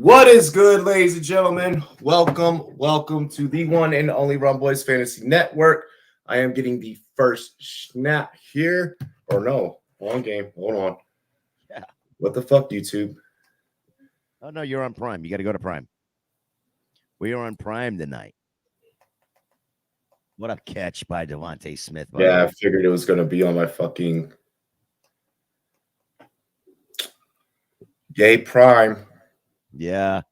What is good, ladies and gentlemen? Welcome to the one and only Run Boys Fantasy Network. I am getting the first snap here. Or no, wrong game. Hold on. Yeah. What the fuck, YouTube? Oh, no, you're on Prime. You got to go to Prime. We are on Prime tonight. What a catch by Devontae Smith. Yeah, I figured it was going to be on my fucking Yay Prime. Yeah.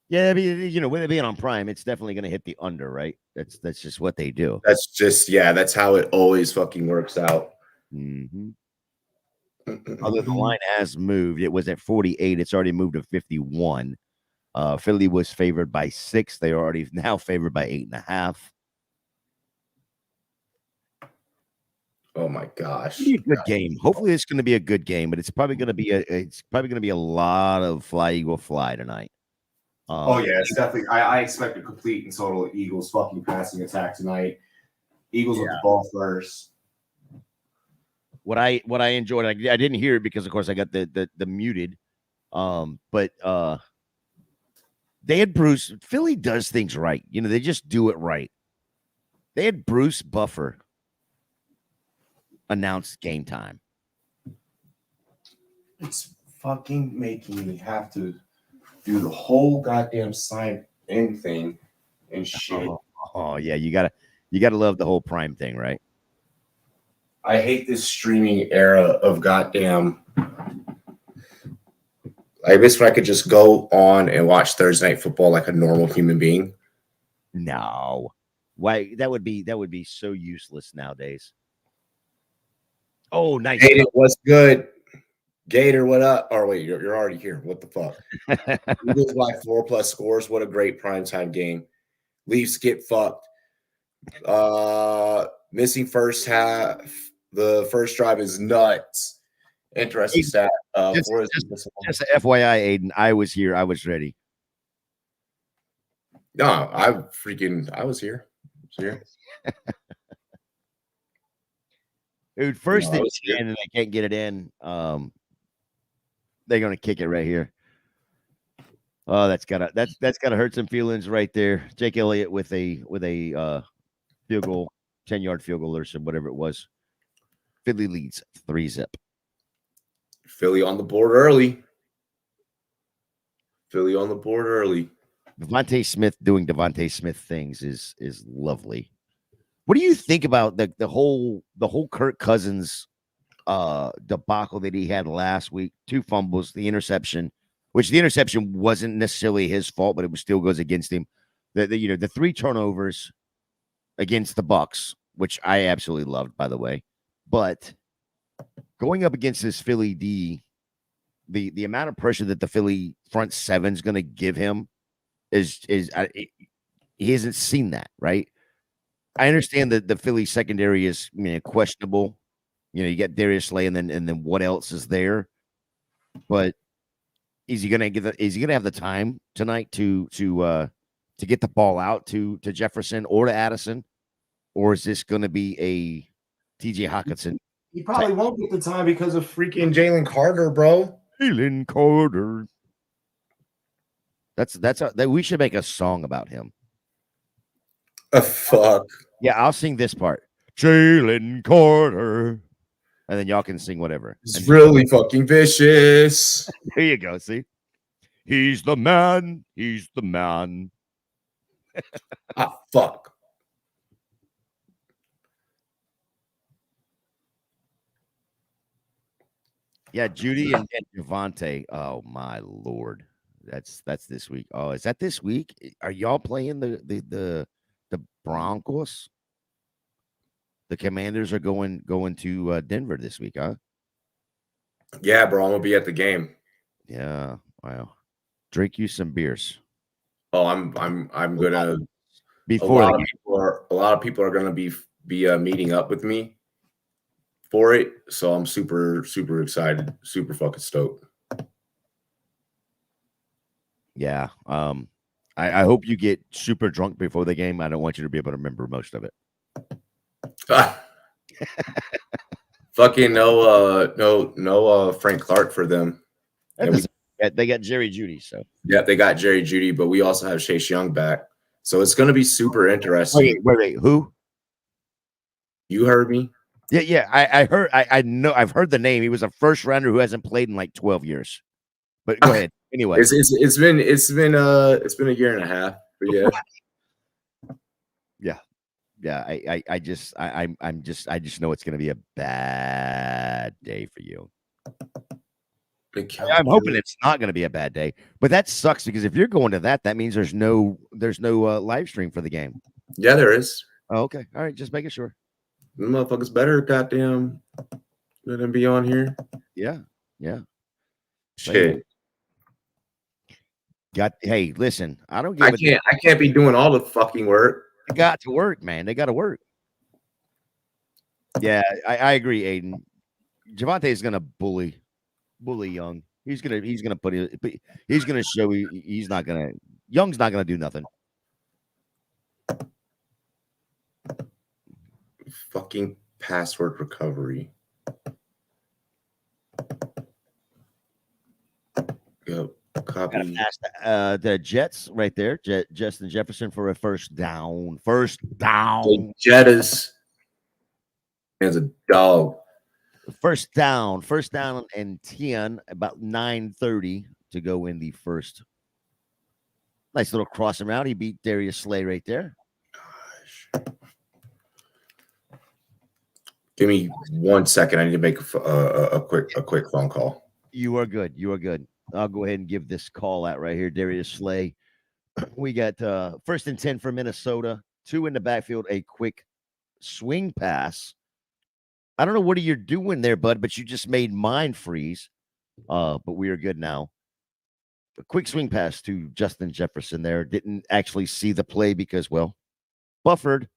Yeah, I mean, with it being on Prime, it's definitely going to hit the under, right? That's just what they do. That's how it always fucking works out. Mm-hmm. Although the line has moved. It was at 48. It's already moved to 51. Philly was favored by 6. They are already now favored by 8.5. Oh my gosh! Good game. Hopefully, it's going to be a good game, but it's probably going to be a lot of fly eagle fly tonight. Oh yeah, it's definitely. I expect a complete and total Eagles fucking passing attack tonight. Eagles with the ball first. What I enjoyed, I didn't hear it because of course I got the muted. But they had Bruce. Philly does things right. They just do it right. They had Bruce Buffer announced game time. It's fucking making me have to do the whole goddamn sign in thing and shit. Oh yeah, you gotta love the whole Prime thing, right? I hate this streaming era of goddamn. I wish I could just go on and watch Thursday Night Football like a normal human being. No, why? That would be so useless nowadays. Oh, nice. Gator, what's good? Gator, what up? Oh, wait, you're already here. What the fuck? Eagles by 4+ scores. What a great primetime game. Leafs get fucked. Missing first half. The first drive is nuts. Interesting stat. Just FYI, Aiden, I was here. I was ready. No, I was here. Dude, first thing and I can't get it in. They're gonna kick it right here. Oh, that's gotta hurt some feelings right there. Jake Elliott with a field goal, 10-yard field goal or some whatever it was. Philly leads 3-0. Philly on the board early. Devontae Smith doing Devontae Smith things is lovely. What do you think about the whole Kirk Cousins debacle that he had last week? 2 fumbles, the interception, which the interception wasn't necessarily his fault, but it still goes against him. The 3 turnovers against the Bucs, which I absolutely loved, by the way. But going up against this Philly D, the amount of pressure that the Philly front seven is going to give him is he hasn't seen that, right? I understand that the Philly secondary is questionable. You get Darius Slay, and then what else is there? But is he gonna have the time tonight to get the ball out to Jefferson or to Addison, or is this going to be a TJ Hawkinson? He probably won't get the time because of freaking Jalen Carter, bro. Jalen Carter. We should make a song about him. Fuck. Yeah, I'll sing this part. Jalen Carter. And then y'all can sing whatever. It's really fucking vicious. There you go. See? He's the man. He's the man. Fuck. Yeah, Judy and Devontae. Oh my Lord. That's this week. Oh, is that this week? Are y'all playing the Broncos? The Commanders are going to Denver this week, huh? Yeah, bro. I'm gonna be at the game. Yeah. Wow. Drink you some beers. Oh, I'm gonna. Before a lot of people are gonna be meeting up with me for it, so I'm super excited, super fucking stoked. Yeah. I hope you get super drunk before the game. I don't want you to be able to remember most of it. Fucking no Frank Clark for them. That They got Jerry Jeudy. So yeah, they got Jerry Jeudy, but we also have Chase Young back. So it's going to be super interesting. wait. Who? You heard me. Yeah. I heard. I know. I've heard the name. He was a first rounder who hasn't played in like 12 years. But go ahead. Anyway, it's been a year and a half. But yeah. Yeah. I just know it's going to be a bad day for you. I'm hoping it's not going to be a bad day, but that sucks because if you're going to that means there's no live stream for the game. Yeah, there is. Oh, okay. All right. Just making sure. The motherfuckers better goddamn let them be on here. Yeah. Shit. Hey, listen, I don't give I can't be doing all the fucking work. They got to work, man. They got to work. Yeah, I agree, Aiden. Javonte is gonna bully Young. He's gonna show he's not gonna Young's not gonna do nothing. Fucking password recovery. Yep. Copy. The Jets right there. Justin Jefferson for a first down. The Jettas as a dog. First down and 10, about 9:30 to go in the first. Nice little crossing route. He beat Darius Slay right there. Gosh. Give me 1 second. I need to make a quick phone call. You are good. I'll go ahead and give this call out right here. Darius Slay. We got first and 10 for Minnesota. 2 in the backfield. A quick swing pass. I don't know what you're doing there, bud, but you just made mine freeze. But we are good now. A quick swing pass to Justin Jefferson there. Didn't actually see the play because, well, buffered.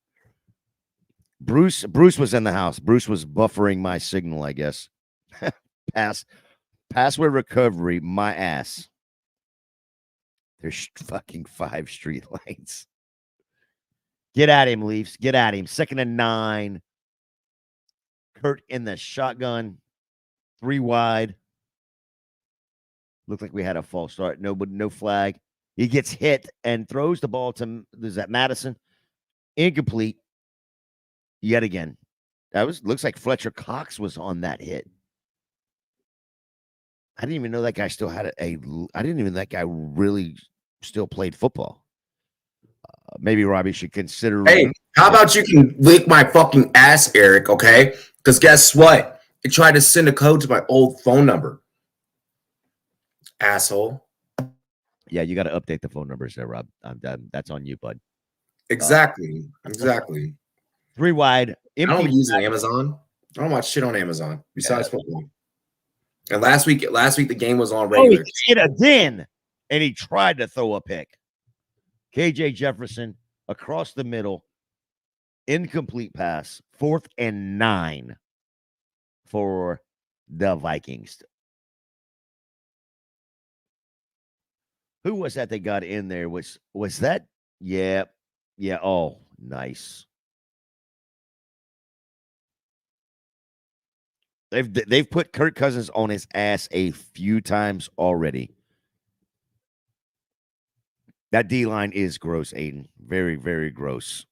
Bruce was in the house. Bruce was buffering my signal, I guess. Password recovery, my ass. There's fucking 5 street lights. Get at him, Leafs. Get at him. 2nd and 9. Kurt in the shotgun. 3 wide. Looked like we had a false start. No flag. He gets hit and throws the ball to, is that Madison? Incomplete. Yet again. Looks like Fletcher Cox was on that hit. I didn't even know that guy still had I didn't even know that guy really still played football. Maybe Robbie should consider. Hey, how about you can lick my fucking ass, Eric, okay? Because guess what? It tried to send a code to my old phone number. Asshole. Yeah, you got to update the phone numbers there, Rob. That's on you, bud. Exactly. 3 wide. I don't use Amazon. I don't watch shit on Amazon besides football. And last week the game was on regular. Oh, he hit again, and he tried to throw a pick. KJ Jefferson across the middle, incomplete pass, 4th and 9 for the Vikings. Who was that they got in there? Was that? Yeah. Oh, nice. They've put Kirk Cousins on his ass a few times already. That D-line is gross, Aiden. Very, very gross.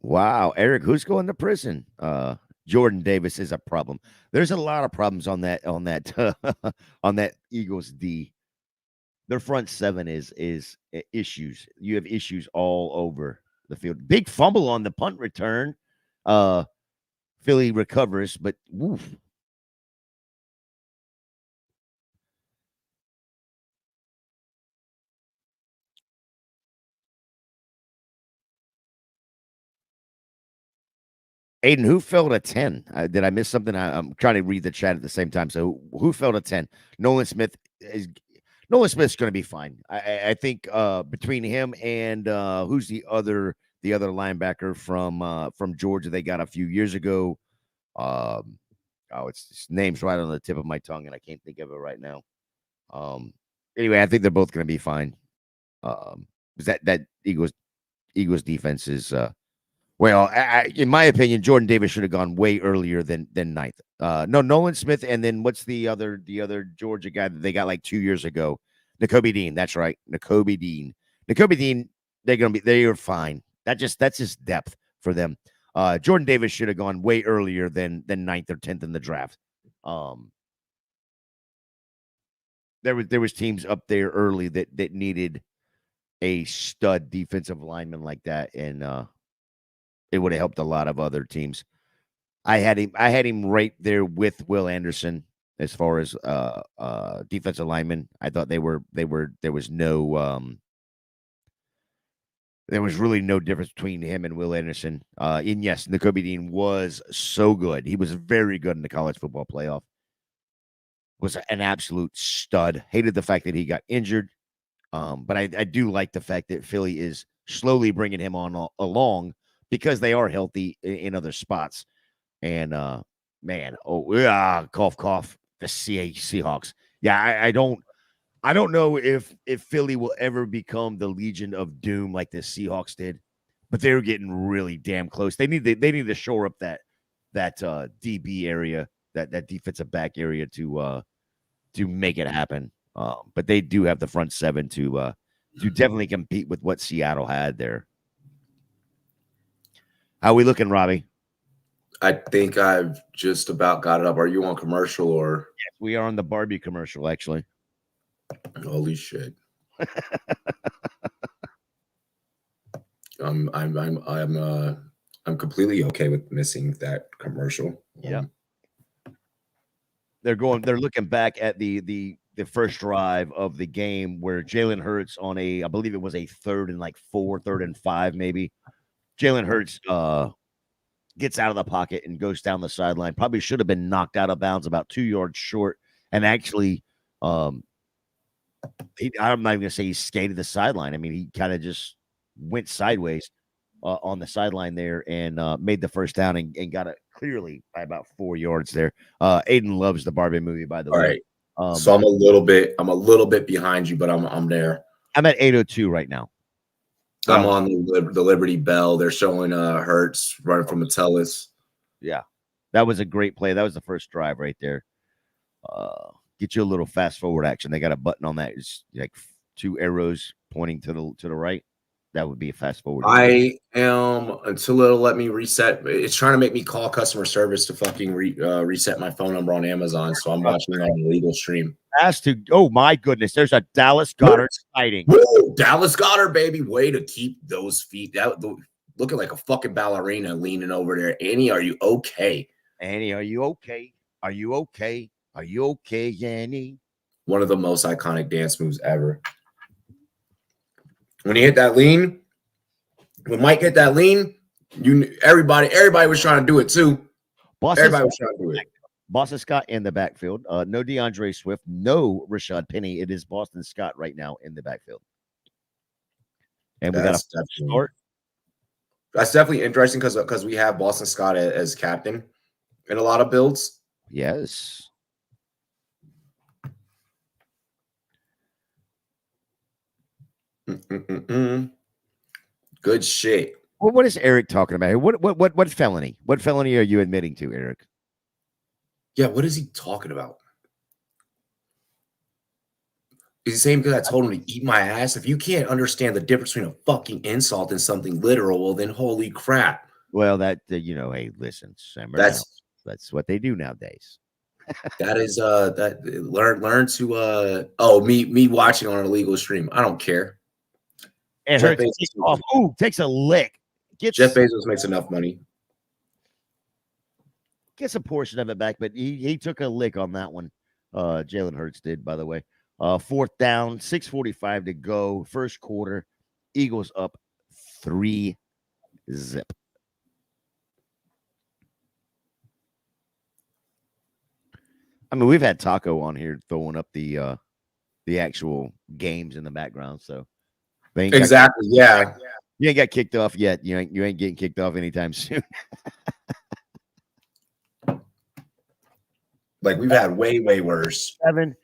Wow, Eric, who's going to prison? Jordan Davis is a problem. There's a lot of problems on that on that Eagles D. Their front 7 is issues. You have issues all over the field. Big fumble on the punt return. Philly recovers, but woof. Aiden, who fell to 10? Did I miss something? I'm trying to read the chat at the same time. So who fell to 10? Nolan Smith's going to be fine. I think between him and who's the other linebacker from Georgia they got a few years ago. His name's right on the tip of my tongue, and I can't think of it right now. Anyway, I think they're both going to be fine. That Eagles defense is Well, in my opinion, Jordan Davis should have gone way earlier than ninth. No, Nolan Smith, and then what's the other Georgia guy that they got like 2 years ago? Nakobe Dean. That's right, Nakobe Dean. Nakobe Dean. They are fine. That's just depth for them. Jordan Davis should have gone way earlier than ninth or 10th in the draft. There was teams up there early that needed a stud defensive lineman like that, and it would have helped a lot of other teams. I had him right there with Will Anderson as far as defensive linemen. I thought there was really no difference between him and Will Anderson. And yes, Nakobe Dean was so good. He was very good in the college football playoff. Was an absolute stud. Hated the fact that he got injured. But I do like the fact that Philly is slowly bringing him on along because they are healthy in other spots. And man, cough, cough. The Seahawks. Yeah, I don't know if Philly will ever become the Legion of Doom like the Seahawks did, but they're getting really damn close. They need to shore up that DB area, that defensive back area to make it happen. But they do have the front seven to definitely compete with what Seattle had there. How are we looking, Robbie? I think I've just about got it up. Are you on commercial or? Yes, we are on the Barbie commercial, actually. Holy shit! I'm completely okay with missing that commercial. Yeah. They're looking back at the first drive of the game where Jalen Hurts on I believe it was a 3rd and 4, 3rd and 5, maybe. Jalen Hurts gets out of the pocket and goes down the sideline. Probably should have been knocked out of bounds about 2 yards short. And actually, I'm not even going to say he skated the sideline. I mean, he kind of just went sideways on the sideline there and made the first down and got it clearly by about 4 yards there. Aiden loves the Barbie movie, by the way. Right. So I'm a little bit behind you, but I'm there. I'm at 8:02 right now. I'm on the Liberty Bell. They're showing Hurts running from Metellus. Yeah, that was a great play. That was the first drive right there. Get you a little fast forward action. They got a button on that. It's like 2 arrows pointing to the right. That would be a fast forward. I am until it'll let me reset. It's trying to make me call customer service to fucking reset my phone number on Amazon. So I'm watching it on the legal stream. Oh my goodness, there's a Dallas Goedert sighting. Whoa, Dallas Goedert, baby. Way to keep those feet out. Looking like a fucking ballerina leaning over there. Annie, are you okay? Annie, are you okay? Are you okay? Are you okay, Annie? One of the most iconic dance moves ever. When he hit that lean, when Mike hit that lean, everybody was trying to do it too. Everybody was trying to do it. Boston Scott in the backfield. No DeAndre Swift, no Rashad Penny. It is Boston Scott right now in the backfield. And we got a start. That's definitely interesting because we have Boston Scott as captain in a lot of builds. Yes. Good shit. Well, what is Eric talking about here? What felony? What felony are you admitting to, Eric? Yeah, what is he talking about? Is he saying because I told him to eat my ass? If you can't understand the difference between a fucking insult and something literal, well, then holy crap. Well, that hey, listen, that's what they do nowadays. That is that learn to me watching on an illegal stream. I don't care. And Jeff Bezos takes a lick. Jeff Bezos makes enough money. Gets a portion of it back, but he took a lick on that one. Jalen Hurts did, by the way. 4th down, 6:45 to go. First quarter. Eagles up 3-0. I mean, we've had Taco on here throwing up the actual games in the background, so exactly, yeah. You ain't got kicked off yet. You ain't getting kicked off anytime soon. Like we've had way worse. 7.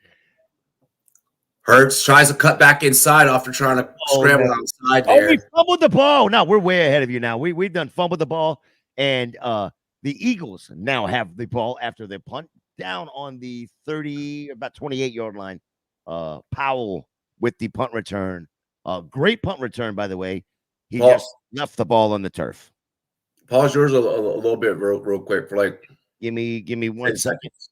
Hurts tries to cut back inside after trying to scramble outside. Right Oh, we there. fumbled the ball. No, we're way ahead of you now. We've done fumbled the ball, and the Eagles now have the ball after the punt down on the 30, about 28-yard line. Powell with the punt return. Great punt return, by the way. He just left the ball on the turf. Pause yours a little bit real quick for like Give me 1 10 second. seconds.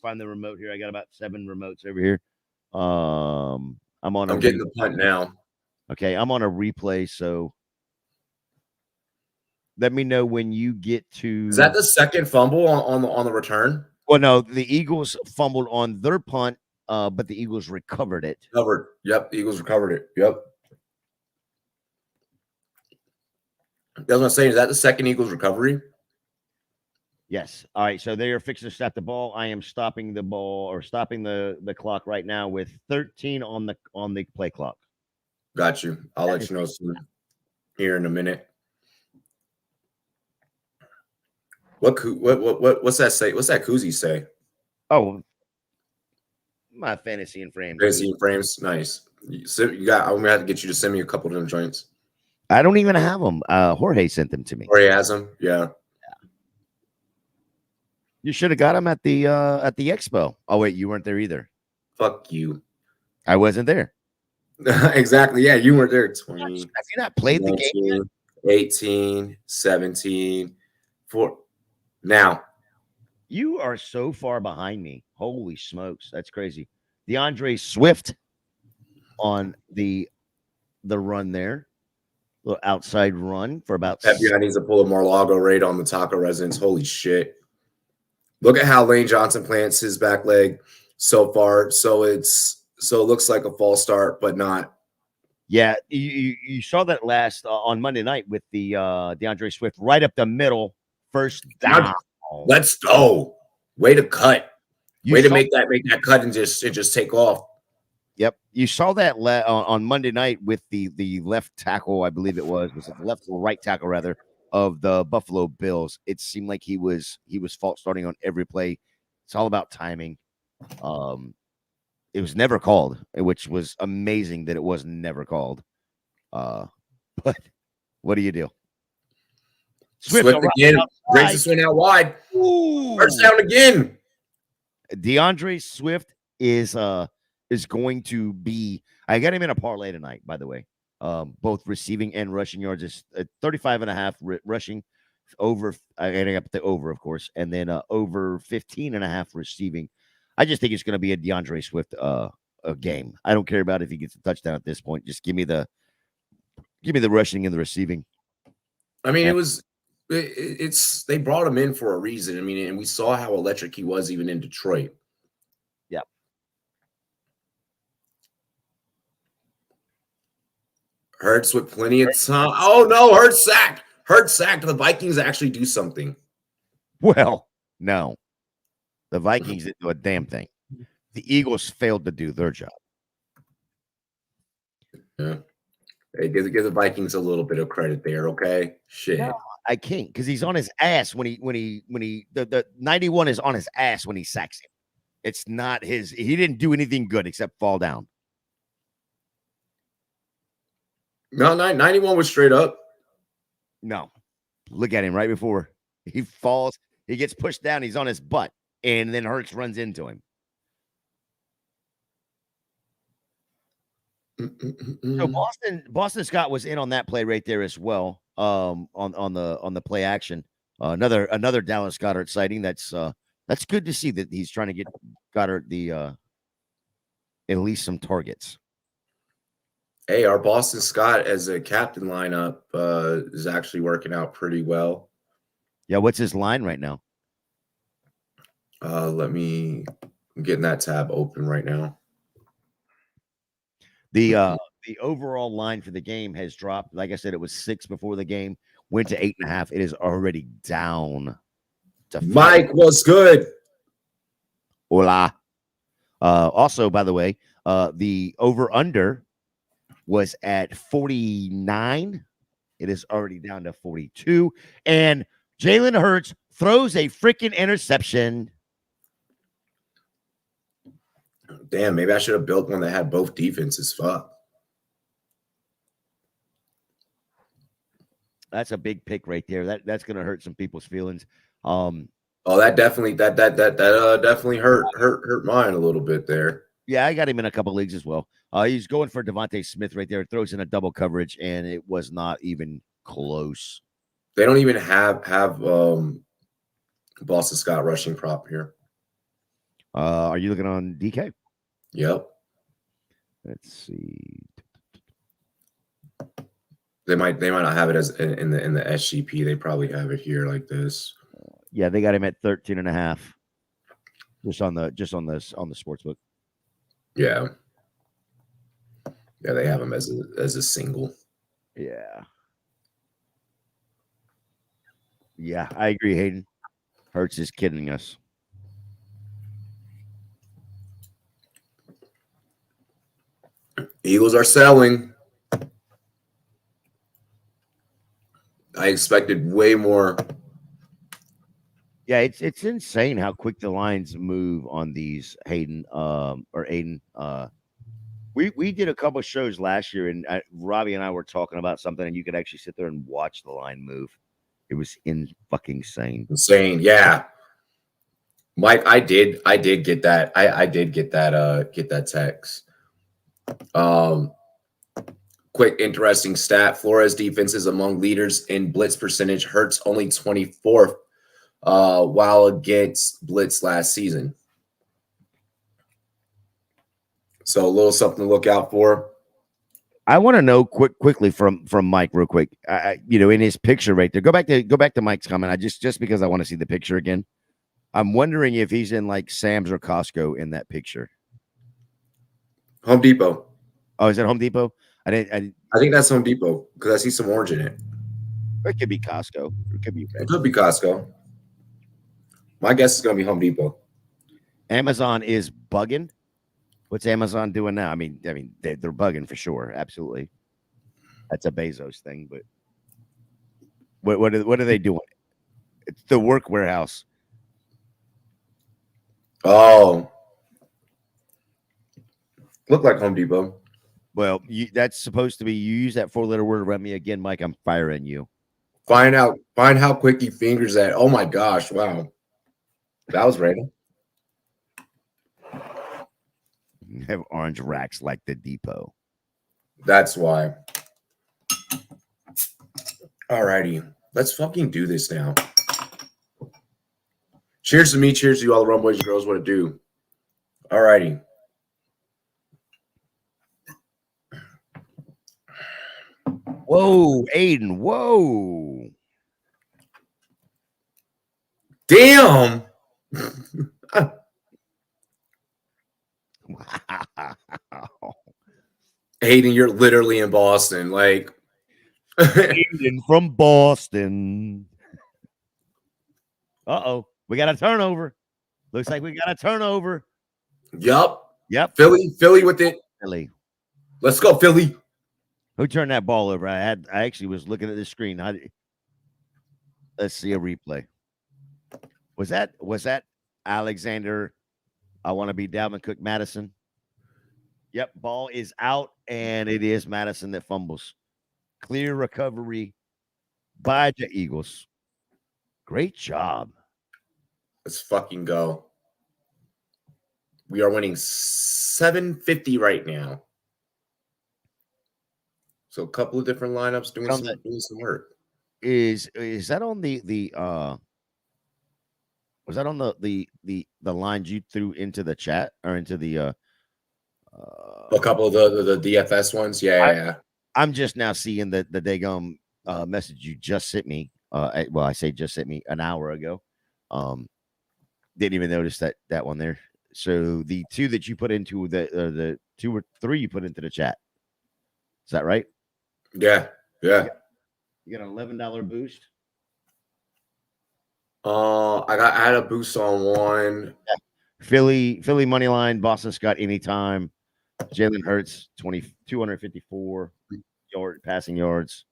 Find the remote here. I got about 7 remotes over here. I'm getting the punt now. Okay, I'm on a replay, so let me know when you get to. Is that the second fumble on the return? Well, no, the Eagles fumbled on their punt, but the Eagles recovered it. Covered. Yep, the Eagles recovered it. Yep. That's what I'm saying. Is that the second Eagles recovery? Yes. All right. So they are fixing to stop the ball. I am stopping the ball or stopping the clock right now with 13 on the play clock. Got you. I'll let you know soon here in a minute. What's that say? What's that koozie say? Oh, my fantasy and frames. Fantasy and frames, nice. I'm gonna have to get you to send me a couple of them joints. I don't even have them. Jorge sent them to me. Or he has them, yeah. You should have got them at the expo. Oh wait, you weren't there either. Fuck you. I wasn't there. Exactly. Yeah, you weren't there. 20. Have you not played 19, the game yet? 18, 17, 4. Now. You are so far behind me. Holy smokes. That's crazy. DeAndre Swift on the run there. Little outside run for about. FBI needs to pull a Mar-a-Lago raid on the Taco residents. Holy shit. Look at how Lane Johnson plants his back leg so far. So it looks like a false start, but not. Yeah, you saw that last on Monday night with the DeAndre Swift right up the middle, first down. Let's go. Way to cut. Way to make that cut and just take off. Yep, you saw that on Monday night with the left tackle, I believe it was it left or right tackle rather of the Buffalo Bills. It seemed like he was false starting on every play. It's all about timing. It was never called, which was amazing that it was never called. But what do you do? Swift again breaks the swing out wide. First down again. DeAndre Swift is going to be. I got him in a parlay tonight, by the way. Both receiving and rushing yards is 35.5 rushing over. I got up the over, of course, and then over 15.5 receiving. I just think it's going to be a DeAndre Swift a game. I don't care about if he gets a touchdown at this point. Just give me the rushing and the receiving. I mean, they brought him in for a reason. I mean, and we saw how electric he was even in Detroit. Yeah. Hurts with plenty of time. Oh no, Hurts sacked. Hurts sacked. The Vikings actually do something. Well, no. The Vikings didn't do a damn thing. The Eagles failed to do their job. Yeah. Hey, give the Vikings a little bit of credit there, okay? Shit. No, I can't because he's on his ass when the 91 is on his ass when he sacks him. It's not his. He didn't do anything good except fall down. No, 91 was straight up. No. Look at him right before he falls. He gets pushed down. He's on his butt. And then Hurts runs into him. So Boston Scott was in on that play right there as well. On the play action. Another Dallas Goedert sighting. That's good to see that he's trying to get Goddard at least some targets. Hey, our Boston Scott as a captain lineup is actually working out pretty well. Yeah, what's his line right now? I'm getting that tab open right now. The overall line for the game has dropped. Like I said, it was 6 before the game, went to 8.5. It is already down to 5. Mike, what's good? Hola. Also, by the way, the over-under was at 49. It is already down to 42. And Jalen Hurts throws a freaking interception. Damn, maybe I should have built one that had both defenses. Fuck. That's a big pick right there. That's going to hurt some people's feelings. Oh, that definitely definitely hurt mine a little bit there. Yeah, I got him in a couple leagues as well. He's going for Devontae Smith right there. Throws in a double coverage, and it was not even close. They don't even have Boston Scott rushing prop here. Are you looking on DK? Yep. Let's see. They might not have it as in the SGP. They probably have it here like this. Yeah, they got him at 13.5. Just on the sports book. Yeah. Yeah, they have him as a single. Yeah. Yeah, I agree, Hayden. Hurts is kidding us. Eagles are selling. I expected way more. Yeah, it's insane how quick the lines move on these, Hayden, or Aiden. We did a couple shows last year, and Robbie and I were talking about something, and you could actually sit there and watch the line move. It was fucking insane. Insane, yeah. Mike, I did get that. I did get that text. Quick, interesting stat. Flores defense is among leaders in blitz percentage. Hurts only 24th, while against blitz last season. So a little something to look out for. I want to know quickly from Mike real quick. In his picture right there. Go back to Mike's comment. I just because I want to see the picture again. I'm wondering if he's in like Sam's or Costco in that picture. Home Depot. Oh, is that Home Depot? I think that's Home Depot because I see some orange in it. It could be Costco. It could be. It could be Costco. My guess is going to be Home Depot. Amazon is bugging. What's Amazon doing now? I mean, they're bugging for sure. Absolutely. That's a Bezos thing, but what are they doing? It's the work warehouse. Oh, look like Home Depot. Well, that's supposed to be. You use that 4-letter word around me again, Mike. I'm firing you. Find how quick he fingers that. Oh my gosh! Wow, that was random. You have orange racks like the Depot. That's why. Alrighty, let's fucking do this now. Cheers to me. Cheers to you all the Rum Boys and Girls. What it do? Alrighty. Whoa, Aiden. Whoa. Damn. Wow. Hayden, you're literally in Boston. Like Hayden from Boston. Uh-oh. We got a turnover. Looks like we got a turnover. Yep. Philly with it. Philly. Let's go, Philly. Who turned that ball over? I actually was looking at the screen. Let's see a replay. Was that Alexander? I want to be Dalvin Cook Madison. Yep, ball is out, and it is Madison that fumbles. Clear recovery by the Eagles. Great job. Let's fucking go. We are winning 750 right now. So a couple of different lineups doing some work. Is that on the was that on the lines you threw into the chat or into the a couple of the DFS ones? Yeah. I'm just now seeing the daggum message you just sent me. I say just sent me an hour ago. Didn't even notice that one there. So the two that you put into the 2 or 3 you put into the chat. Is that right? Yeah. You got an $11 boost. I had a boost on one. Yeah. Philly money line, Boston Scott anytime. Jalen Hurts 254 passing yards.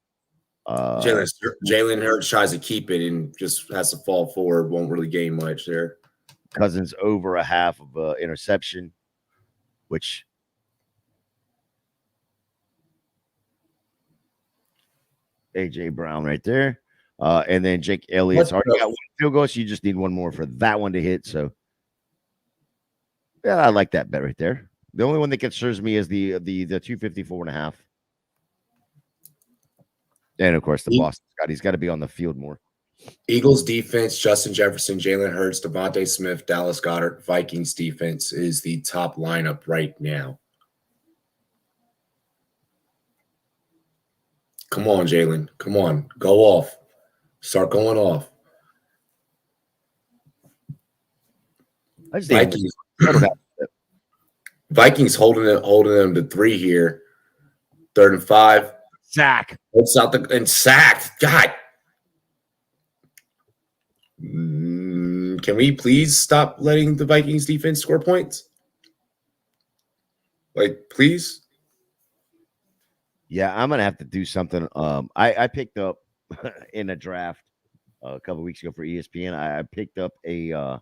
Jalen Hurts tries to keep it and just has to fall forward. Won't really gain much there. Cousins over a half of interception, which AJ Brown right there. And then Jake Elliott's What already the- got one field goal, so you just need one more for that one to hit. So yeah, I like that bet right there. The only one that concerns me is the 254.5. And of course, the Boston Scott. He's got to be on the field more. Eagles defense, Justin Jefferson, Jalen Hurts, Devontae Smith, Dallas Goedert. Vikings defense is the top lineup right now. Come on, Jalen. Come on. Go off. Start going off. Vikings. Vikings holding them to 3 here. 3rd and 5. Sack. It's out and sacked. God. Can we please stop letting the Vikings defense score points? Like, please? Yeah, I'm gonna have to do something. I picked up in a draft a couple weeks ago for ESPN. I picked up the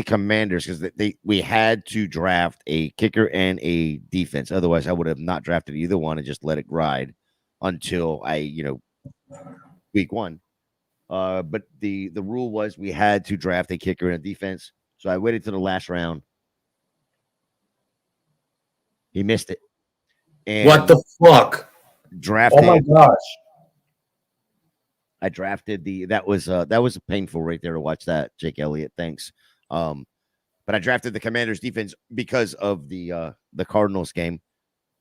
Commanders because we had to draft a kicker and a defense. Otherwise, I would have not drafted either one and just let it ride until week 1. But the rule was we had to draft a kicker and a defense. So I waited to the last round. He missed it. And What the fuck? Drafted. Oh my gosh. I drafted that was painful right there to watch that, Jake Elliott. Thanks. But I drafted the Commanders defense because of the Cardinals game,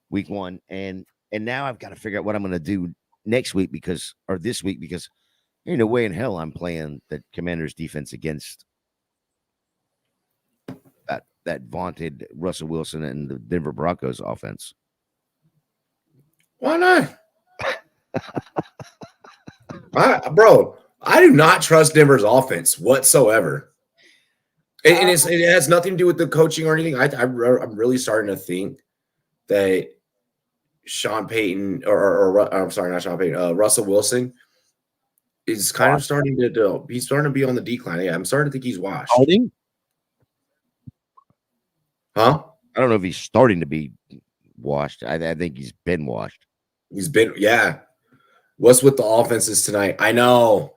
week 1. And now I've got to figure out what I'm gonna do this week because ain't no way in hell I'm playing the Commanders defense against that vaunted Russell Wilson and the Denver Broncos offense. Why not? Bro, I do not trust Denver's offense whatsoever. And it has nothing to do with the coaching or anything. I'm really starting to think that Sean Payton or I'm sorry, not Sean Payton, Russell Wilson is kind of starting to he's starting to be on the decline. Yeah, I'm starting to think he's washed. Huh? I don't know if he's starting to be washed. I think he's been washed. He's been, yeah. What's with the offenses tonight? I know,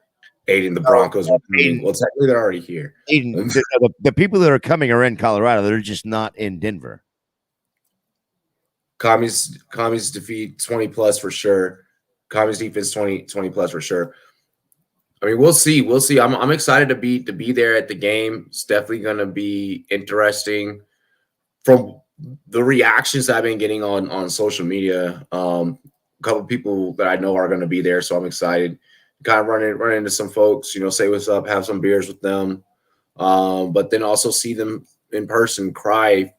Aiden, the Broncos are coming. Well, technically, they're already here. Aiden, the people that are coming are in Colorado. They're just not in Denver. Commies defeat 20 plus for sure. Commies defense 20 plus for sure. I mean, we'll see. We'll see. I'm excited to be there at the game. It's definitely going to be interesting. From the reactions I've been getting on social media, a couple of people that I know are going to be there, so I'm excited. Kind of run into some folks, say what's up, have some beers with them, but then also see them in person cry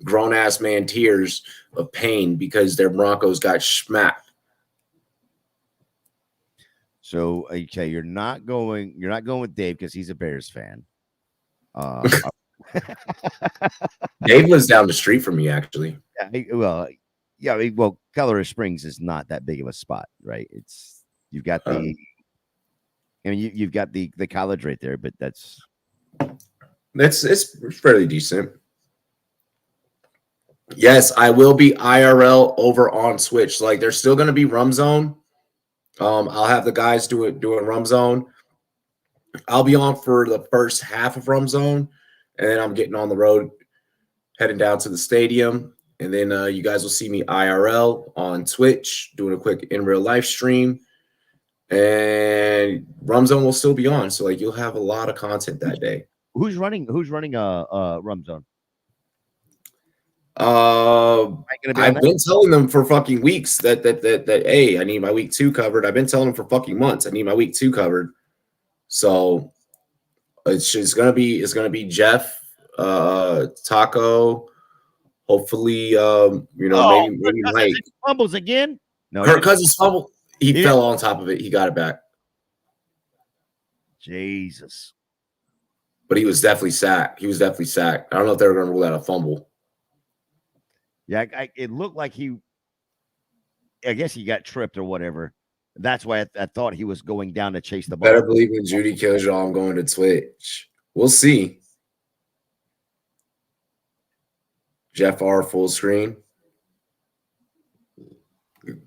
grown ass man tears of pain because their Broncos got smacked. So okay, you're not going with Dave because he's a Bears fan. Dave lives down the street from me, actually. Well, Colorado Springs is not that big of a spot, right? You've got you've got the college right there, but it's fairly decent. Yes, I will be IRL over on Switch. Like, there's still going to be Rum Zone. I'll have the guys doing Rum Zone. I'll be on for the first half of Rum Zone, and then I'm getting on the road, heading down to the stadium. And then you guys will see me IRL on Twitch, doing a quick in real life stream. And Rum Zone will still be on. So like, you'll have a lot of content that day. Who's running Rum Zone? I've been telling them for fucking weeks that hey, I need my week 2 covered. I've been telling them for fucking months I need my week 2 covered. So it's gonna be Jeff, Taco, hopefully maybe Mike. Fumbles again. No, Kirk Cousins fumble. He fell on top of it. He got it back. Jesus. But he was definitely sacked. I don't know if they were going to rule out a fumble. Yeah, it looked like I guess he got tripped or whatever. That's why I thought he was going down to chase the ball. Better believe when Judy kills y'all, I'm going to Twitch. We'll see. Jeff R. full screen.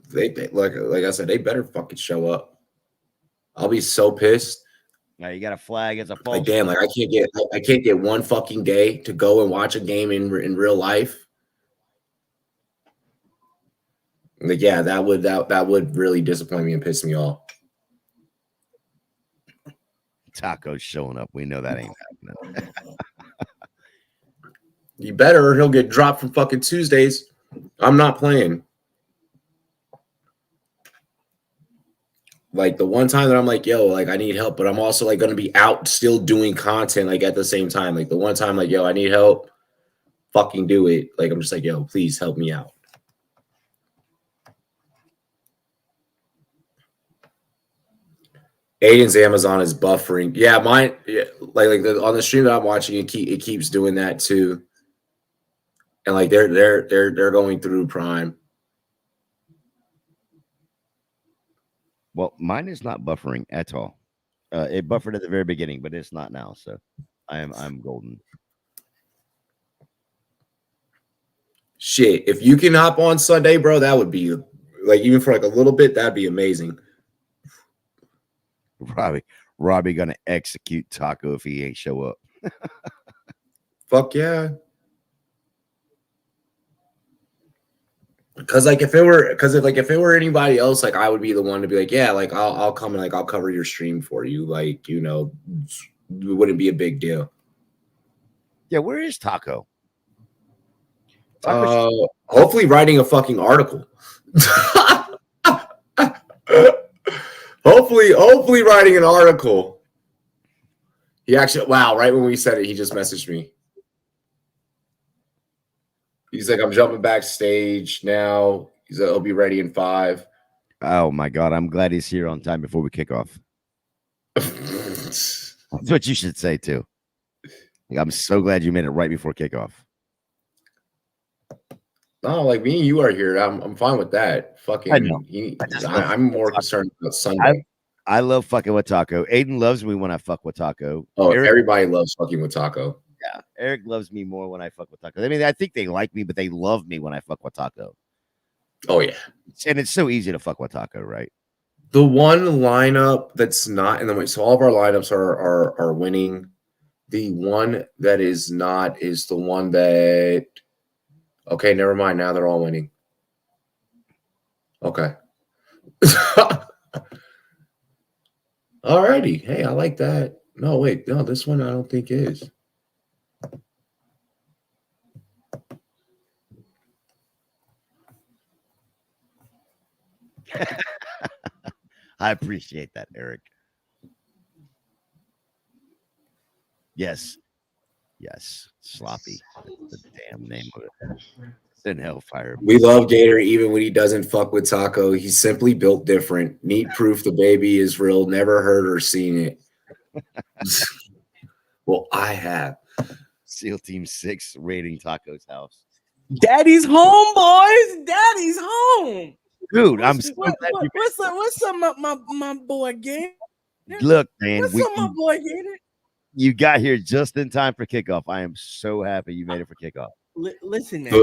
They like I said, they better fucking show up. I'll be so pissed. Now you got a flag as a false. Like damn, like I can't get one fucking day to go and watch a game in real life. Like yeah, that would really disappoint me and piss me off. Taco's showing up. We know that ain't happening. You better, or he'll get dropped from fucking Tuesdays. I'm not playing. Like the one time that I'm like, yo, like I need help, but I'm also like gonna be out still doing content like at the same time. Like the one time, like, yo, I need help, fucking do it. Like I'm just like, yo, please help me out. Aiden's Amazon is buffering. Yeah, mine. Yeah, on the stream that I'm watching, it keeps doing that too. And like they're going through Prime. Well, mine is not buffering at all. It buffered at the very beginning, but it's not now. So I'm golden. Shit, if you can hop on Sunday, bro, that would be like even for like a little bit, that'd be amazing. Robbie gonna execute Taco if he ain't show up. Fuck yeah. Because like if it were anybody else, like I would be the one to be like, yeah, like I'll come and like I'll cover your stream for you. Like, you know, it wouldn't be a big deal. Yeah, where is Taco? Hopefully writing a fucking article. hopefully writing an article. He actually, wow, right when we said it, he just messaged me. He's like, I'm jumping backstage now. He's like, he'll be ready in 5. Oh my god, I'm glad he's here on time before we kick off. That's what you should say too. Like, I'm so glad you made it right before kickoff. No, like me and you are here. I'm fine with that. Fucking, I know. I'm more concerned about Sunday. I love fucking with Taco. Aiden loves me when I fuck with Taco. Oh, everybody loves fucking with Taco. Yeah, Eric loves me more when I fuck with Taco. I mean, I think they like me, but they love me when I fuck with Taco. Oh yeah, and it's so easy to fuck with Taco, right? The one lineup that's not in the way, so all of our lineups are winning. The one that is not is the one that. Okay, never mind. Now they're all winning. Okay. Alrighty. Hey, I like that. No, wait. No, this one I don't think is. I appreciate that, Eric. Yes. Sloppy. That's the damn name of it. It's in Hellfire. We love Gator even when he doesn't fuck with Taco. He's simply built different. Neat proof the baby is real. Never heard or seen it. Well, I have. SEAL Team 6 raiding Taco's house. Daddy's home, boys. Daddy's home. Dude, what's up, my boy Gator? Look, man. What's up, my boy Gator? You got here just in time for kickoff. I am so happy you made it for kickoff. Listen, man.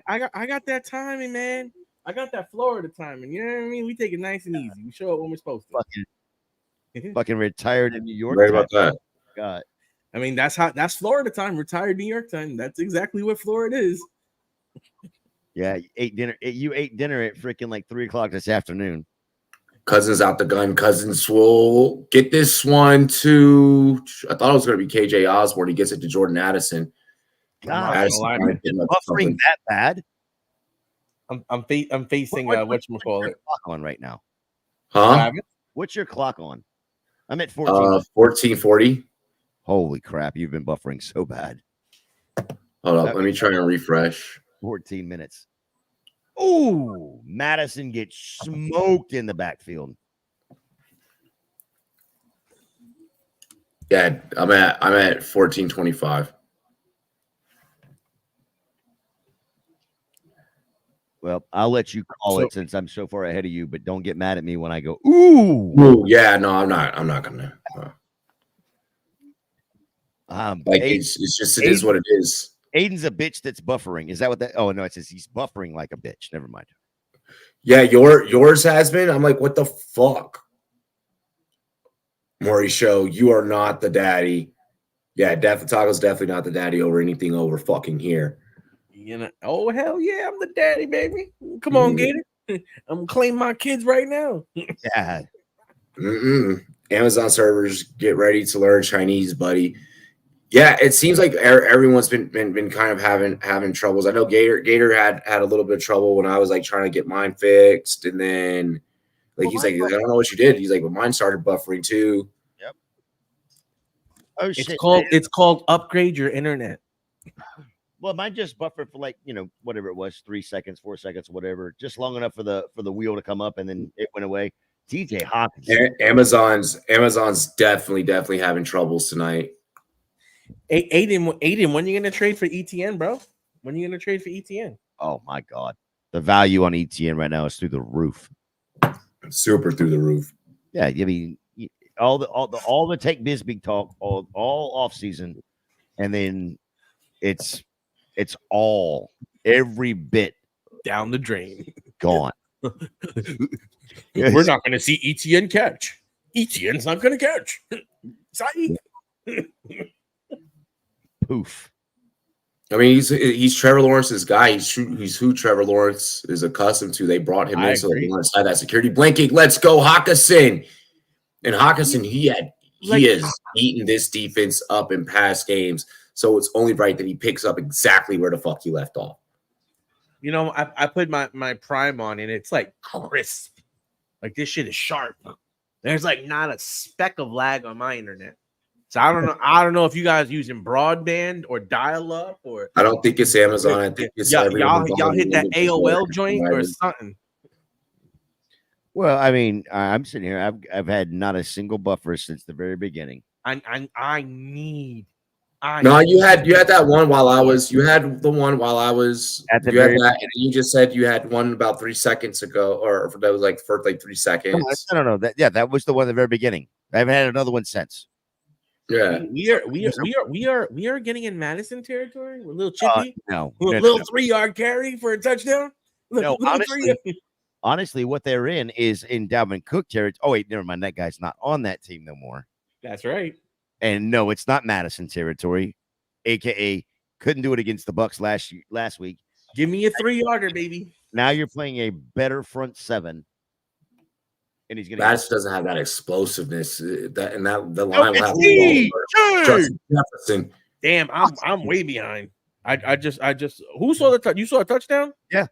I got that timing, man. I got that Florida timing. You know what I mean? We take it nice and easy. We show up when we're supposed to. Fucking retired in New York. Right about that. God. I mean, that's Florida time. Retired New York time. That's exactly what Florida is. Yeah, you ate dinner at freaking like 3:00 this afternoon. Cousins out the gun. Cousins will get this one to. I thought it was going to be KJ Osborne. He gets it to Jordan Addison. God, Addison buffering that bad. I'm facing whatchamacallit on right now. Huh? What's your clock on? I'm at 1440. Holy crap! You've been buffering so bad. Hold up. Let me try and refresh. 14 minutes. Ooh, Madison gets smoked in the backfield. Yeah, I'm at 1425. Well, I'll let you call it since I'm so far ahead of you, but don't get mad at me when I go, ooh. Yeah, no, I'm not gonna. Like it is what it is. Aiden's a bitch that's buffering. Is that what that? Oh no, it says he's buffering like a bitch. Never mind. Yeah, yours has been. I'm like, what the fuck? Maury Show, you are not the daddy. Yeah, Taco's definitely not the daddy over anything over fucking here. You know, oh hell yeah, I'm the daddy, baby. Come on, Gator. I'm gonna claim my kids right now. Yeah. Amazon servers, get ready to learn Chinese, buddy. Yeah, it seems like everyone's been kind of having troubles. I know Gator had a little bit of trouble when I was like trying to get mine fixed, and then like he's like, I don't know what you did. He's like, well, mine started buffering too. Yep. Oh shit! It's called upgrade your internet. Well, mine just buffered for like, whatever it was, 3 seconds, 4 seconds, whatever, just long enough for the wheel to come up, and then it went away. TJ Hawkins. Amazon's definitely having troubles tonight. Aiden, when are you gonna trade for ETN, bro? When are you gonna trade for ETN? Oh my god, the value on ETN right now is through the roof. Super through the roof. Yeah, I mean, all the Tech Biz big talk all off season, and then it's all every bit down the drain, gone. We're not going to see ETN catch. ETN's not going to catch. Sorry. Poof. I mean, he's Trevor Lawrence's guy. He's who Trevor Lawrence is accustomed to. They brought him in so they want to side that security blanket. Let's go, Hawkinson. And Hawkinson, he has eaten this defense up in past games. So it's only right that he picks up exactly where the fuck he left off. I put my prime on and it's like crisp. Like this shit is sharp. There's like not a speck of lag on my internet. So I don't know if you guys using broadband or dial up or I don't think it's Amazon. I think it's y'all hit that AOL joint or something. Well, I mean, I'm sitting here. I've had not a single buffer since the very beginning. You had that one while I was. You had the one while I was. At the very and you just said you had one about 3 seconds ago, or that was like for like 3 seconds. No. That was the one at the very beginning. I haven't had another one since. Yeah, we are getting in Madison territory. We're a little chippy. Little 3-yard carry for a touchdown. No, honestly, what they're in is in Dalvin Cook territory. Oh wait, never mind. That guy's not on that team no more. That's right. And no, it's not Madison territory, aka couldn't do it against the Bucks last week. Give me a 3-yarder, baby. Now you're playing a better front seven, and he's gonna. Madison doesn't have that explosiveness. The line will have Justin Jefferson. Damn, I'm way behind. I just who saw the touch? You saw a touchdown? Yeah.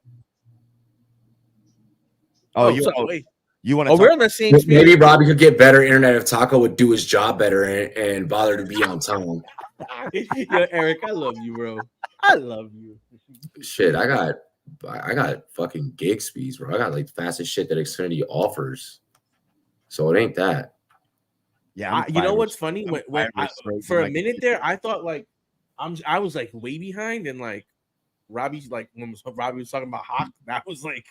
You want to? We're on the same speed. Maybe Robbie could get better internet if Taco would do his job better and bother to be on time. Yo, Eric, I love you, bro. I love you. Shit, I got fucking gig speeds, bro. I got like the fastest shit that Xfinity offers. So it ain't that. Yeah, you know what's funny? For a minute there, I thought like I was like way behind, and like Robbie's like when Robbie was talking about Hawk, that was like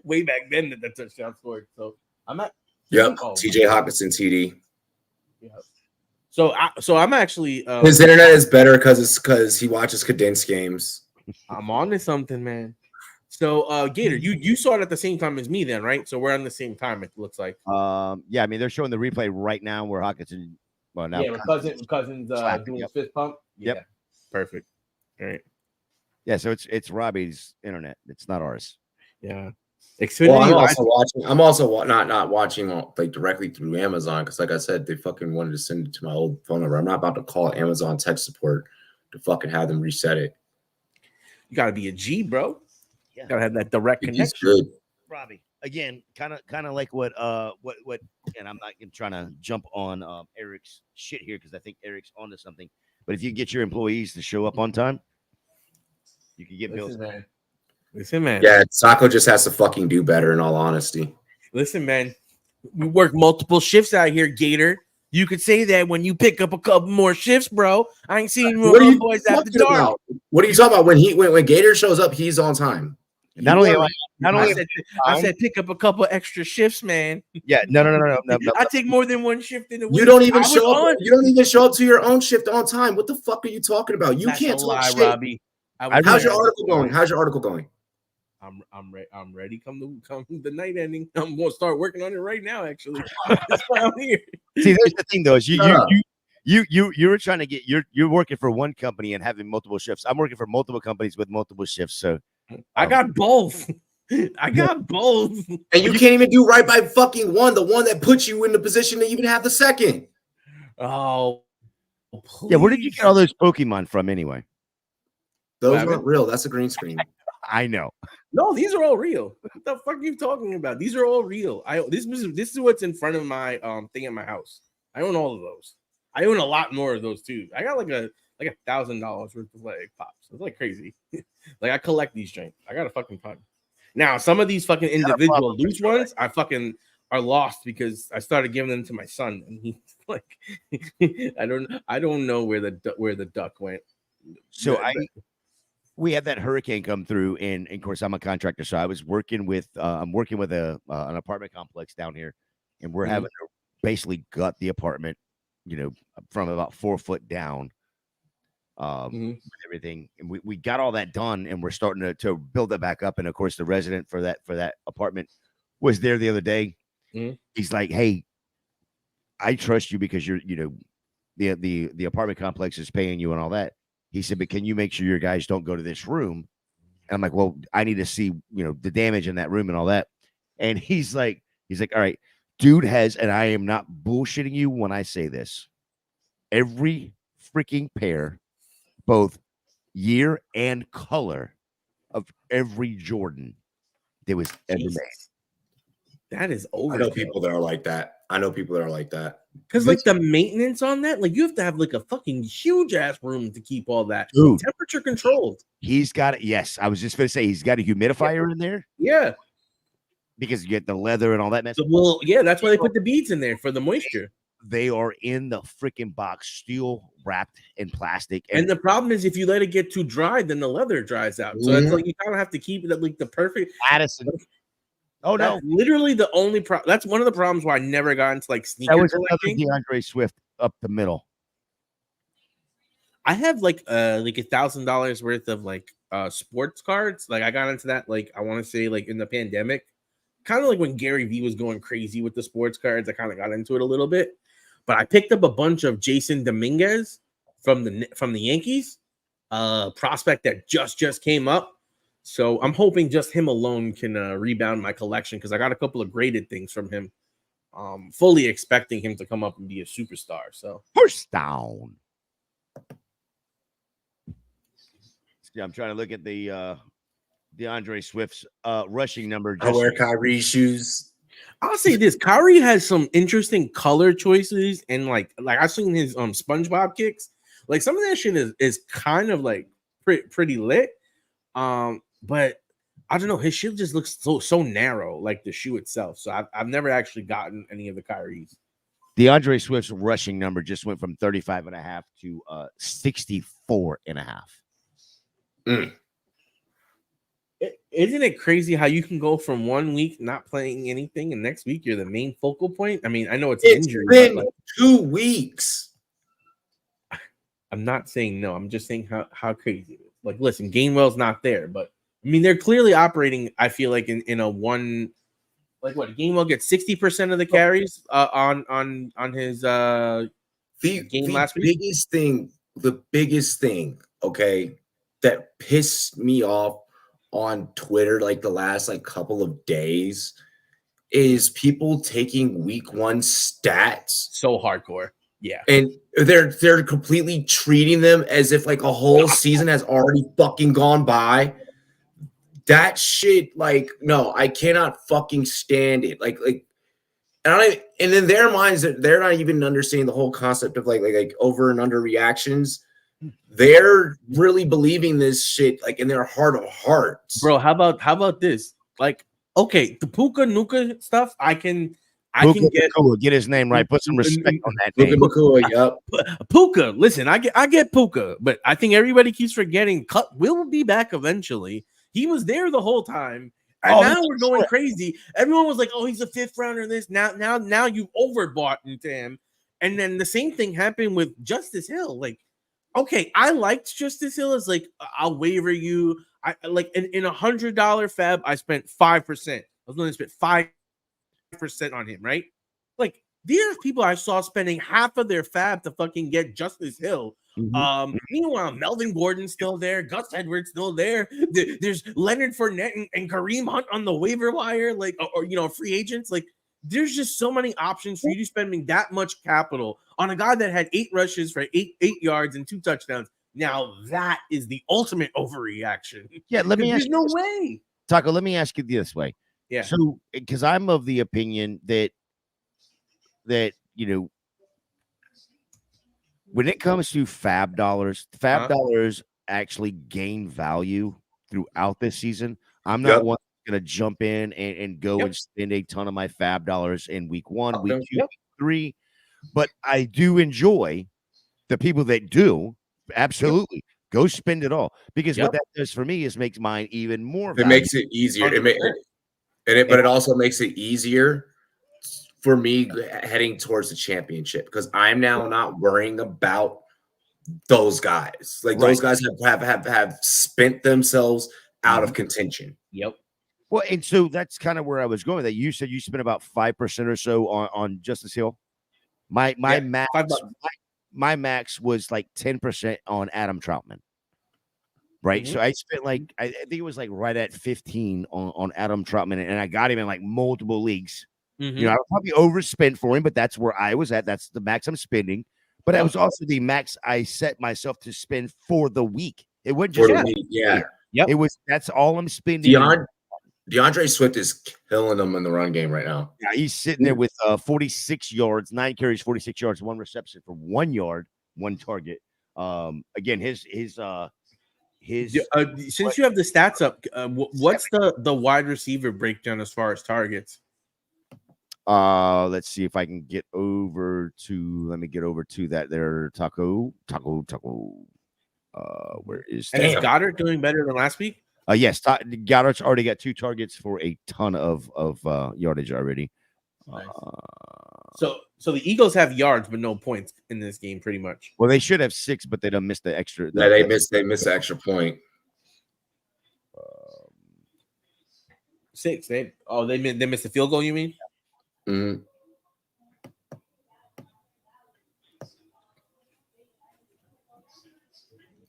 way back then that the touchdown scored. So I'm at TJ Hawkinson TD. Yeah. So I'm actually his internet is better because he watches condensed games. I'm on to something, man. So Gator, you saw it at the same time as me then, right? So we're on the same time, it looks like. Yeah, I mean they're showing the replay right now where Hawkinson Cousins doing his fist pump. Yeah. Yep. Perfect. All right. Yeah, so it's Robbie's internet. It's not ours. Yeah. I'm also not watching like directly through Amazon because, like I said, they fucking wanted to send it to my old phone number. I'm not about to call Amazon tech support to fucking have them reset it. You gotta be a G, bro. Yeah. Gotta have that direct connection. Good. Robbie, again, kind of like what, and I'm not trying to jump on Eric's shit here because I think Eric's onto something. But if you get your employees to show up on time, you can get bills. Listen, man. Yeah, Taco just has to fucking do better, in all honesty. Listen, man. We work multiple shifts out here, Gator. You could say that when you pick up a couple more shifts, bro. I ain't seen more boys at the door. What are you talking about? When Gator shows up, he's on time. Not only am I, not I only said, I said pick up a couple extra shifts, man. yeah, no. I take more than one shift in a week. You don't even I was show up. on. You don't even show up to your own shift on time. What the fuck are you talking about? You That's can't a talk lie, shit. Robbie. How's your article going? How's your article going? I'm ready. Come the night ending. I'm gonna start working on it right now. Actually, that's why I'm here. See, there's the thing though, is Shut up. you were trying to get you're working for one company and having multiple shifts. I'm working for multiple companies with multiple shifts. So I got both. I got both. And you can't even do right by fucking one, the one that puts you in the position to even have the second. Oh, please. yeah, where did you get all those Pokemon from anyway? Those aren't real. That's a green screen. I know. No, these are all real. What the fuck are you talking about? These are all real. This is what's in front of my thing at my house. I own all of those. I own a lot more of those too. I got like $1,000 worth of like pops. It's like crazy. Like I collect these drinks. I got a fucking ton. Now some of these fucking individual loose ones, I fucking are lost because I started giving them to my son, and he's like, I don't know where the duck went. So we had that hurricane come through, and of course I'm a contractor, so I was working with I'm working with an apartment complex down here, and we're having to basically gut the apartment, from about 4 foot down, everything, and we got all that done, and we're starting to build it back up. And of course, the resident for that apartment was there the other day. He's like, "Hey, I trust you because you're the apartment complex is paying you and all that." He said, "But can you make sure your guys don't go to this room?" And I'm like, "Well, I need to see, the damage in that room and all that." And he's like, "All right, dude has," and I am not bullshitting you when I say this, every freaking pair, both year and color, of every Jordan that was ever made. That is over. I know people that are like that. Because like the maintenance on that, like you have to have like a fucking huge ass room to keep all that. Dude, temperature controlled. He's got it. Yes, I was just going to say he's got a humidifier in there. Yeah, because you get the leather and all that mess. Well, yeah, that's why they put the beads in there for the moisture. They are in the freaking box, steel wrapped in plastic. And the problem is, if you let it get too dry, then the leather dries out. So it's like you kind of have to keep it at like the perfect. Addison. Oh no! That's literally the only problem. That's one of the problems why I never got into like sneaker collecting. DeAndre Swift up the middle. I have like $1,000 worth of like sports cards. Like I got into that like I want to say like in the pandemic, kind of like when Gary Vee was going crazy with the sports cards. I kind of got into it a little bit, but I picked up a bunch of Jason Dominguez from the Yankees, prospect that just came up. So I'm hoping just him alone can rebound my collection because I got a couple of graded things from him. Fully expecting him to come up and be a superstar. So first down. Yeah, I'm trying to look at the DeAndre Swift's rushing number. I wear Kyrie shoes. I'll say this: Kyrie has some interesting color choices, and like I've seen his SpongeBob kicks. Like some of that shit is kind of like pretty lit. But I don't know, his shoe just looks so narrow, like the shoe itself. So I've never actually gotten any of the Kyries. DeAndre Swift's rushing number just went from 35.5 to 64.5. Isn't it crazy how you can go from 1 week not playing anything and next week you're the main focal point? I mean, I know it's an injury. Been like 2 weeks. I'm not saying no. I'm just saying how crazy it is. Like, listen, Gainwell's not there, but I mean, they're clearly operating, I feel like, in a one, like what, Gainwell gets 60% of the carries on his game last week. The biggest thing, okay, that pissed me off on Twitter like the last like couple of days is people taking week 1 stats so hardcore. Yeah. And they're completely treating them as if like a whole season has already fucking gone by. That shit, like, no, I cannot fucking stand it. Like, and in their minds, they're not even understanding the whole concept of like over and under reactions. They're really believing this shit like in their heart of hearts. Bro, how about this? Like, okay, the Puka Nuka stuff, I can get his name right. Put some respect on that name. Puka, listen, I get Puka, but I think everybody keeps forgetting Cut will be back eventually. He was there the whole time. And now we're going crazy. Everyone was like, "Oh, he's a 5th rounder." This now you overbought into him. And then the same thing happened with Justice Hill. Like, okay, I liked Justice Hill as like, I'll waiver you. I like in $100 fab, I spent 5%. I was going to spend 5% on him, right? Like, these are people I saw spending half of their fab to fucking get Justice Hill. Meanwhile, Melvin Gordon's still there, Gus Edwards still there. There's Leonard Fournette and Kareem Hunt on the waiver wire, like, or free agents. Like, there's just so many options for you to spending that much capital on a guy that had 8 rushes for 8 yards and 2 touchdowns. Now that is the ultimate overreaction. Yeah, let me ask you. There's no way. Taco, let me ask you this way. Yeah. So, because I'm of the opinion that when it comes to fab dollars actually gain value throughout this season. I'm not one going to jump in and go and spend a ton of my fab dollars in week 1, week 2, week 3. But I do enjoy the people that do. Absolutely. Go spend it all. Because what that does for me is makes mine even more valuable. It makes it easier. But it also makes it easier for me heading towards the championship because I'm now not worrying about those guys. Like those guys have spent themselves out of contention. Yep. Well, and so that's kind of where I was going. That you said you spent about 5% or so on Justice Hill. My max was like 10% on Adam Troutman. Right. So I spent like I think it was like right at 15 on Adam Troutman, and I got him in like multiple leagues. I would probably overspent for him, but that's where I was at. That's the max I'm spending. But that was also the max I set myself to spend for the week. It wasn't just It was that's all I'm spending. DeAndre Swift is killing them in the run game right now. Yeah, he's sitting there with 46 yards, 9 carries, 46 yards, 1 reception for 1 yard, 1 target. Again, his since you have the stats up, what's the wide receiver breakdown as far as targets? Let's see if I can get over to. Let me get over to that there. Taco. Where is? And is Goddard doing better than last week? Yes, Goddard's already got 2 targets for a ton of yardage already. Nice. So the Eagles have yards but no points in this game, pretty much. Well, they should have 6, but they don't miss the extra. They missed the extra point. 6. They missed the field goal. You mean? Mm-hmm.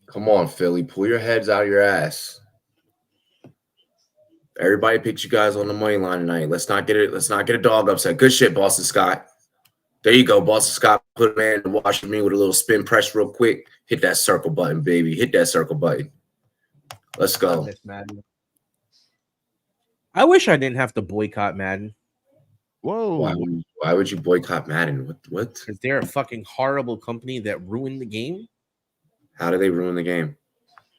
Come on, Philly, pull your heads out of your ass. Everybody picked you guys on the money line tonight. Let's not get a dog upset. Good shit, Boston Scott. There you go, Boston Scott. Put a man in the washing machine with a little spin press real quick. Hit that circle button, baby. Hit that circle button. Let's go. I wish I didn't have to boycott Madden. Whoa. Why would you boycott Madden? What? Because they're a fucking horrible company that ruined the game. How do they ruin the game?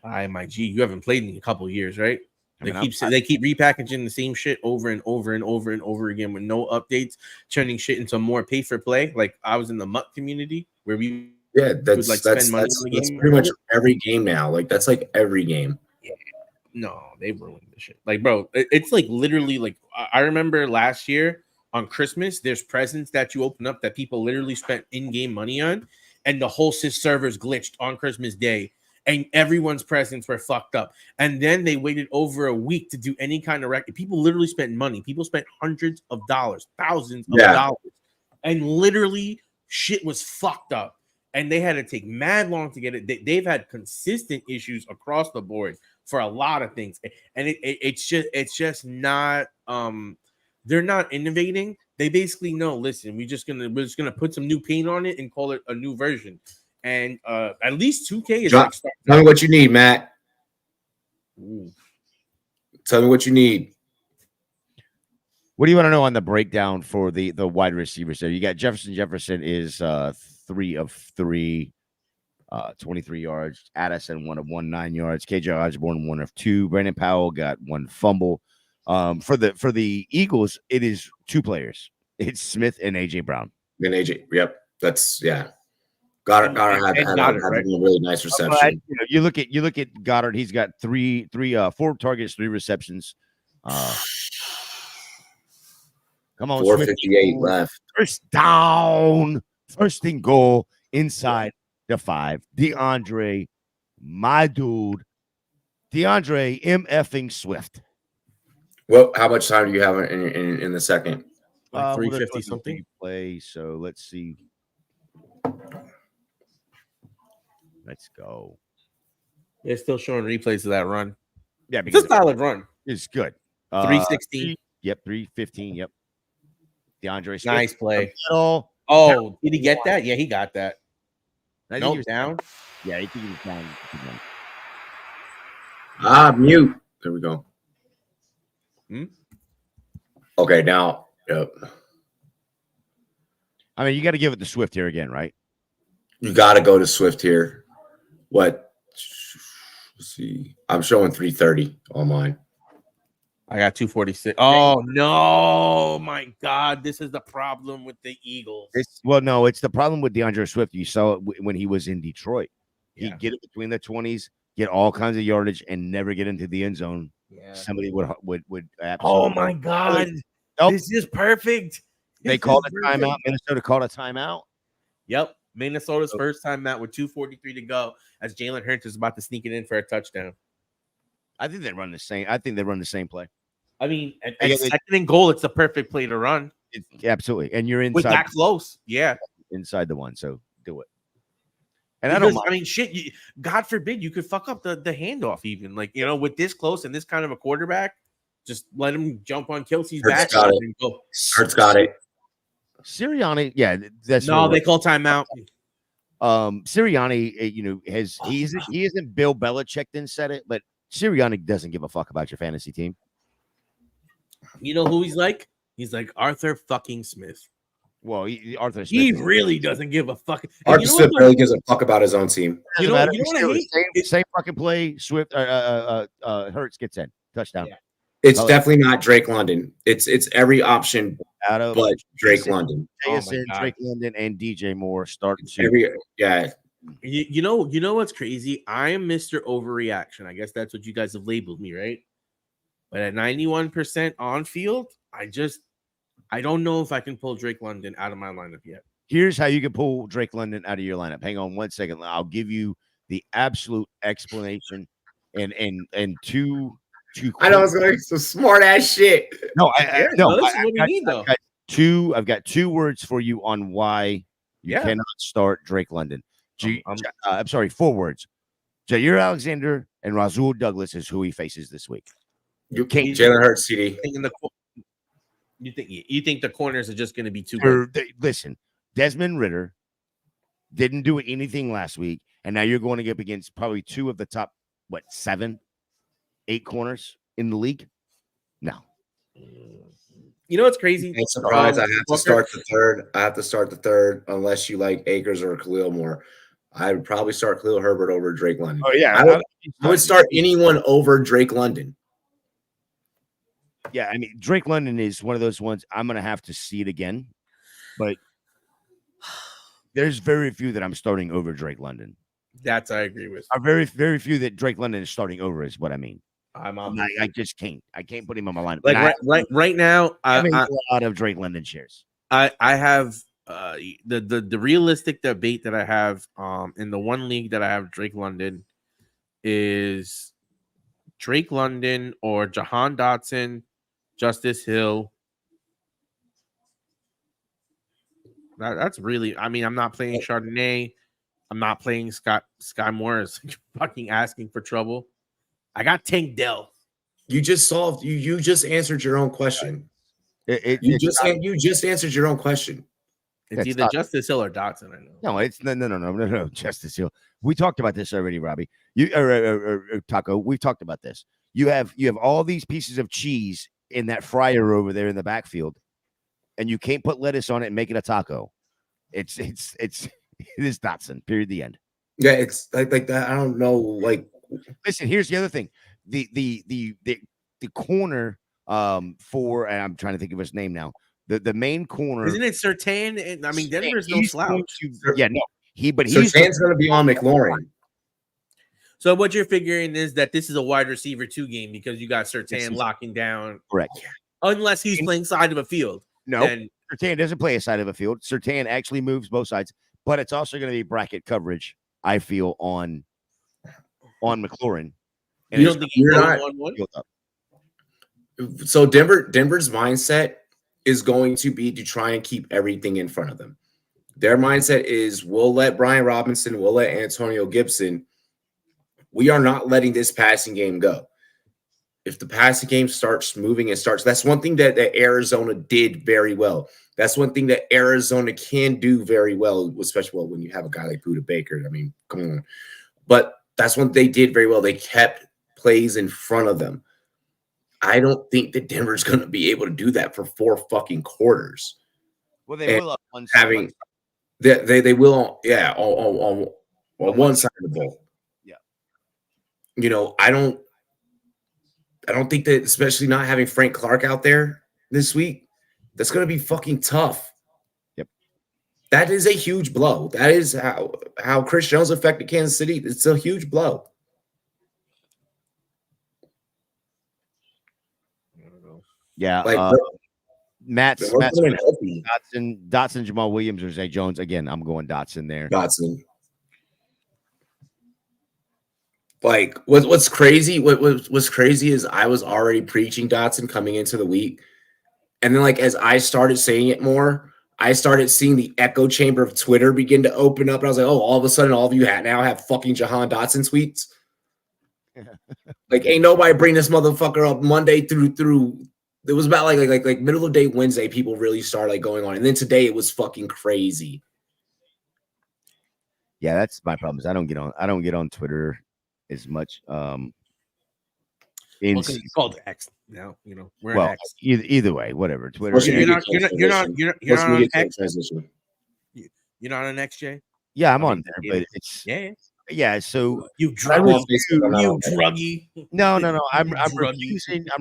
My G, you haven't played in a couple of years, right? They keep repackaging the same shit over and over and over and over again with no updates, turning shit into more pay for play. Like I was in the MUT community where we that's spend money on the game. That's pretty much every game now. Like that's like every game. Yeah. No, they ruined the shit. Like, bro, it's like literally like I remember last year on Christmas, there's presents that you open up that people literally spent in-game money on, and the whole sys servers glitched on Christmas Day. And everyone's presents were fucked up. And then they waited over a week to do any kind of record. People literally spent money. People spent hundreds of dollars, thousands of dollars. And literally shit was fucked up. And they had to take mad long to get it. They've had consistent issues across the board for a lot of things. And it's just not they're not innovating. They basically know, listen, we're just gonna put some new paint on it and call it a new version. And at least 2K is tell me what you need, Matt. Ooh. Tell me what you need. What do you want to know on the breakdown for the wide receivers there? You got Jefferson. Jefferson is 3 of 3, 23 yards. Addison 1 of 1, 9 yards. KJ Osborne 1 of 2. Brandon Powell got 1 fumble. For the Eagles, it is 2 players. It's Smith and AJ Brown. And AJ, yep. Goddard had right? a really nice reception. You look at Goddard. He's got four targets, 3 receptions. Come on, 4:58 left. First down, first and goal inside the 5. DeAndre, my dude, DeAndre M. Swift. Well, how much time do you have in the second? Like Well, 350 something. Play. So let's see. Let's go. They're still showing replays of that run. Yeah, It's because a solid run. it's good. 316. Yep, 315. Yep. DeAndre Swift. Nice play. Oh, Did he get that? Yeah, he got that. I think Nope, he was down. Yeah, I think he was down. Mute. There we go. Hmm? Okay, now. Yep. I mean, you got to give it to Swift here again, right? You got to go to Swift here. What? Let's see. I'm showing 330 on mine. I got 246. Oh no, my God. This is the problem with the Eagles. It's the problem with DeAndre Swift. You saw it when he was in Detroit. He'd get it between the 20s, get all kinds of yardage, and never get into the end zone. Yeah. Somebody would absolutely. Oh my God. This is perfect. They called a timeout. Minnesota called a timeout. Yep. Minnesota's first time out with 2:43 to go as Jalen Hurts is about to sneak it in for a touchdown. I think they run the same play. I mean, at second and goal, it's the perfect play to run. Absolutely. And you're inside. With that close. Yeah. Inside the one. So do it. And because, I mean, shit, God forbid you could fuck up the handoff even. Like, with this close and this kind of a quarterback, just let him jump on Kelsey's back. Hurts got it. Sirianni, yeah, that's they call timeout. Sirianni, he isn't Bill Belichick then said it, but Sirianni doesn't give a fuck about your fantasy team. You know who he's like? He's like Arthur fucking Smith. Well, Arthur Smith. He really doesn't give a fuck. Arthur Smith really gives a fuck about his own team. You know what I hate? Same fucking play. Swift, Hurts gets in touchdown. Yeah. It's definitely not Drake London. It's every option but Drake London. Drake London and DJ Moore starting You know what's crazy? I am Mr. Overreaction. I guess that's what you guys have labeled me, right? But at 91% on field, I don't know if I can pull Drake London out of my lineup yet. Here's how you can pull Drake London out of your lineup. Hang on 1 second. I'll give you the absolute explanation and two. I know it's like some smart ass shit. No, I've got 2 words for you on why you cannot start Drake London. I'm sorry, 4 words. Jair Alexander and Rasul Douglas is who he faces this week. You can't Jalen Hurts, CD. You think the corners are just going to be too good? Listen, Desmond Ridder didn't do anything last week, and now you're going to get up against probably 2 of the top 7, 8 corners in the league. No. You know what's crazy? I'm surprised I have to start the third. I have to start the third unless you like Akers or Khalil Moore. I would probably start Khalil Herbert over Drake London. Oh yeah, I would start anyone over Drake London. Yeah, I mean Drake London is one of those ones I'm going to have to see it again, but there's very few that I'm starting over Drake London. That's I agree with. Very, very few that Drake London is starting over is what I mean. I just can't. I can't put him on my lineup. Like right now, I have a lot of Drake London shares. I have the realistic debate that I have in the one league that I have Drake London is Drake London or Jahan Dotson, Justice Hill. That's really. I mean, I'm not playing Chardonnay. I'm not playing Sky Morris. Fucking asking for trouble. I got Tank Dell. You just solved. You just answered your own question. You just answered your own question. It's either Justice Hill or Dotson. I know. No, it's no. Justice Hill. We talked about this already, Robbie. Taco. We've talked about this. You have all these pieces of cheese in that fryer over there in the backfield, and you can't put lettuce on it and make it a taco. It is Dotson. Period. The end. Yeah, it's like that. I don't know. Like, listen. Here's the other thing. The corner for, and I'm trying to think of his name now. The main corner, isn't it Surtain? I mean, Denver's no slouch. Surtain's going to be on McLaurin. So what you're figuring is that this is a wide receiver 2 game because you got Surtain locking down. Correct. Unless he's playing side of a field. No, Surtain doesn't play a side of a field. Surtain actually moves both sides, but it's also going to be bracket coverage, I feel, on McLaurin. And you don't think you're not on up. So Denver's mindset is going to be to try and keep everything in front of them. Their mindset is we'll let Brian Robinson, we'll let Antonio Gibson. We are not letting this passing game go. If the passing game starts moving and that's one thing that Arizona did very well. That's one thing that Arizona can do very well, especially when you have a guy like Budda Baker. I mean, come on. But that's what they did very well. They kept plays in front of them. I don't think that Denver's going to be able to do that for 4 fucking quarters. Well, they will on they will, yeah, on one side of the ball. Yeah. You know, I don't think that, especially not having Frank Clark out there this week, that's going to be fucking tough. Yep. That is a huge blow. That is how Chris Jones affected Kansas City. It's a huge blow. Yeah. Like, Dotson, Jamal Williams, or Zay Jones. Again, I'm going Dotson there. Dotson. Like, what's crazy? What's crazy is I was already preaching Dotson coming into the week, and then like as I started saying it more, I started seeing the echo chamber of Twitter begin to open up, and I was like, oh, all of a sudden, all of you now have fucking Jahan Dotson tweets. Like, ain't nobody bring this motherfucker up Monday through. It was about like middle of the day Wednesday. People really started like going on, and then today it was fucking crazy. Yeah, that's my problem. Is I don't get on Twitter as much. It's called X now. You know, we're X. Either way, whatever. Twitter. You're not on X. You're not on X, Jay? Yeah, I'm on there, but it's yeah. So you druggy. No. I'm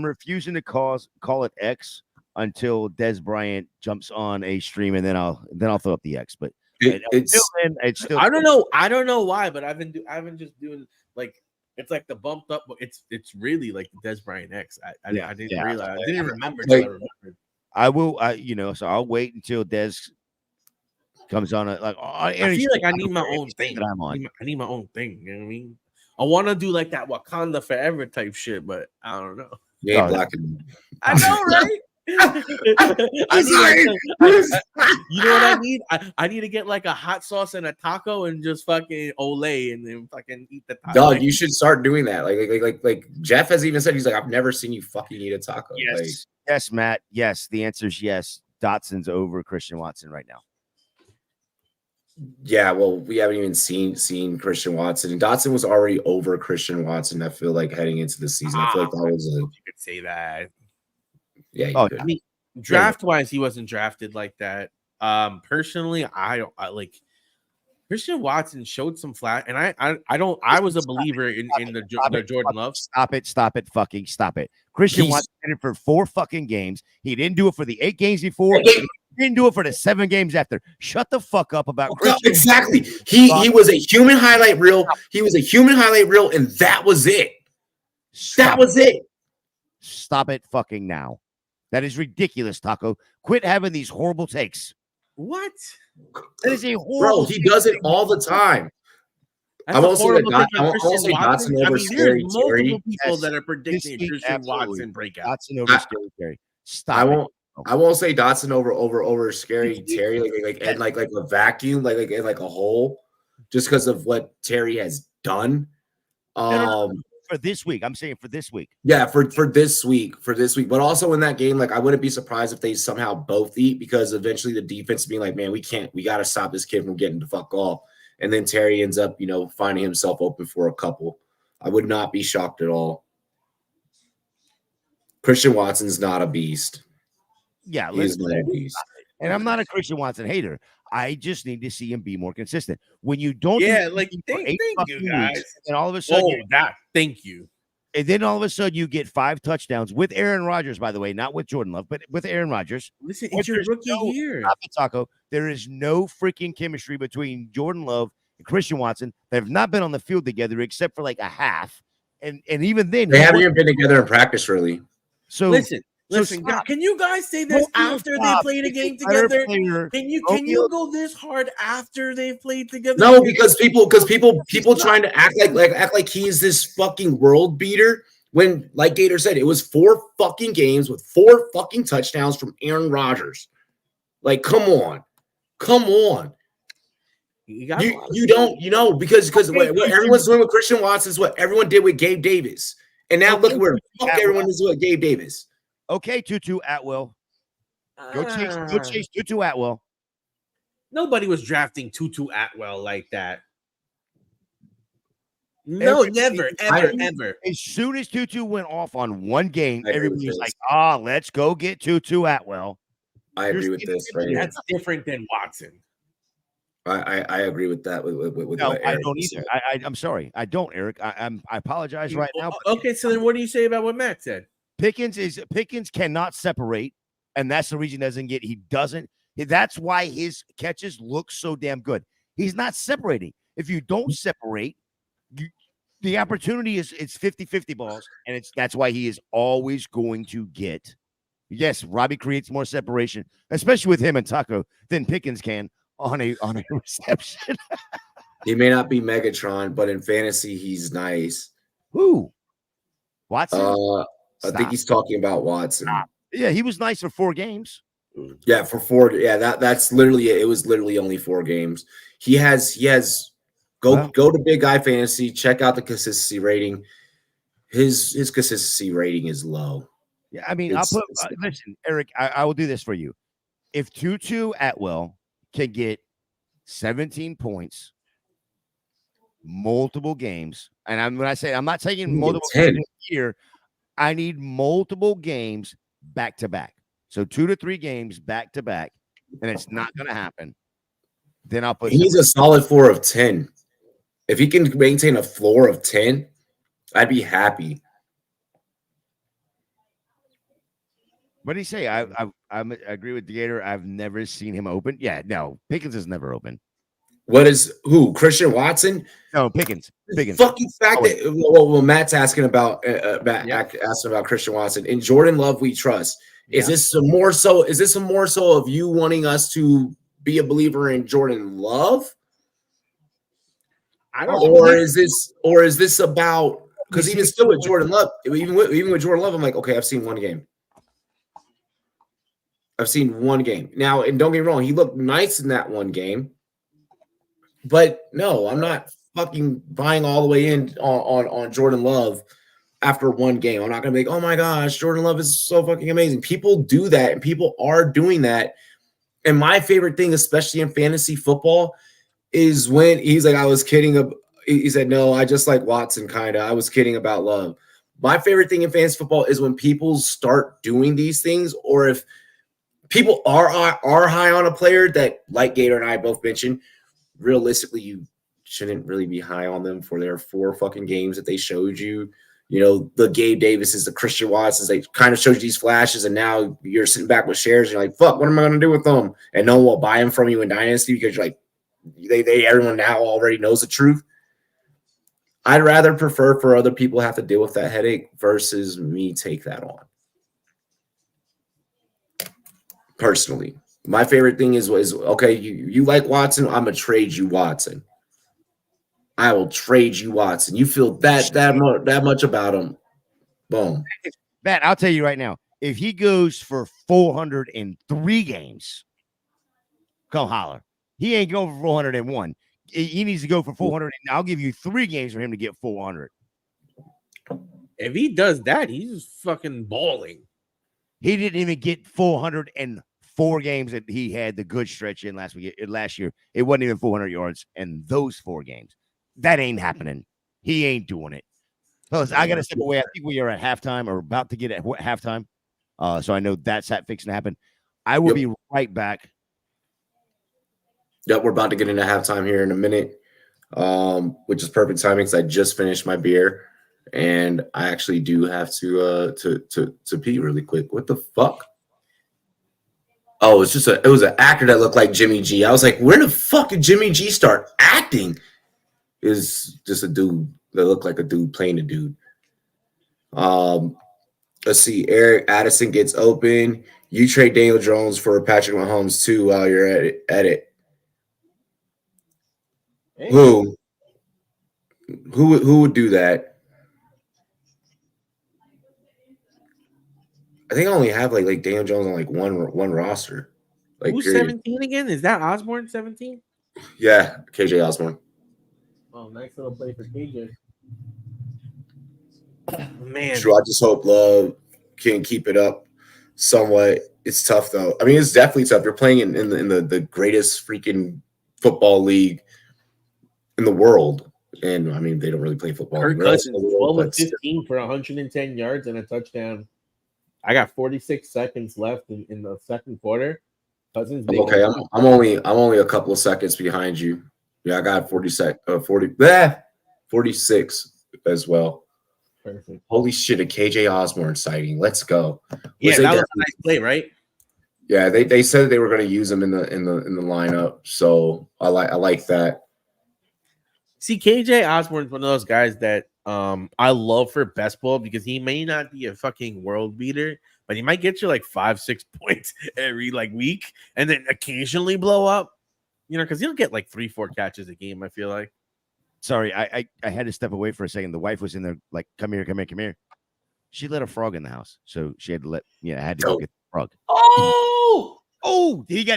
refusing to call it X until Des Bryant jumps on a stream, and then I'll throw up the X. But it's still. I don't know why, but I've been just doing like it's like the bumped up. It's really like the Des Bryant X. I didn't realize. I didn't remember until I remembered. I will. So I'll wait until Des comes on. I feel like I need my own thing. That I'm on. I need my own thing. You know what I mean? I want to do like that Wakanda Forever type shit, but I don't know. Yeah, black and I know, right? You know what I need? I need to get like a hot sauce and a taco and just fucking Olay and then fucking eat the taco. Dog, you should start doing that. Like Jeff has even said, he's like, I've never seen you fucking eat a taco. Yes, yes, Matt. Yes, the answer is yes. Dotson's over Christian Watson right now. Yeah, well, we haven't even seen Christian Watson, and Dotson was already over Christian Watson. I feel like heading into the season, I feel like that was you could say that. Yeah, could. I mean, draft wise, he wasn't drafted like that. Personally, I like Christian Watson showed some flat, and I was a believer in the Jordan Love. Stop it, fucking stop it. Christian Watson did it for 4 fucking games. He didn't do it for the 8 games before. He didn't do it for the 7 games after. Shut the fuck up about Christian. Exactly. He was a human highlight reel. He was a human highlight reel, and that was it. That was it. Stop it fucking now. That is ridiculous, Taco. Quit having these horrible takes. What? That is a horrible. Bro, he does it all the time. I won't say Dotson over Scary Terry. Multiple people that are predicting Christian Watson breakout. Dotson over Scary Terry. Stop. I won't say Dotson over Scary Terry like a vacuum like a hole just because of what Terry has done. For this week, I'm saying for this week. Yeah, for this week, but also in that game, like I wouldn't be surprised if they somehow both eat because eventually the defense being like, man, we got to stop this kid from getting the fuck off, and then Terry ends up, finding himself open for a couple. I would not be shocked at all. Christian Watson's not a beast. Yeah, he's not a beast. And I'm not a Christian Watson hater. I just need to see him be more consistent. When you don't, thank you guys. And all of a sudden, thank you. And then all of a sudden you get 5 touchdowns with Aaron Rodgers, by the way, not with Jordan Love, but with Aaron Rodgers. Listen, But it's your there's rookie year. Stop it, Taco. There is no freaking chemistry between Jordan Love and Christian Watson. They have not been on the field together except for like a half. And even then, They haven't even been together in practice, really. So listen, so guys, can you guys say this after they played a game together? Can you go this hard after they played together? No, because people trying to act like he is this fucking world beater. When, like Gator said, it was 4 fucking games with 4 fucking touchdowns from Aaron Rodgers. Like, come on. You don't, because what everyone's doing with Christian Watson is what everyone did with Gabe Davis. And now look where everyone is with Gabe Davis. Okay, Tutu Atwell. Go chase Tutu Atwell. Nobody was drafting Tutu Atwell like that. No, never. As soon as Tutu went off on one game, everybody was like, let's go get Tutu Atwell. I agree with this. Right, that's different than Watson. I agree with that. With no, I don't either. I'm sorry. I don't, Eric. I apologize right now. Okay, so then what do you say about what Matt said? Pickens cannot separate, and that's the reason he doesn't. That's why his catches look so damn good. He's not separating. If you don't separate, the opportunity it's 50-50 balls, and that's why he is always going to get. Yes, Robbie creates more separation, especially with him and Taco, than Pickens can on a reception. He may not be Megatron, but in fantasy, he's nice. Who? Watson? I think he's talking about Watson. Stop. Yeah, he was nice for 4 games. Yeah, for 4. Yeah, that's literally it. It was literally only 4 games. He has go to Big Guy Fantasy, check out the consistency rating. His consistency rating is low. Yeah, I mean, listen, Eric, I will do this for you. If Tutu Atwell can get 17 points, multiple games, and when I say I'm not taking multiple games a year, I need multiple games back to back. So 2 to 3 games back to back, and it's not going to happen. Then I'll put. He's a solid floor of 10. If he can maintain a floor of 10, I'd be happy. What did he say? I agree with the Gator. I've never seen him open. Yeah, no, Pickens is never open. What is who? Christian Watson? No, Pickens. Fucking fact that well, Matt's asking about asking about Christian Watson. In Jordan Love, we trust. Is this more so? Is this a more so of you wanting us to be a believer in Jordan Love? Or is this about because even still with Jordan Love, even with Jordan Love, I'm like, okay, I've seen one game. Now, and don't get me wrong, he looked nice in that one game. But no, I'm not fucking buying all the way in on Jordan Love after one game. I'm not gonna be like, oh my gosh, Jordan Love is so fucking amazing. People do that, and people are doing that. And my favorite thing, especially in fantasy football, is when he's like, I was kidding. He said, no, I just like Watson, kind of. I was kidding about Love. My favorite thing in fantasy football is when people start doing these things, or if people are high on a player that, like Gator and I both mentioned, realistically, you shouldn't really be high on them for their 4 fucking games that they showed you. You know, the Gabe Davises, the Christian Watsons, they kind of showed you these flashes, and now you're sitting back with shares, and you're like, fuck, what am I going to do with them? And no one will buy them from you in Dynasty because you're like, everyone now already knows the truth. I'd rather prefer for other people to have to deal with that headache versus me take that on. Personally, my favorite thing is okay, you like Watson, I'm gonna trade you Watson. I will trade you Watson. You feel that much about him. Boom. Matt, I'll tell you right now, if he goes for 403 games, come holler. He ain't going for 401. He needs to go for 400. And I'll give you 3 games for him to get 400. If he does that, he's fucking balling. He didn't even get 404 games that he had the good stretch in last year. It wasn't even 400 yards in those 4 games. That ain't happening. He ain't doing it. Fellas, I got to step away. I think we are at halftime or about to get at halftime. So I know that's fixing to happen. I will be right back. Yep, we're about to get into halftime here in a minute, which is perfect timing because I just finished my beer. And I actually do have to pee really quick. What the fuck? Oh, it was an actor that looked like Jimmy G. I was like, where the fuck did Jimmy G start acting? It was just a dude that looked like a dude playing a dude. Let's see. Eric Addison gets open. You trade Daniel Jones for Patrick Mahomes too while you're at it. Hey. Who would do that? I think I only have like Daniel Jones on like one roster. Like who's period. 17 again? Is that Osborne 17? Yeah, KJ Osborne. Oh, nice little play for KJ. Man, True. I just hope Love can keep it up somewhat. It's tough though. I mean, it's definitely tough. You're playing in the greatest freaking football league in the world. And I mean, they don't really play football. Kirk Cousins 12 of 15 for 110 yards and a touchdown. I got 46 seconds left in the second quarter. Cousins, okay. I'm only a couple of seconds behind you. Yeah, I got 46 as well. Perfect. Holy shit, a KJ Osborne sighting. Let's go. Yeah, that was a nice play, right? Yeah, they said they were going to use him in the lineup, so I like that. See, KJ Osborne's one of those guys that I love for best ball because he may not be a fucking world beater, but he might get you like 5-6 points every like week, and then occasionally blow up. You know, because he'll get like 3-4 catches a game. I feel like. Sorry, I had to step away for a second. The wife was in there, like, come here. She let a frog in the house, so she had to had to go get the frog.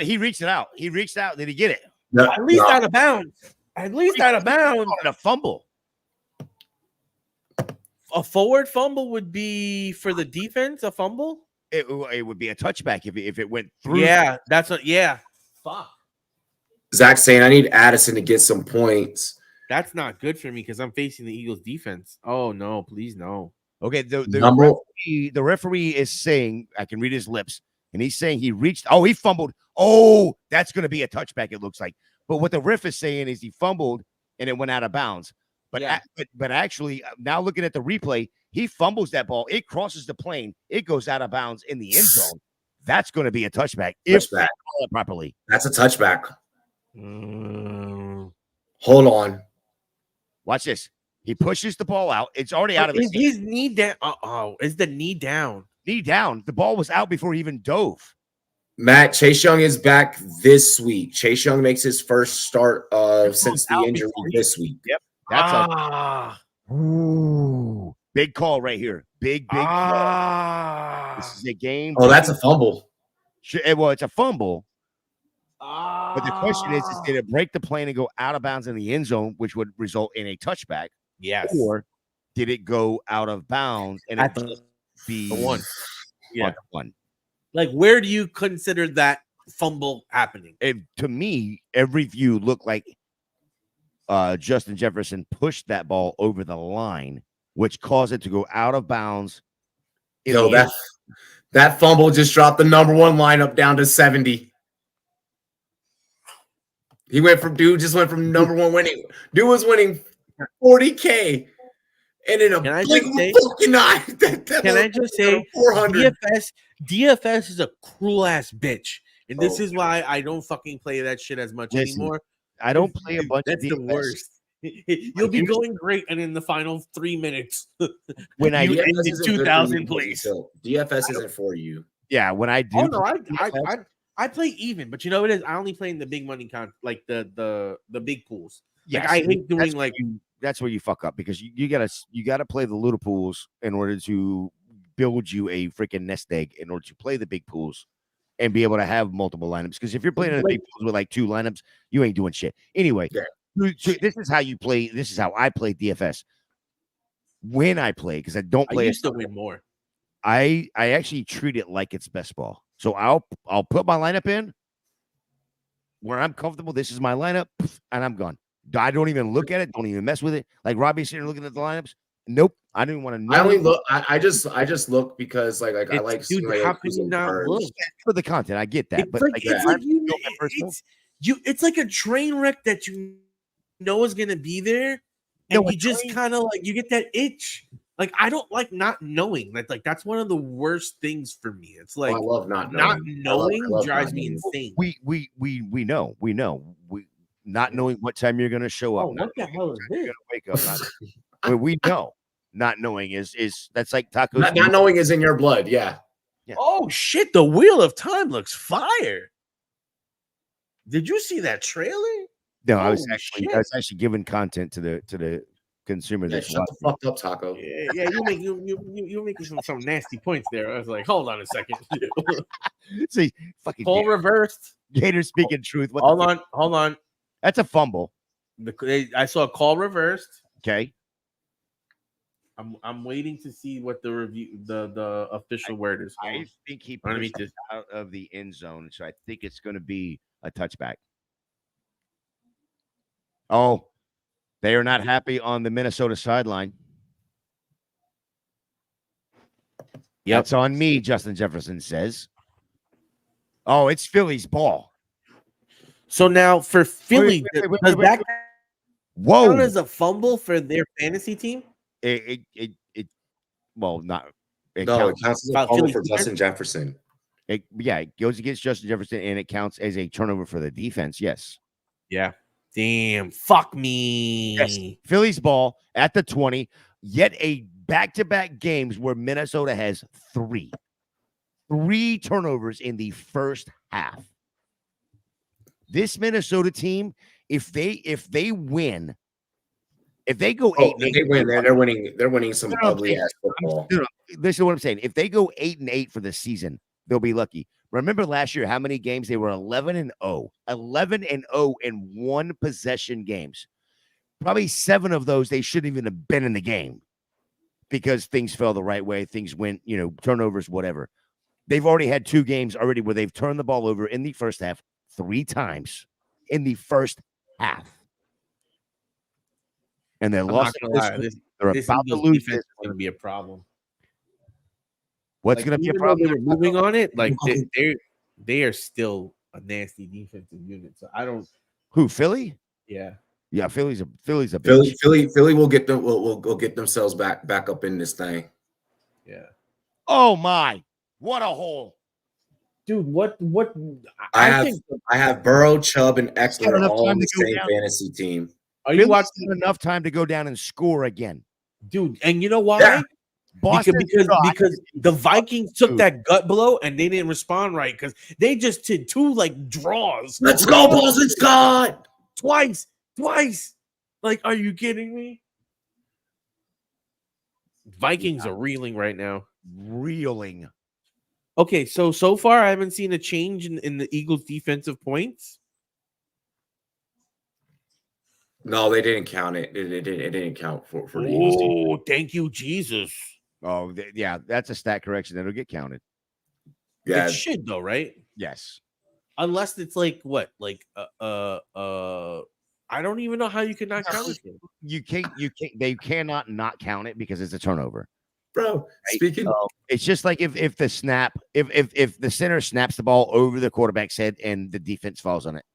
He reached it out. He reached out. Did he get it? No, At least out of bounds. At least out of bounds. A fumble. A forward fumble would be for the defense. A fumble. It would be a touchback if it went through. Yeah, Fuck. Zach saying I need Addison to get some points. That's not good for me because I'm facing the Eagles defense. Oh no, please no. Okay, the referee is saying, I can read his lips, and he's saying he reached. Oh, he fumbled. Oh, that's going to be a touchback. It looks like. But what the ref is saying is he fumbled and it went out of bounds. But but actually, now looking at the replay, he fumbles that ball. It crosses the plane. It goes out of bounds in the end zone. That's going to be a touchback if they call it properly. That's a touchback. Hold on. Watch this. He pushes the ball out. It's already out of his knee down. Is the knee down? Knee down. The ball was out before he even dove. Matt, Chase Young is back this week. Chase Young makes his first start since the injury this week. Yep. That's big call right here. Big call. This is a game. Oh, that's a fumble. Well, it's a fumble. But the question is did it break the plane and go out of bounds in the end zone, which would result in a touchback? Yes. Or did it go out of bounds and it be the one? Yeah. One. Like, where do you consider that fumble happening? To me, every view looked like Justin Jefferson pushed that ball over the line, which caused it to go out of bounds. That fumble just dropped the number one lineup down to 70. He went from number one winning. Dude was winning 40K. And in a blink of a fucking eye, can I just say 400. DFS is a cruel ass bitch. And this is why I don't fucking play that shit as much anymore. I don't play a bunch of DFS. That's the worst. You'll be going great, and in the final 3 minutes, when you ended 2,000 plays. DFS isn't for you. Yeah, when I do. Oh no, I play even, but you know what it is? I only play in the big money like the big pools. Yeah, like, I hate doing that's where you fuck up because you gotta play the little pools in order to build you a freaking nest egg in order to play the big pools and be able to have multiple lineups. Because if you're playing in the big pools with like 2 lineups, you ain't doing shit. Anyway, this is how you play. This is how I play DFS. When I play, because I don't play. I used to win more. I actually treat it like it's best ball. So I'll put my lineup in where I'm comfortable. This is my lineup, and I'm gone. I don't even look at it. Don't even mess with it. Like Robbie's sitting looking at the lineups. Nope. I didn't want to know. I only look. I just look because like I like. Dude, how can you not look for the content? I get that, it's like a train wreck that you know is gonna be there, and you just kind of like you get that itch. Like I don't like not knowing. Like that's one of the worst things for me. It's like I love not not knowing. knowing I love drives not me knowing. insane. We know. We not knowing what time you're going to show up. Oh, what the hell is You're this? going to wake up. We know. Not knowing is that's like tacos. Not knowing is in your blood. Yeah. Oh shit! The Wheel of Time looks fire. Did you see that trailer? No, I Holy was actually giving content to the consumer. Yeah, That's shut the fuck up, Taco. Yeah, you making some nasty points there. I was like, hold on a second. See, fucking Call reversed. Gator speaking truth. What Hold on. That's a fumble. I saw a call reversed. Okay. I'm waiting to see what the review the official word is. I think he pushed it out of the end zone, so I think it's going to be a touchback. Oh, they are not happy on the Minnesota sideline. Yep. That's on me, Justin Jefferson says. Oh, it's Philly's ball. So now for Philly, does that count as a fumble for their fantasy team? Well, not. It counts as a fumble for Justin Jefferson. It goes against Justin Jefferson, and it counts as a turnover for the defense. Yes. Yeah. Damn. Fuck me. Yes. Philly's ball at the 20. Yet a back-to-back games where Minnesota has three turnovers in the first half. This Minnesota team, if they win. If they go 8, they win. They're winning. They're winning some ugly ass football. Listen to what I'm saying. If they go 8-8 for the season, they'll be lucky. Remember last year how many games they were 11-0, 11-0 in one possession games. Probably 7 of those they shouldn't even have been in the game because things fell the right way. Things went, turnovers, whatever. They've already had 2 games already where they've turned the ball over in the first half 3 times in the first half. And they're lost. They're about to lose. This is going to be a problem. What's going to be a problem? They were moving on it. Like they are still a nasty defensive unit. So I don't. Who, Philly? Yeah. Yeah, Philly's a Philly will get them. Will go get themselves back up in this thing. Yeah. Oh my! What a hole, dude! What? I have Burrow, Chubb, and Eckler all on the same fantasy team. Are you watching enough time to go down and score again, dude? And you know why? Yeah. Because the Vikings took that gut blow and they didn't respond right because they just did 2 like draws. Let's go, Boston Scott! Twice. Like, are you kidding me? Vikings are reeling right now. Reeling. Okay, so far I haven't seen a change in the Eagles' defensive points. No, they didn't count it. It didn't count for the Eagles. Oh, thank you, Jesus. Oh, yeah, that's a stat correction. That'll get counted. Yeah, it should though, right? Yes. Unless it's like what, like I don't even know how you can not count it. You can't. They cannot not count it because it's a turnover, bro. Right? Speaking, it's just like if the snap, if the center snaps the ball over the quarterback's head and the defense falls on it.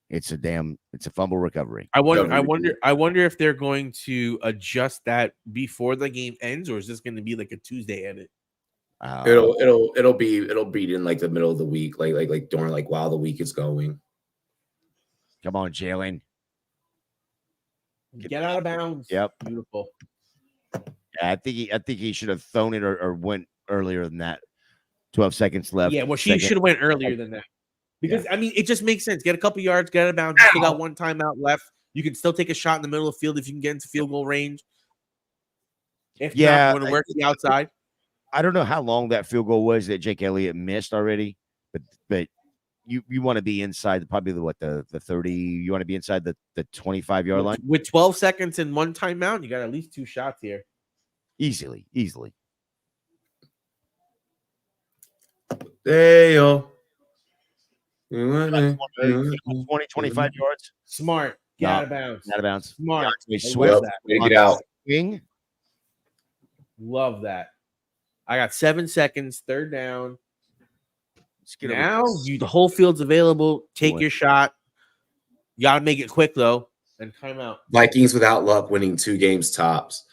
It's a fumble recovery. I wonder if they're going to adjust that before the game ends, or is this going to be like a Tuesday edit? It'll be in like the middle of the week, like during like while the week is going. Come on, Jalen. Get out of bounds. Yep. Beautiful. Yeah, I think he should have thrown it or went earlier than that. 12 seconds left. Yeah, well, she should have went earlier than that. Because, I mean, it just makes sense. Get a couple yards, get out of bounds. You still got 1 timeout left. You can still take a shot in the middle of the field if you can get into field goal range. If not, when it works the outside. I don't know how long that field goal was that Jake Elliott missed already, but you want to be inside the 30. You want to be inside the 25-yard line with 12 seconds and 1 timeout. You got at least 2 shots here, easily. Hey yo. 20, 25 yards. Smart. Get out of bounds. Out of bounds. Smart. Love that. Get out. Swing. Love that. I got 7 seconds. 3rd down. Now the whole field's available. Take your shot. You got to make it quick though. And timeout. Vikings without luck, winning 2 games tops.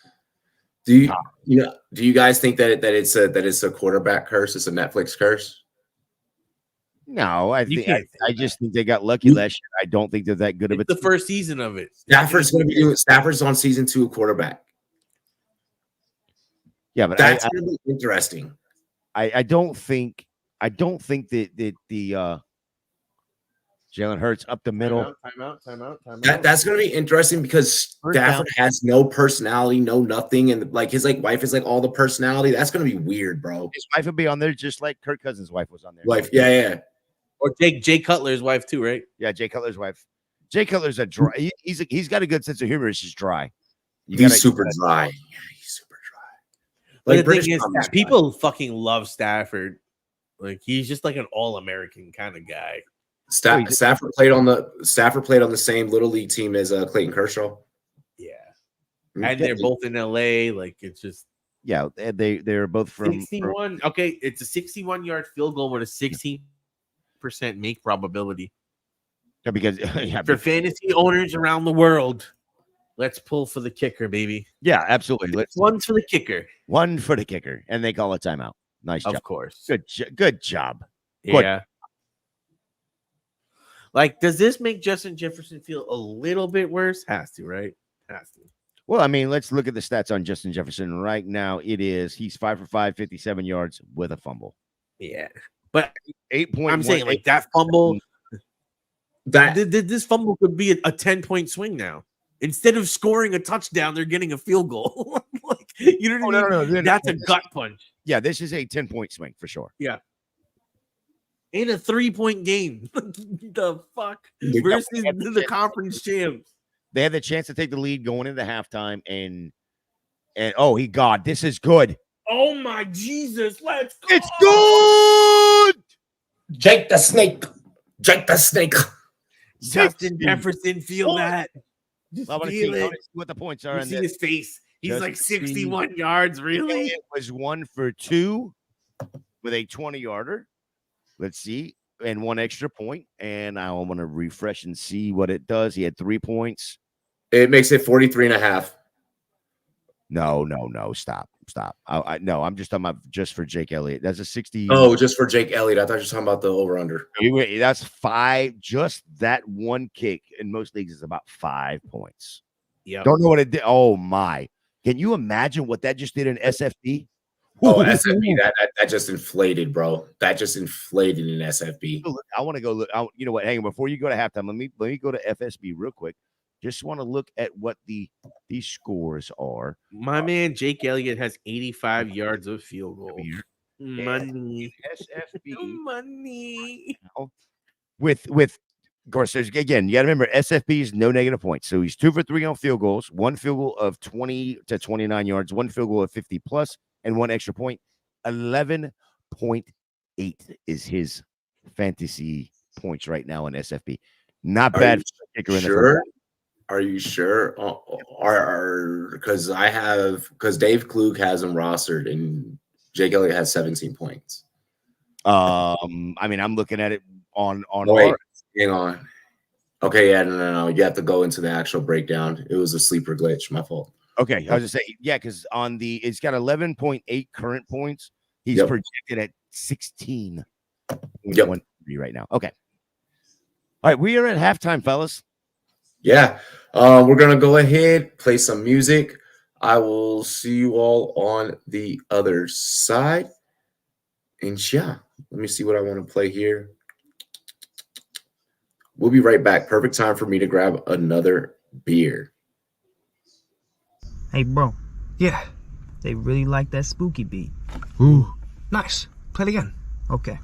Do you guys think that it's a quarterback curse? It's a Netflix curse? No, I You think can't say I that. just think they got lucky last year. I don't think they're that good of a It's the team. first season of it. Stafford's on season 2 of quarterback. Yeah, but That's gonna be interesting. I don't think that the Jalen Hurts up the middle. Timeout. That's gonna be interesting because First Stafford has no personality, no nothing, and like his wife is like all the personality. That's gonna be weird, bro. His wife would be on there just like Kirk Cousins' wife was on there. Wife, yeah. Or Jay Cutler's wife too, right? Yeah, Jay Cutler's wife. Jay Cutler's a dry. He's got a good sense of humor. It's just dry. He's super dry. Yeah, he's super dry. But Like the thing British is, comedy people fucking love Stafford. Like he's just like an all-American kind of guy. Stafford played on the same little league team as Clayton Kershaw. Yeah, and they're both in LA. Like it's just they're both from 61. Okay, it's a 61-yard field goal with a 16% make probability. Yeah, because for fantasy owners around the world, let's pull for the kicker, baby. Yeah, absolutely. One's for the kicker. One for the kicker, and they call a timeout. Nice job. Of course. Good job. Yeah. Good. Like, does this make Justin Jefferson feel a little bit worse? Has to, right? Has to. Well, I mean, let's look at the stats on Justin Jefferson right now. He's 5 for 5, 57 yards with a fumble. Yeah, but 8.1. I'm saying like that fumble. This fumble could be a 10-point swing now. Instead of scoring a touchdown, they're getting a field goal. Like, you know what I mean? That's a gut punch. Yeah, this is a 10-point swing for sure. Yeah. In a 3-point game. The fuck? Versus the conference champs. They had the chance to take the lead going into halftime, and this is good. Oh my Jesus, let's go. It's good. Jake the Snake. Justin Jefferson, feel that. Just feel it. What the points are. You see his face. He's like 61 yards, really? It was 1 for 2 with a 20-yarder. Let's see. And 1 extra point. And I want to refresh and see what it does. He had 3 points. It makes it 43.5. No. Stop. No, I'm just talking about just for Jake Elliott. That's a 60. Oh, just for Jake Elliott. I thought you were talking about the over-under. That's 5. Just that one kick in most leagues is about 5 points. Yeah. Don't know what it did. Oh, my. Can you imagine what that just did in SFB? Oh, SFB, that just inflated, bro. That just inflated in SFB. I want to go look. You know what? Hang on. Before you go to halftime, let me go to FSB real quick. Just want to look at what these scores are. My man Jake Elliott has 85 yards of field goal. Money. SFB. Money. With of course, again, you got to remember SFB is no negative points. So he's 2 for 3 on field goals, 1 field goal of 20 to 29 yards, 1 field goal of 50 plus, and 1 extra point. 11.8 is his fantasy points right now in SFB. Not bad for the kicker in the first. Are you sure? Because Dave Klug has him rostered and Jake Elliott has 17 points. I mean, I'm looking at it on. Wait, hang on. Okay, yeah, no. You have to go into the actual breakdown. It was a sleeper glitch. My fault. Okay, I was just saying, yeah, because it's got 11.8 current points. He's projected at 16. Yep. Right now. Okay. All right, we are at halftime, fellas. Yeah, we're gonna go ahead, play some music. I will see you all on the other side. And yeah, let me see what I want to play here. We'll be right back. Perfect time for me to grab another beer. Hey, bro. Yeah, they really like that spooky beat. Ooh, nice. Play it again. Okay.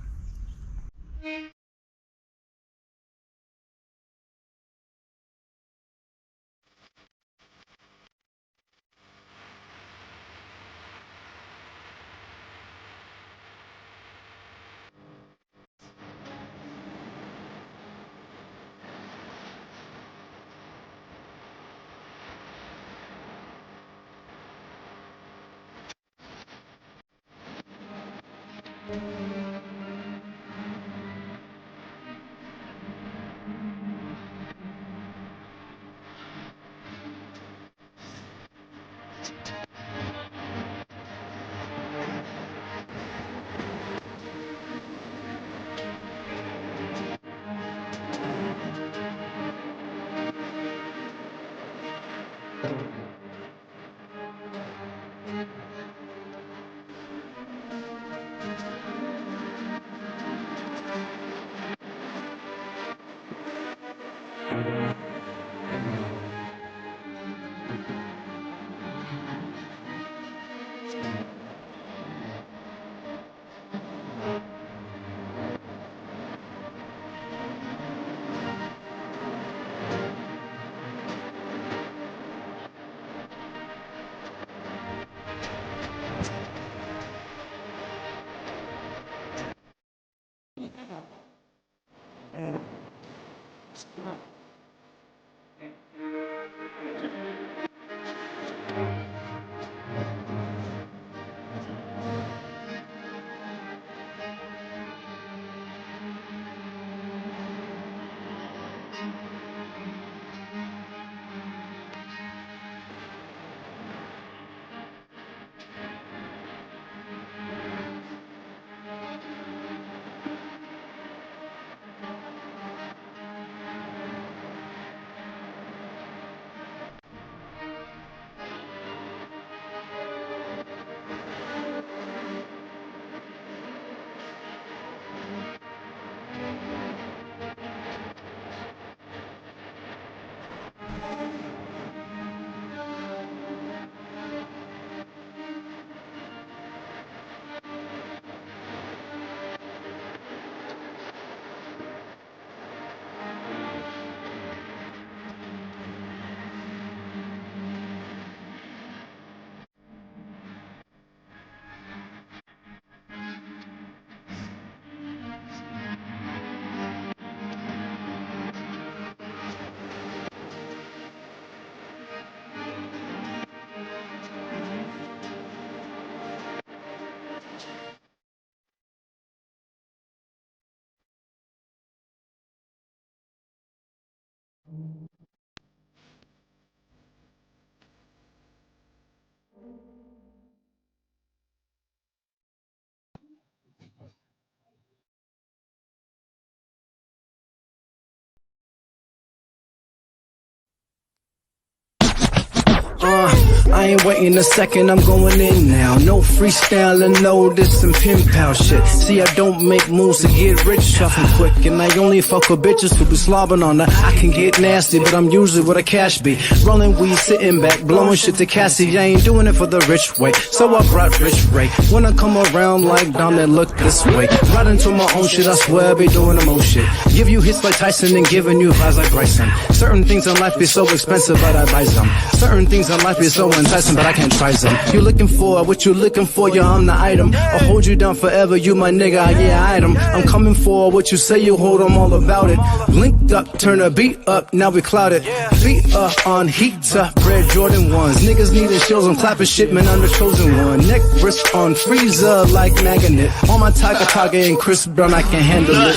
I ain't waiting a second, I'm going in now. No freestyling, no this and pin pal shit. See, I don't make moves to get rich off and quick, and I only fuck with bitches who be slobbing on that. I can get nasty, but I'm usually where the cash be. Rolling weed, sitting back, blowing shit to Cassie. I ain't doing it for the rich way, so I brought Rich Ray. When I come around like Dom, that look this way. Right into my own shit, I swear I be doing the most shit. Give you hits like Tyson and giving you vibes like Bryson. Certain things in life be so expensive, but I buy some. Certain things in life be so enticing, but I can't try some. You looking for what you looking for, yeah, I'm the item. I'll hold you down forever, you my nigga, yeah, item. I'm coming for what you say you hold, I'm all about it. Linked up, turn a beat up, now we clouded. Feet up on heat up, red Jordan ones. Niggas needing shows, I'm clapping shit, man, I'm the chosen one. Neck wrist on freezer like magnet. On my Taka and Chris Brown, I can handle it.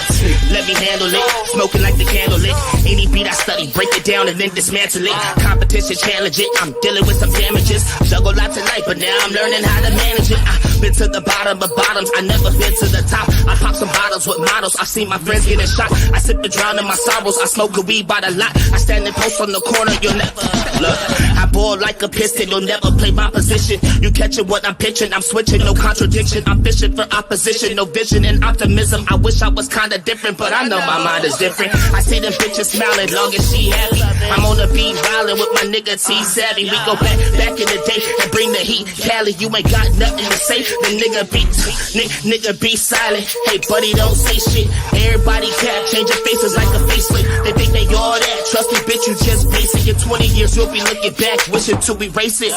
Let me handle it, smoking like the candle lit. Any beat I study, break it down and then dismantle it. Competition challenge it, I'm dealing with some damages. Juggle lots of life, but now I'm learning how to manage it. I've been to the bottom of bottoms, I never been to the top. I pop some bottles with models, I've seen my friends getting shot. I sip and drown in my sorrows, I smoke a weed by the lot. I stand and post on the corner, you'll never look. I ball like a piston, you'll never play my position. You catching what I'm pitching, I'm switching, no contradiction. I'm fishing for opposition, no vision and optimism. I wish I was kinda different, but I know my mind is different. I see them bitches smiling, long as she happy. I'm on the beat violin with my nigga T-Savvy. We go back in the day and bring the heat. Cali, you ain't got nothing to say. The nigga be silent. Hey, buddy, don't say shit. Everybody cap, changing faces like a facelift. They think they all that. Trust me, bitch, you just basic. In 20 years, you'll be looking back, wishing to erase it.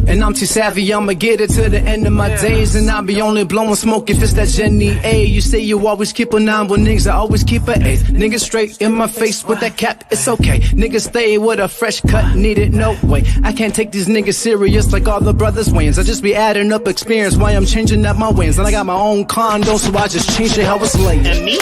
And I'm too savvy, I'ma get it to the end of my days. And I'll be only blowing smoke if it's that Jenny A. You say you always keep a 9, but niggas, I always keep an 8. Niggas straight in my face with that cap, it's okay. Niggas stay with a fresh cut, need it, no way. I can't take these niggas serious like all the brothers Wayans. I just be adding up experience while I'm changing up my wins. And I got my own condo, so I just change it how it's laid. And me,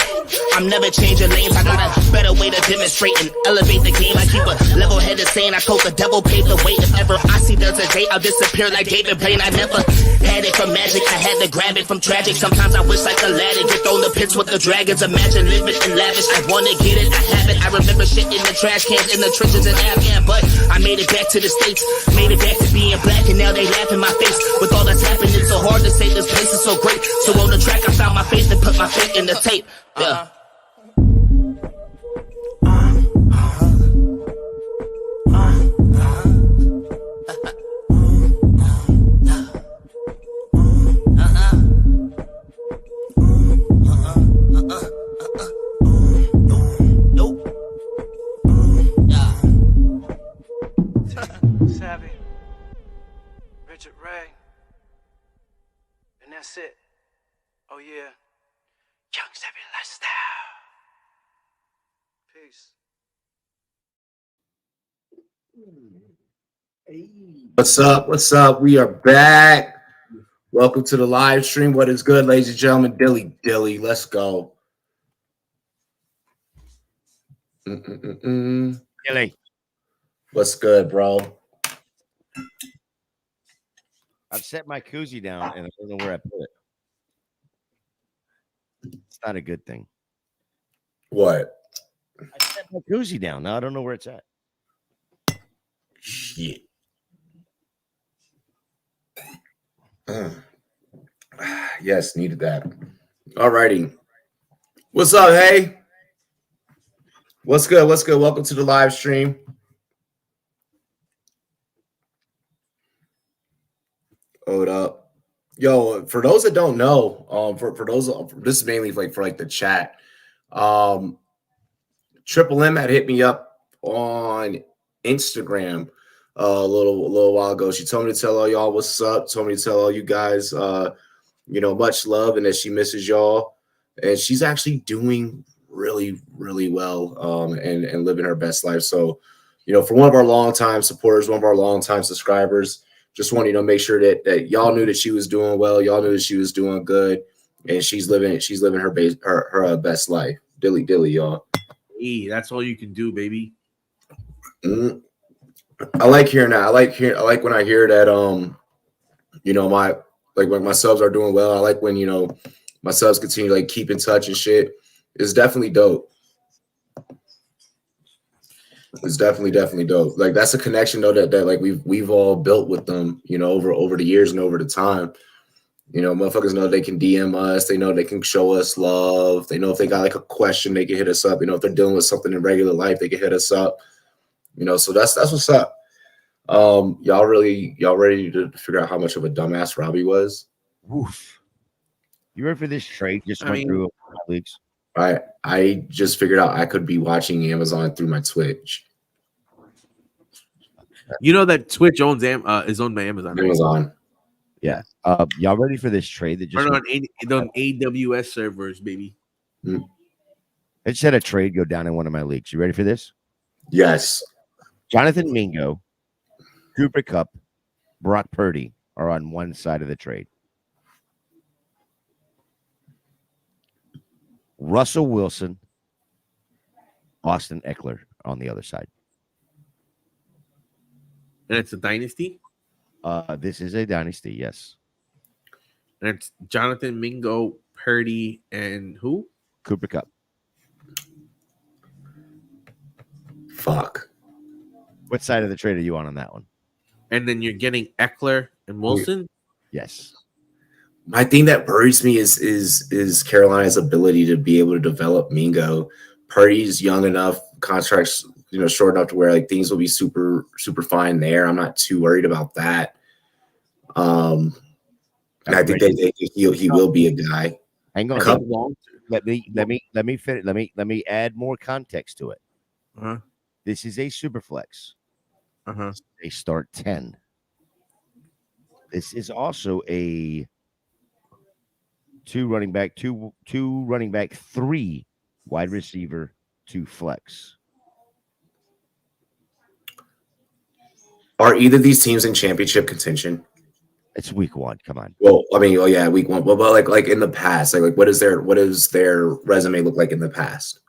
I'm never changing lanes. I got a better way to demonstrate and elevate the game. I keep a level-headed saying I told the devil pave the way. way. If ever I see there's a day, I'll disappear like David Blaine. I never had it from magic, I had to grab it from tragic. Sometimes I wish like Aladdin, get thrown the pits with the dragons. Imagine living in lavish, I wanna get it, I have it. I remember shit in the trash cans, in the trenches in Afghan. But I made it back to the States, made it back to being black, and now they laugh in my face. With all that's happened, it's so hard to say this place is so great. So on the track, I found my faith and put my faith in the tape. Yeah. Savvy, Richard Ray, and that's it. Oh yeah, Young Savvy lifestyle. Peace. What's up? What's up? We are back. Welcome to the live stream. What is good, ladies and gentlemen? Dilly, let's go. Dilly. What's good, bro? I've set my koozie down and I don't know where I put it. It's not a good thing. What? I set my koozie down. Now I don't know where it's at. Shit. Yes, needed that. All righty. What's up, hey? What's good? What's good? Welcome to the live stream. Hold up. Yo, for those that don't know, for those, this is mainly like for like the chat. Triple M had hit me up on Instagram a little while ago. She told me to tell all y'all what's up. Told me to tell all you guys, much love and that she misses y'all. And she's actually doing really, really well, and living her best life. So, for one of our longtime supporters, one of our longtime subscribers, just want to make sure that y'all knew that she was doing well. Y'all knew that she was doing good, and she's living her best life. Dilly, y'all. Hey, that's all you can do, baby. I like hearing that. I like when I hear that. When my subs are doing well. I like when my subs continue to keep in touch and shit. It's definitely dope. It's definitely dope. That's a connection though that we've all built with them, over the years and over the time. Motherfuckers know they can DM us. They know they can show us love. They know if they got a question, they can hit us up. If they're dealing with something in regular life, they can hit us up. So that's what's up. Y'all ready to figure out how much of a dumbass Robbie was? Oof. You ready for this trade? Just went through my leagues. I just figured out I could be watching Amazon through my Twitch. You know that Twitch is owned by Amazon. Right? Amazon. Yeah. Y'all ready for this trade that just on AWS servers, baby? I just had a trade go down in one of my leagues. You ready for this? Yes. Jonathan Mingo, Cooper Kupp, Brock Purdy are on one side of the trade. Russell Wilson, Austin Eckler on the other side. And it's a dynasty? This is a dynasty, yes. And it's Jonathan Mingo, Purdy, and who? Cooper Kupp. Fuck. What side of the trade are you on that one? And then you're getting Eckler and Wilson? Yes. My thing that worries me is Carolina's ability to be able to develop Mingo. Purdy's young enough, contracts short enough to where things will be super super fine there. I'm not too worried about that. And I think he will be a guy. Hang on. Let me add more context to it. Uh-huh. This is a super flex. Uh-huh. They start 10. This is also a 2 running back, 3 wide receiver, 2 flex. Are either of these teams in championship contention? It's week 1. Come on. Well, yeah, week 1. Well, but like in the past, what does their resume look like in the past?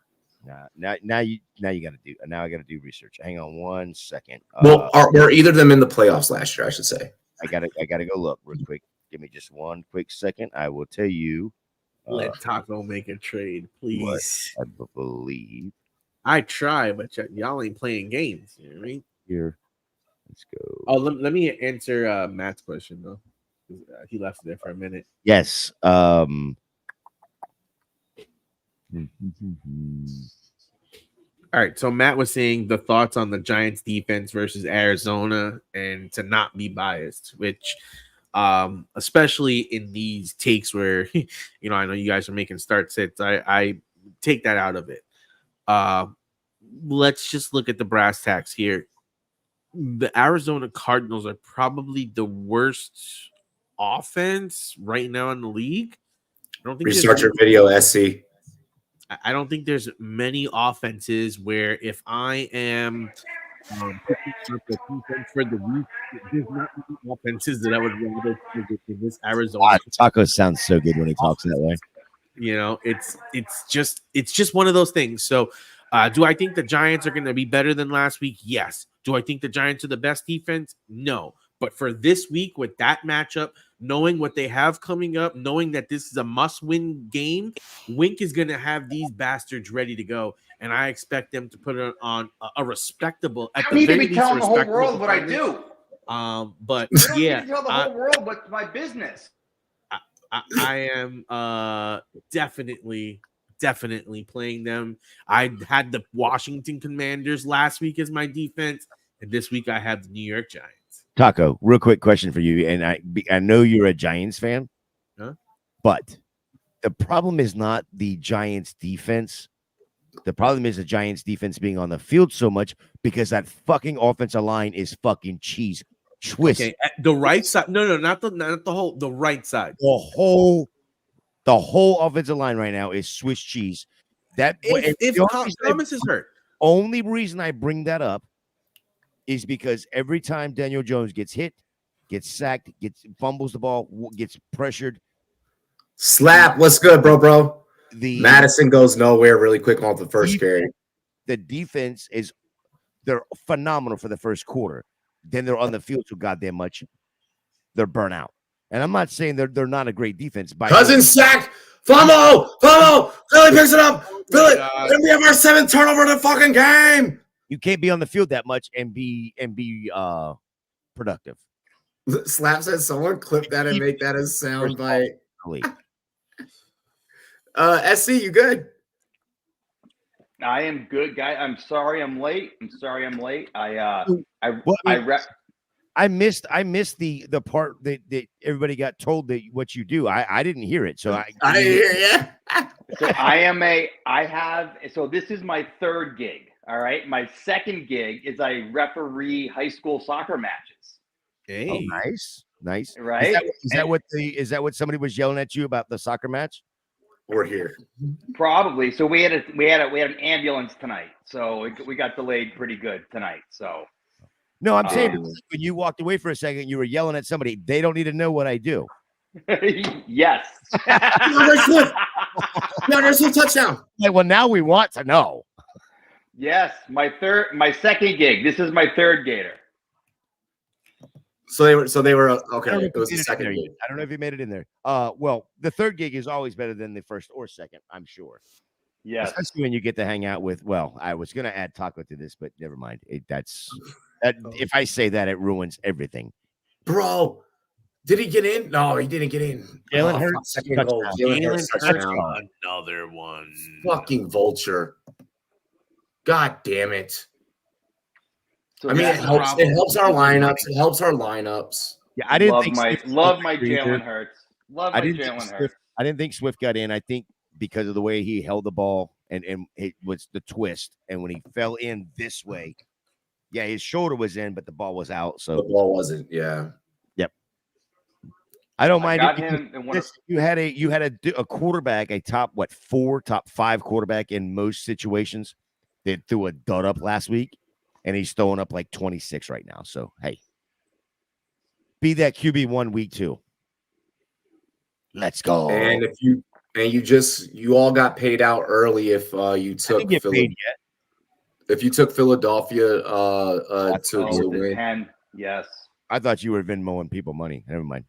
Now you got to do. Now I got to do research. Hang on 1 second. Well, were either of them in the playoffs last year? I should say. I gotta go look real quick. Give me just 1 quick second. I will tell you. Let Taco make a trade, please. I believe I try, but y'all ain't playing games. You know what I mean? here. Let's go. Oh, let me answer Matt's question though. He left there for a minute. Yes. All right. So Matt was saying the thoughts on the Giants defense versus Arizona, and to not be biased, which especially in these takes where I know you guys are making start sits. I take that out of it. Let's just look at the brass tacks here. The Arizona Cardinals are probably the worst offense right now in the league. I don't think Restart your video, SC. I don't think there's many offenses where if I am picking up the defense for the week, there's not many offenses that I would rather in this Arizona. Wow, Taco sounds so good when he talks that way. It's just one of those things. So, do I think the Giants are going to be better than last week? Yes. Do I think the Giants are the best defense? No. But for this week with that matchup, knowing what they have coming up, knowing that this is a must-win game, Wink is going to have these bastards ready to go, and I expect them to put it on a respectable. I don't need to be telling the whole world what I do. But I yeah, need to tell the whole world what's my business. I am definitely playing them. I had the Washington Commanders last week as my defense, and this week I have the New York Giants. Taco, real quick question for you, and I know you're a Giants fan, but the problem is not the Giants defense. The problem is the Giants defense being on the field so much because that fucking offensive line is fucking cheese. Twist. Okay, the right side. No, not the whole. The right side. The whole offensive line right now is Swiss cheese. That if Thomas is hurt. Only reason I bring that up is because every time Daniel Jones gets hit, gets sacked, fumbles the ball, gets pressured. Slap. What's good, bro? Madison goes nowhere really quick off the first carry. The defense they're phenomenal for the first quarter. Then they're on the field so goddamn much. They're burnt out. And I'm not saying they're not a great defense. Cousins sacked. Fumble. Philly picks it up. Philly. And we have our 7th turnover in the fucking game. You can't be on the field that much and be productive. Slap says someone clip that and make that a sound bite. SC, you good? I am good, guy. I'm sorry I'm late. I missed the part that everybody got told that what you do. I didn't hear it. So I didn't hear you. So this is my 3rd gig. All right. My 2nd gig is I referee high school soccer matches. Hey. Oh, nice. Right. Is that what somebody was yelling at you about the soccer match? We're here. Probably. So we had an ambulance tonight. So we got delayed pretty good tonight. So no, I'm saying when you walked away for a second, you were yelling at somebody. They don't need to know what I do. Yes. There's no touchdown. Like, well, now we want to know. Yes, my 2nd gig. This is my 3rd gator. So they were okay. It was the 2nd gig. I don't know if you made it in there. Well, the 3rd gig is always better than the 1st or 2nd, I'm sure. Yes. Especially when you get to hang out with. Well, I was going to add Taco to this, but never mind. If I say that, it ruins everything. Bro, did he get in? No, he didn't get in. Jalen Hurts. Jalen Hurts. Another one. Fucking vulture. God damn it. So I mean, it helps our lineups. It helps our lineups. Yeah, I didn't love my Jalen Hurts. I didn't think Swift got in. I think because of the way he held the ball and it was the twist. And when he fell in this way, yeah, his shoulder was in, but the ball was out. So the ball wasn't. Yeah. Yep. I don't mind. You had a quarterback, a top 5 quarterback in most situations that threw a dud up last week, and he's throwing up like 26 right now. So hey, be that QB1 week 2. Let's go. And if you And you all got paid out early if you took get paid yet. If you took Philadelphia to win. 10. Yes. I thought you were Venmoing people money. Never mind.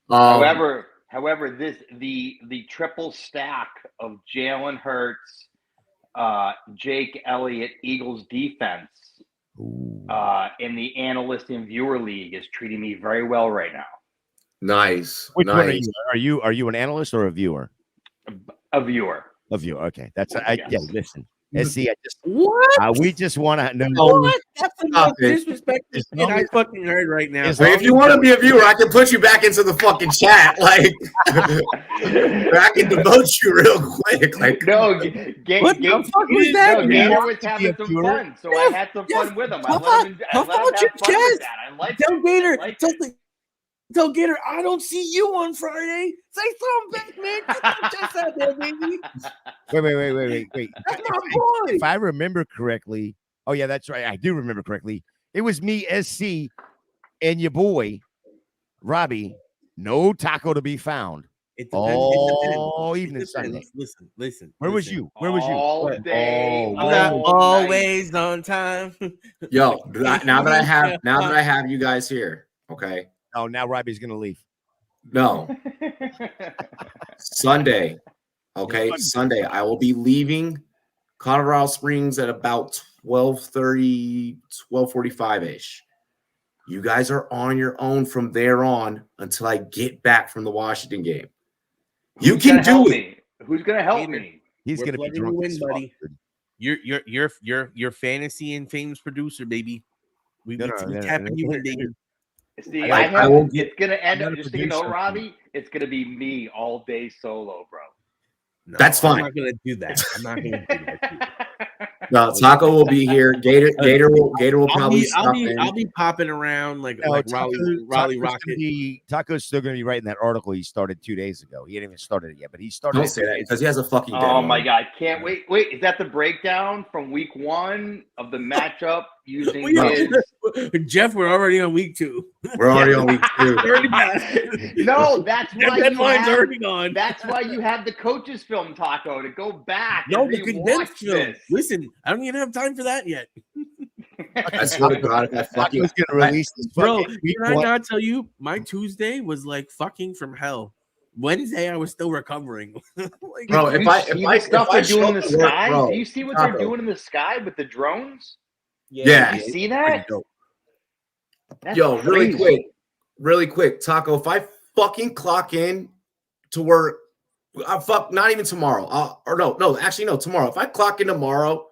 However, the triple stack of Jalen Hurts, Jake Elliott, Eagles defense in the analyst and viewer league is treating me very well right now. Nice. Which nice. one are you? Are you an analyst or a viewer? A viewer. A viewer. Okay, that's Yes. yeah. Listen, see, What? we just want to know. What? That's the most Stop it. disrespectful shit I fucking heard right now. If you want to be a viewer, I can put you back into the fucking chat. Like, I can demote you real quick. Like, No, What the fuck was that? No, man? Gator was having some fun, so I had some fun with him. I let him have fun with that. I like Tell Gator. like Tell Gator, I don't see you on Friday. Say something back, man. Get that chest out there, baby. Wait. That's my boy. If I remember correctly, oh yeah, that's right. I do remember correctly. It was me, SC, and your boy, Robbie. No taco to be found. It All evening It Sunday. depends. Listen. Where was you? Where was you? All day. Oh, I'm not all always on time. yo, now that I have you guys here, okay. Oh, now Robbie's gonna leave. No, night. Sunday. Okay, Sunday. I will be leaving Colorado Springs at about 12:30, 12:45-ish. You guys are on your own from there on until I get back from the Washington game. You can do it. Who's gonna help me? He's We're gonna be letting drunk, you in, as fuck, buddy. dude. You're fantasy and famous producer, baby. We No, tapping you in, baby. See, I will get. it's gonna end up. I'm gonna Just so you know, produce Robbie, it's gonna be me all day solo, bro. No, That's fine. I'm not gonna do that. I'm not gonna do that. No, Taco will be here. Gator will probably stop in. I'll be popping around like Raleigh Rocket. Taco's still gonna be writing that article he started 2 days ago. He hadn't even started it yet, but he started. Don't say that because he has a fucking. Oh deadline. my god, can't wait! Wait, is that the breakdown from week 1 of the matchup using his? Jeff, we're already on week 2. We're already on week 2. Already passed. No, that's That why you deadline's have, already gone. that's why you have the coaches film, Taco, to go back. No, and the condensed rewatch film. this. Listen, I don't even have time for that yet. I swear to God, if I fucking Taco's gonna release this Bro, fucking week can I one. not tell you? My Tuesday was like fucking from hell. Wednesday, I was still recovering. Like, bro, Do if you I see if the I stuff if I they're show doing in up the to work, sky? bro, Do you see what Taco. they're doing in the sky with the drones? Yeah. You see pretty that? dope. That's Yo, crazy. really quick, Taco. If I fucking clock in to work, not even tomorrow. Actually, tomorrow. If I clock in tomorrow,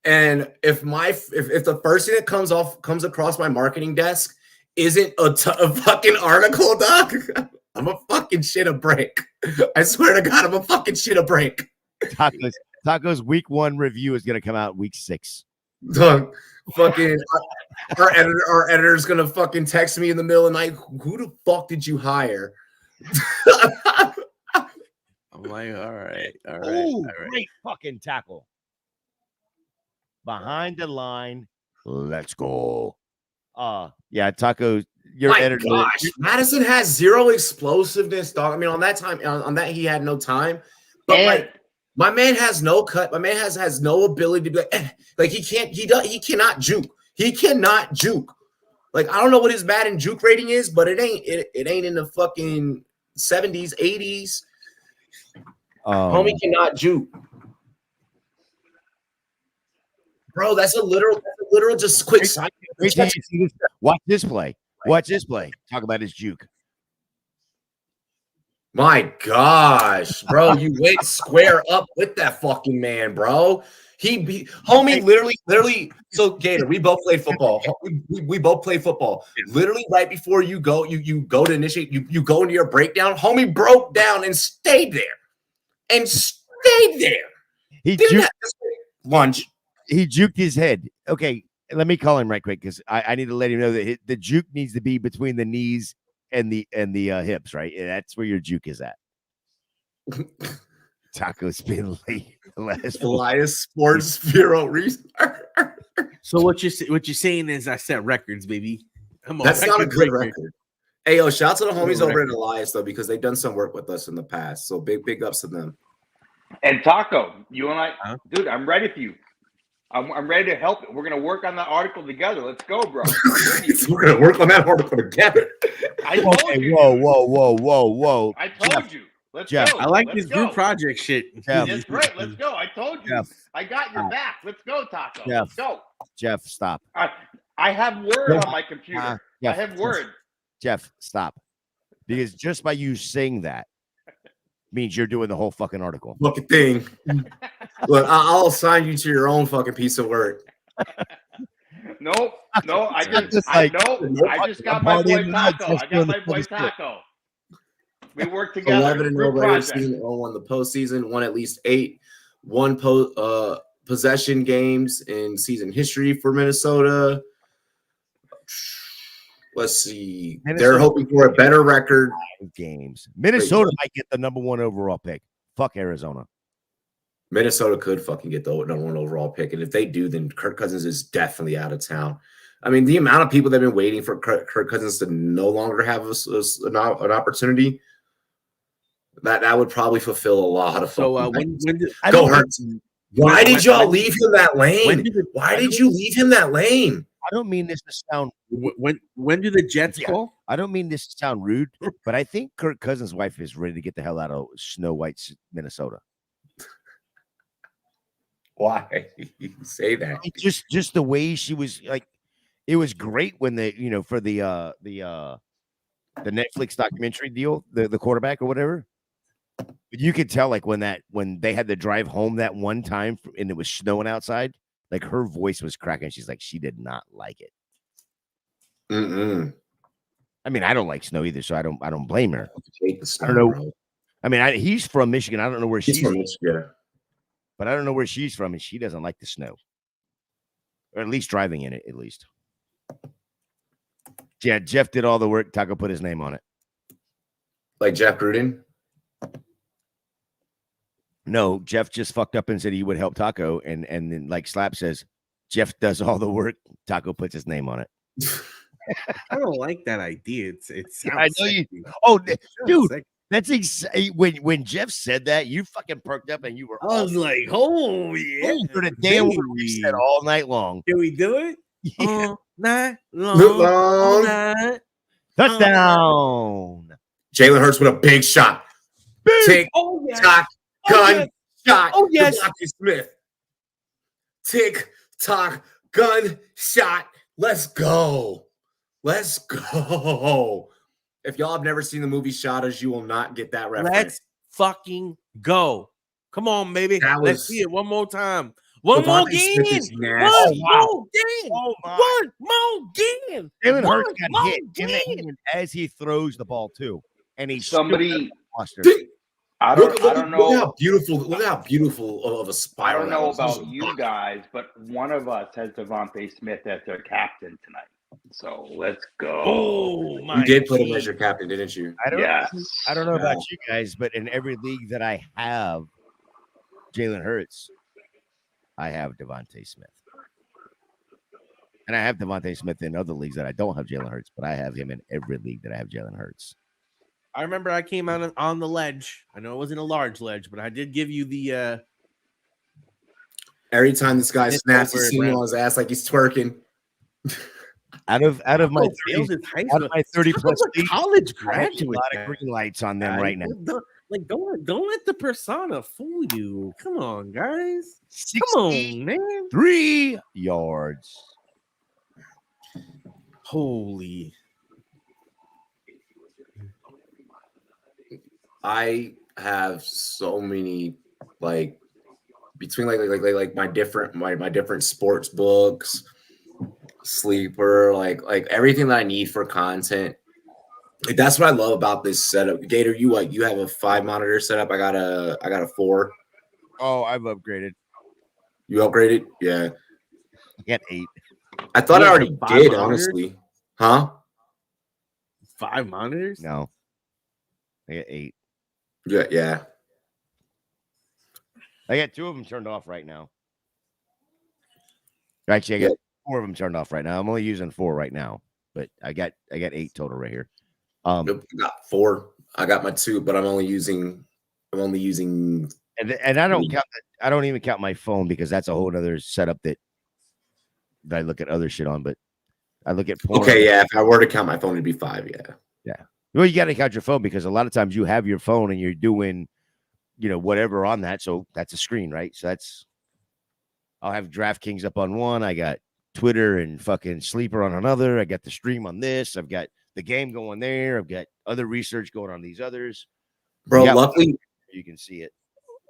and if the first thing that comes across my marketing desk isn't a fucking article, doc, I'm a fucking shit a break. I swear to God, I'm a fucking shit a break. Taco's week 1 review is gonna come out week 6. Dog, fucking our editor's gonna fucking text me in the middle of the night. Who the fuck did you hire? I'm like, all right. Ooh, great fucking tackle. Behind the line. Let's go. Yeah, Taco, your My editor. gosh, Madison has zero explosiveness, dog. I mean, on that he had no time, but And- like my man has no cut. My man has no ability to be like he cannot juke. He cannot juke. Like I don't know what his Madden juke rating is, but it ain't in the fucking 70s, 80s. Homie cannot juke. Bro, that's a literal just quick side. Wait till you see this. Watch this play. Watch this play. Talk about his juke. My gosh, bro, you went square up with that fucking man, bro. Homie literally. So Gator, we both played football. We both played football. Literally, right before you go, you go to initiate. You go into your breakdown. Homie broke down and stayed there, He Didn't juked, have to lunge. he juked his head. Okay, let me call him right quick because I need to let him know that the juke needs to be between the knees and the hips, right? That's where your juke is at. Taco's been late. Elias Sports Bureau research. So what you're saying is I set records, baby. I'm a That's not a record good breaker. record. Hey, yo, shout out to the homies Correct. over at Elias, though, because they've done some work with us in the past. So big ups to them. And Taco, you and I, Huh? dude, I'm ready for you. I'm ready to help. We're gonna work on that article together. Let's go, bro. We're gonna work on that article together. I told Okay, you. whoa. I told you. Let's Jeff, go. I like Let's this go. group project shit. Jeff. That's right. Let's go. I told you. Jeff. I got your back. Let's go, Taco. Jeff. Let's go. Jeff, stop. I have Word on my computer. Jeff, I have Word. Jeff, stop. Because just by you saying that means you're doing the whole fucking article. Fucking thing. Look, I'll assign you to your own fucking piece of work. No, I just I like- just got my boy Taco. I got my boy Taco. We work together. 11-0 Group regular project. season, 0-1 the postseason, won at least 8 possession games in season history for Minnesota. Let's see. They're Minnesota- hoping for a better record. Games. Minnesota might get the number 1 overall pick. Fuck Arizona. Minnesota could fucking get the number 1 overall pick. And if they do, then Kirk Cousins is definitely out of town. I mean, the amount of people that have been waiting for Kirk Cousins to no longer have an opportunity, that would probably fulfill a lot of So fucking when did Go Hurts. Why did y'all when- leave him that lane? when did the- Why did you leave him that lane? I don't mean this to sound when do the Jets Yeah. call? I don't mean this to sound rude, but I think Kirk Cousins' wife is ready to get the hell out of Snow White, Minnesota. Why you say that? Just the way she was like, it was great when for the Netflix documentary deal, the quarterback or whatever. But you could tell like when they had to drive home that one time and it was snowing outside, like her voice was cracking. She's like, she did not like it. Mm-mm. I mean, I don't like snow either, so I don't blame her. I hate the snow, I don't know. bro. I mean, he's from Michigan. I don't know where He's she's from Michigan. but I don't know where she's from, and she doesn't like the snow, or at least driving in it. At least, yeah. Jeff did all the work. Taco put his name on it. Like Jeff Gruden. No, Jeff just fucked up and said he would help Taco, and then like Slap says, Jeff does all the work. Taco puts his name on it. I don't like that idea. It's I know you. Oh, dude, that's when Jeff said that, you fucking perked up and you were. I was like, oh yeah, for the damn word we baby. said all night long. Can we do it? Yeah. All night long. Long. All night. Touchdown. Jalen Hurts with a big shot. Tick Oh yeah. tock gun shot. Oh, yes. Devontae Smith. Tick tock gun shot. Let's go. Let's go. If y'all have never seen the movie Shadows, you will not get that reference. Let's fucking go. Come on, baby. That Let's was- see it one more time. One more Devontae Smith game. is One nasty. more game. Oh my. One more game. Jalen Hurts One got more hit in the game. hand as he throws the ball too, and he Somebody, Foster. I don't know. Look how beautiful of a I spiral. don't know that was. about you guys, but one of us has Devontae Smith as their captain tonight. So let's go. Oh my! You did put him God. as your captain, didn't you? I don't know about Yeah. you guys, but in every league that I have Jalen Hurts, I have Devontae Smith. And I have Devontae Smith in other leagues that I don't have Jalen Hurts, but I have him in every league that I have Jalen Hurts. I remember I came out on the ledge. I know it wasn't a large ledge, but I did give you the. Every time this guy It's snaps, over he's it, sitting Brad. on his ass like he's twerking. Out of my Tails 30, is high out school. of my 30 plus Taco's a leagues, college I have a graduate. lot man. of green lights on them right now. Don't let the persona fool you. Come on, guys. Come on, man. 3 yards. Holy. I have so many like between like my different sports books, sleeper, like everything that I need for content. Like that's what I love about this setup. Gator, you have a 5 monitor setup. I got a 4. Oh, I've upgraded. You upgraded? Yeah. I got 8. I thought You I have already 5 did, monitors? honestly. Huh? 5 monitors? No. I got 8. Yeah. I got 2 of them turned off right now. Actually, I got 4 of them turned off right now. I'm only using 4 right now, but I got 8 total right here. I got 4. I got my 2, but I'm only using. And I don't count. I don't even count my phone because that's a whole other setup that I look at other shit on. But I look at porn. Okay, yeah. If I were to count my phone, it'd be 5. Yeah. Yeah. Well, you got to count your phone because a lot of times you have your phone and you're doing, whatever on that. So that's a screen, right? So I'll have DraftKings up on one. I got Twitter and fucking Sleeper on another. I got the stream on this. I've got the game going there. I've got other research going on these others. Bro, Yeah, luckily you can see it.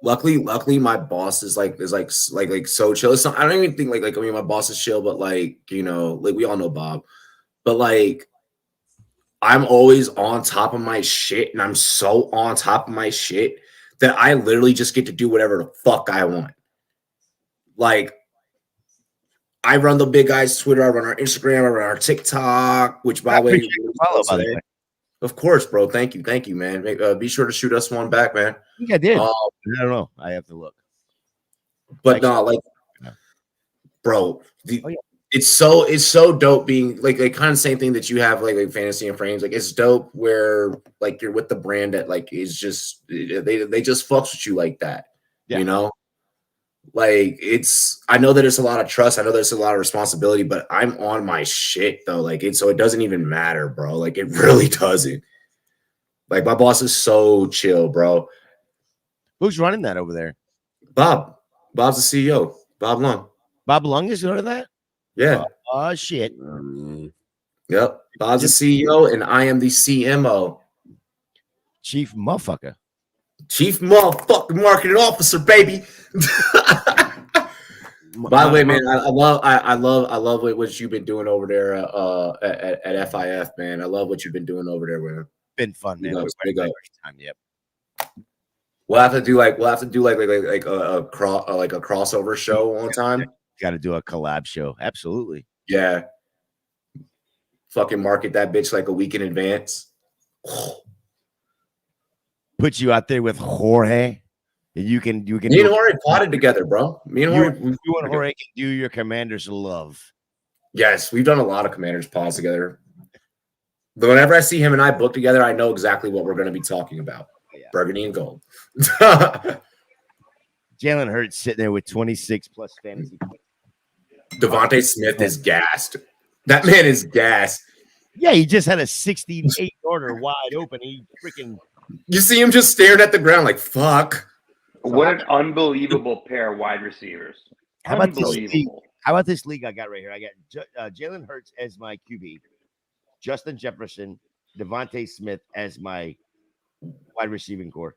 Luckily, my boss is so chill. It's not, I don't even think my boss is chill, but we all know Bob, but I'm always on top of my shit, and I'm so on top of my shit that I literally just get to do whatever the fuck I want. I run the Big Guys Twitter, I run our Instagram, I run our TikTok, which by the way, of course, bro. Thank you, man. Be sure to shoot us one back, man. I think I did. I don't know. I have to look. But bro, it's so dope being kind of same thing that you have like fantasy and frames. It's dope where you're with the brand that is just they just fucks with you like that. Yeah. I know that it's a lot of trust. I know there's a lot of responsibility, but I'm on my shit though. So it doesn't even matter, bro. It really doesn't. My boss is so chill, bro. Who's running that over there? Bob. Bob's the CEO. Bob Lung. Bob Lung is running that? Yeah. Oh shit. Yep. Bob's the CEO, and I am the CMO. Chief motherfucker. Chief motherfucking marketing officer, baby. By the way, man, I love what you've been doing over there at FIF, man. I love what you've been doing over there, man. Been fun, man. Big up. Yep. We'll have to do a crossover show one time. Got to do a collab show. Absolutely. Yeah. Fucking market that bitch a week in advance. Put you out there with Jorge. And you can. Me and Jorge plotted together, bro. Me and Jorge. You and Jorge can do your Commander's Love. Yes, we've done a lot of Commander's pods together. But whenever I see him and I book together, I know exactly what we're going to be talking about. Yeah. Burgundy and gold. Jalen Hurts sitting there with 26 plus fantasy points. Devontae Smith is gassed. That man is gassed. Yeah, he just had a 68-yarder wide open. He freaking. You see him just staring at the ground like, fuck. What an unbelievable pair of wide receivers. How about this league I got right here? I got Jalen Hurts as my QB, Justin Jefferson, Devontae Smith as my wide receiving core.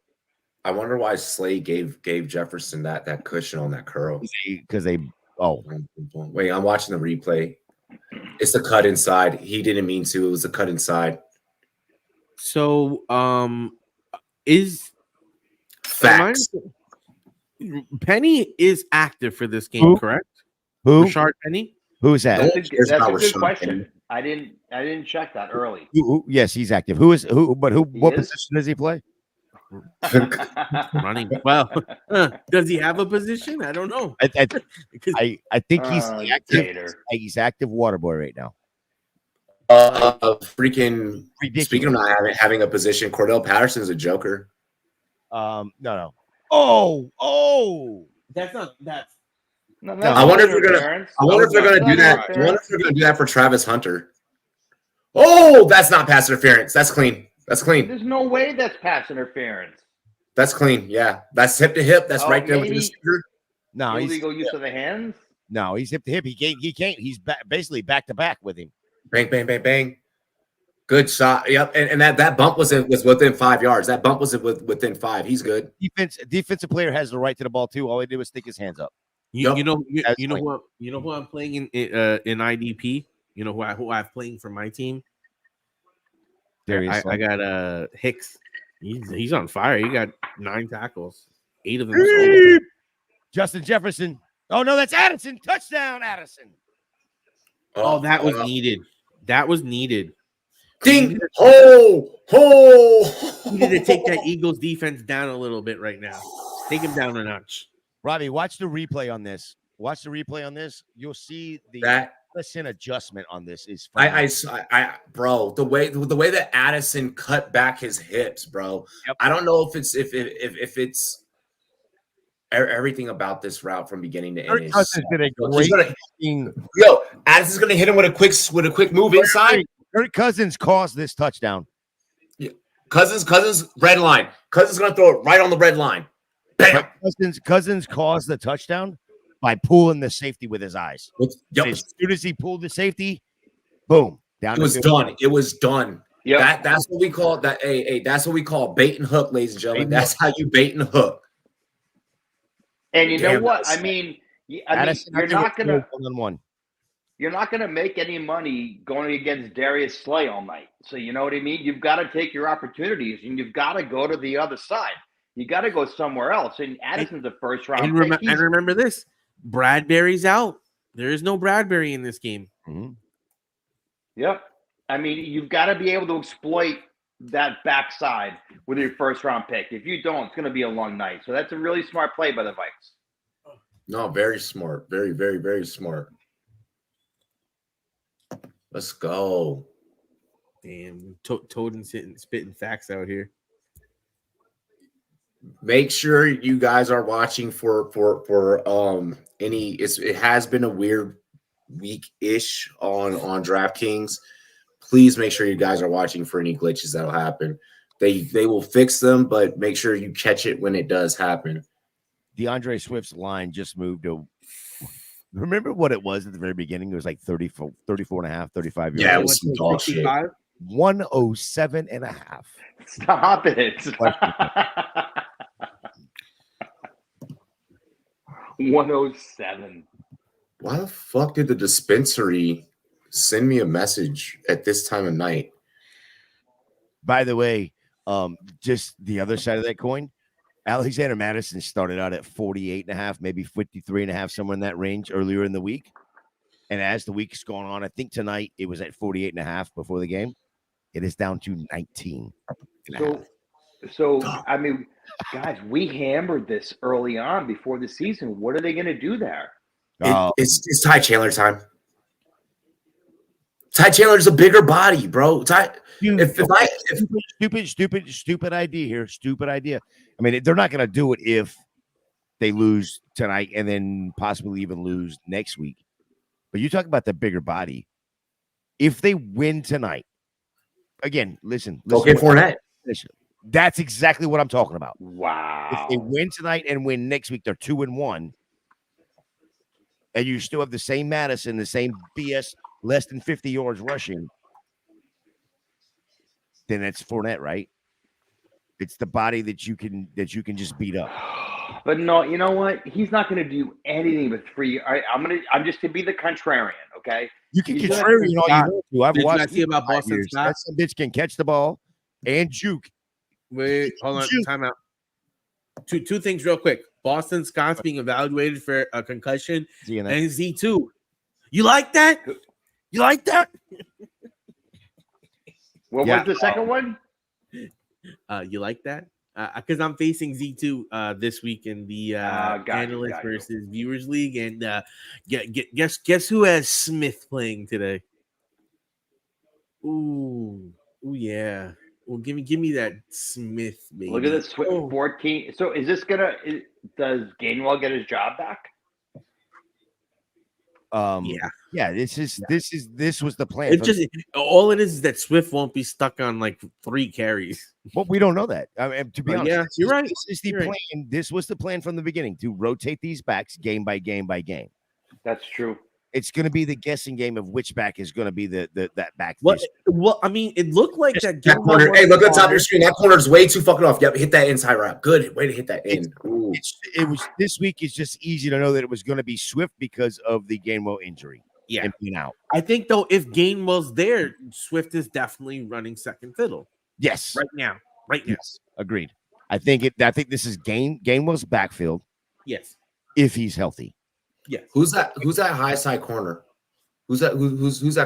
I wonder why Slay gave Jefferson that cushion on that curl. Because they wait, I'm watching the replay. It's the cut inside. He didn't mean to. It was the cut inside. So is Facts. Penny is active for this game, correct? Who? Rashard Penny? Who is that? That's a good question. I didn't check that early. Yes, he's active. What position does he play? Running. Well, does he have a position? I don't know. I think he's active. He's active water boy right now. Freaking ridiculous. Speaking of not having a position, Cordell Patterson is a joker. No. Oh. That's I wonder if they're gonna do that. I wonder if they're gonna do that for Travis Hunter. Oh, that's not pass interference. That's clean. There's no way that's pass interference. That's clean. Yeah, that's hip to hip. That's right there with the receiver. No, illegal use of the hands. No, he's hip to hip. He can't. He's basically back to back with him. Bang, bang, bang, bang. Good shot. Yep. And that bump was within 5 yards. That bump was within 5. He's good. Defensive player has the right to the ball too. All he did was stick his hands up. You know who I'm playing in IDP. You know who I'm playing for my team. I got Hicks. He's on fire. He got 9 tackles, 8 of them. Justin Jefferson. Oh no, that's Addison. Touchdown, Addison. Oh, that was needed. That was needed. Ding! Ho! We need to take that Eagles defense down a little bit right now. Take him down a notch. Robbie, watch the replay on this. You'll see Addison adjustment on this is bro, the way that Addison cut back his hips, bro. Yep. I don't know if it's everything about this route from beginning to end. Addison's gonna hit him with a quick move inside. Kirk Cousins caused this touchdown. Yeah. Cousins red line. Cousins gonna throw it right on the red line. Bam. Cousins caused the touchdown by pulling the safety with his eyes. Yep. As soon as he pulled the safety, boom, down. It was done. It was done. Yeah, that's what we call that. Hey, that's what we call bait and hook, ladies and gentlemen. That's how you bait and hook. And you know what? I mean, you're not gonna make any money going against Darius Slay all night. So you know what I mean? You've got to take your opportunities, and you've got to go to the other side. You got to go somewhere else. And Addison's a first round. And remember this: Bradbury's out. There is no Bradbury in this game. Mm-hmm. Yep. I mean, you've got to be able to exploit that backside with your first round pick. If you don't, it's going to be a long night. So that's a really smart play by the Vikes. No, very smart. Very, very, very smart. Let's go. Damn, Toad spitting facts out here. Make sure you guys are watching for any. It has been a weird week-ish on DraftKings. Please make sure you guys are watching for any glitches that'll happen. They will fix them, but make sure you catch it when it does happen. DeAndre Swift's line just moved to. Remember what it was at the very beginning? It was like 34 and a half, 35 years. Yeah, it was some dog shit. 107 and a half. Stop it. 107. Why the fuck did the dispensary send me a message at this time of night? By the way, just the other side of that coin, Alexander Madison started out at 48 and a half, maybe 53 and a half, somewhere in that range earlier in the week. And as the week's gone on, I think tonight it was at 48 and a half before the game. It is down to 19 and a half. So, I mean, guys, we hammered this early on before the season. What are they going to do there? It's Ty Chandler time. Ty Chandler's a bigger body, bro. Stupid idea here. Stupid idea. I mean, they're not going to do it if they lose tonight and then possibly even lose next week. But you talk about the bigger body. If they win tonight, again, listen. Okay, Fournette. Listen, that's exactly what I'm talking about. Wow. If they win tonight and win next week, they're 2-1. And you still have the same Madison, the same BS, less than 50 yards rushing. Then it's Fournette, right? It's the body that you can just beat up. But no, you know what? He's not going to do anything with free. I'm just to be the contrarian, okay? You can contrarian all you want to. I've watched. See about Boston Scott. That some bitch can catch the ball and juke. Wait, hold on, time out. Two things real quick. Boston Scott's being evaluated for a concussion and Z2. You like that? You like that? What was the second one? You like that? Because I'm facing Z2 this week in the analyst versus viewers league, and guess who has Smith playing today? Ooh, yeah. Well, give me that Smith, baby. Look at this 14. So is this does Gainwell get his job back? Yeah. This was the plan. It just all it is that Swift won't be stuck on like 3 carries. Well, we don't know that. I mean, to be honest, yeah, you're right. This is the plan. This was the plan from the beginning to rotate these backs game by game by game. That's true. It's going to be the guessing game of which back is going to be that back. Well, I mean, it looked like that corner. Hey, look at the top of your screen. That corner's way too fucking off. Yep, hit that inside route. Good way to hit that in. It was this week. It's just easy to know that it was going to be Swift because of the Gainwell injury. Yeah, and being out. I think though, if Gainwell's there, Swift is definitely running second fiddle. Yes, right now. Yes, agreed. I think this is Gainwell's backfield. Yes, if he's healthy. Yeah. Who's that high side corner? Who's that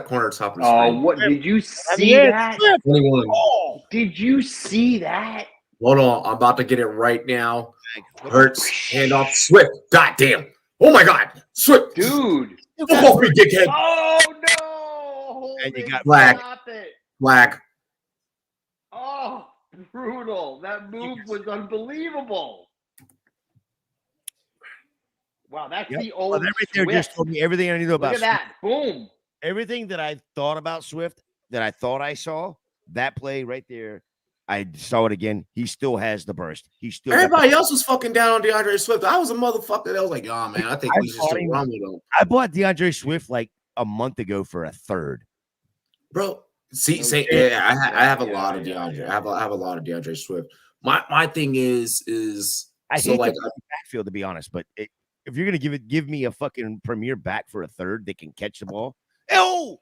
corner top of the screen? Oh, what did you see that? 21. Oh, did you see that? Hold on, I'm about to get it right now. Hurts, hand off, Swift. God damn. Oh my God. Swift. Dude. Oh, dickhead. Oh no! And you got Black. Stop it. Black. Oh, brutal. That move was unbelievable. Wow, that's Yep. the Well, old that right there just Swift. told me everything I need to know Look about at Swift. that. Boom. Everything that I thought about Swift, that I thought I saw, that play right there, I saw it again. He still has the burst. He still. Everybody else was fucking down on DeAndre Swift. I was a motherfucker that was like, oh man, I think I we should bought still him. run with him. I bought DeAndre Swift like a month ago for a third. Bro, see, Okay. yeah, I have a Yeah, lot of yeah, DeAndre. yeah. I have a lot of DeAndre Swift. My thing is I so hate like the backfield, to be honest, but if you're gonna give me a fucking premier back for a third that can catch the ball, oh,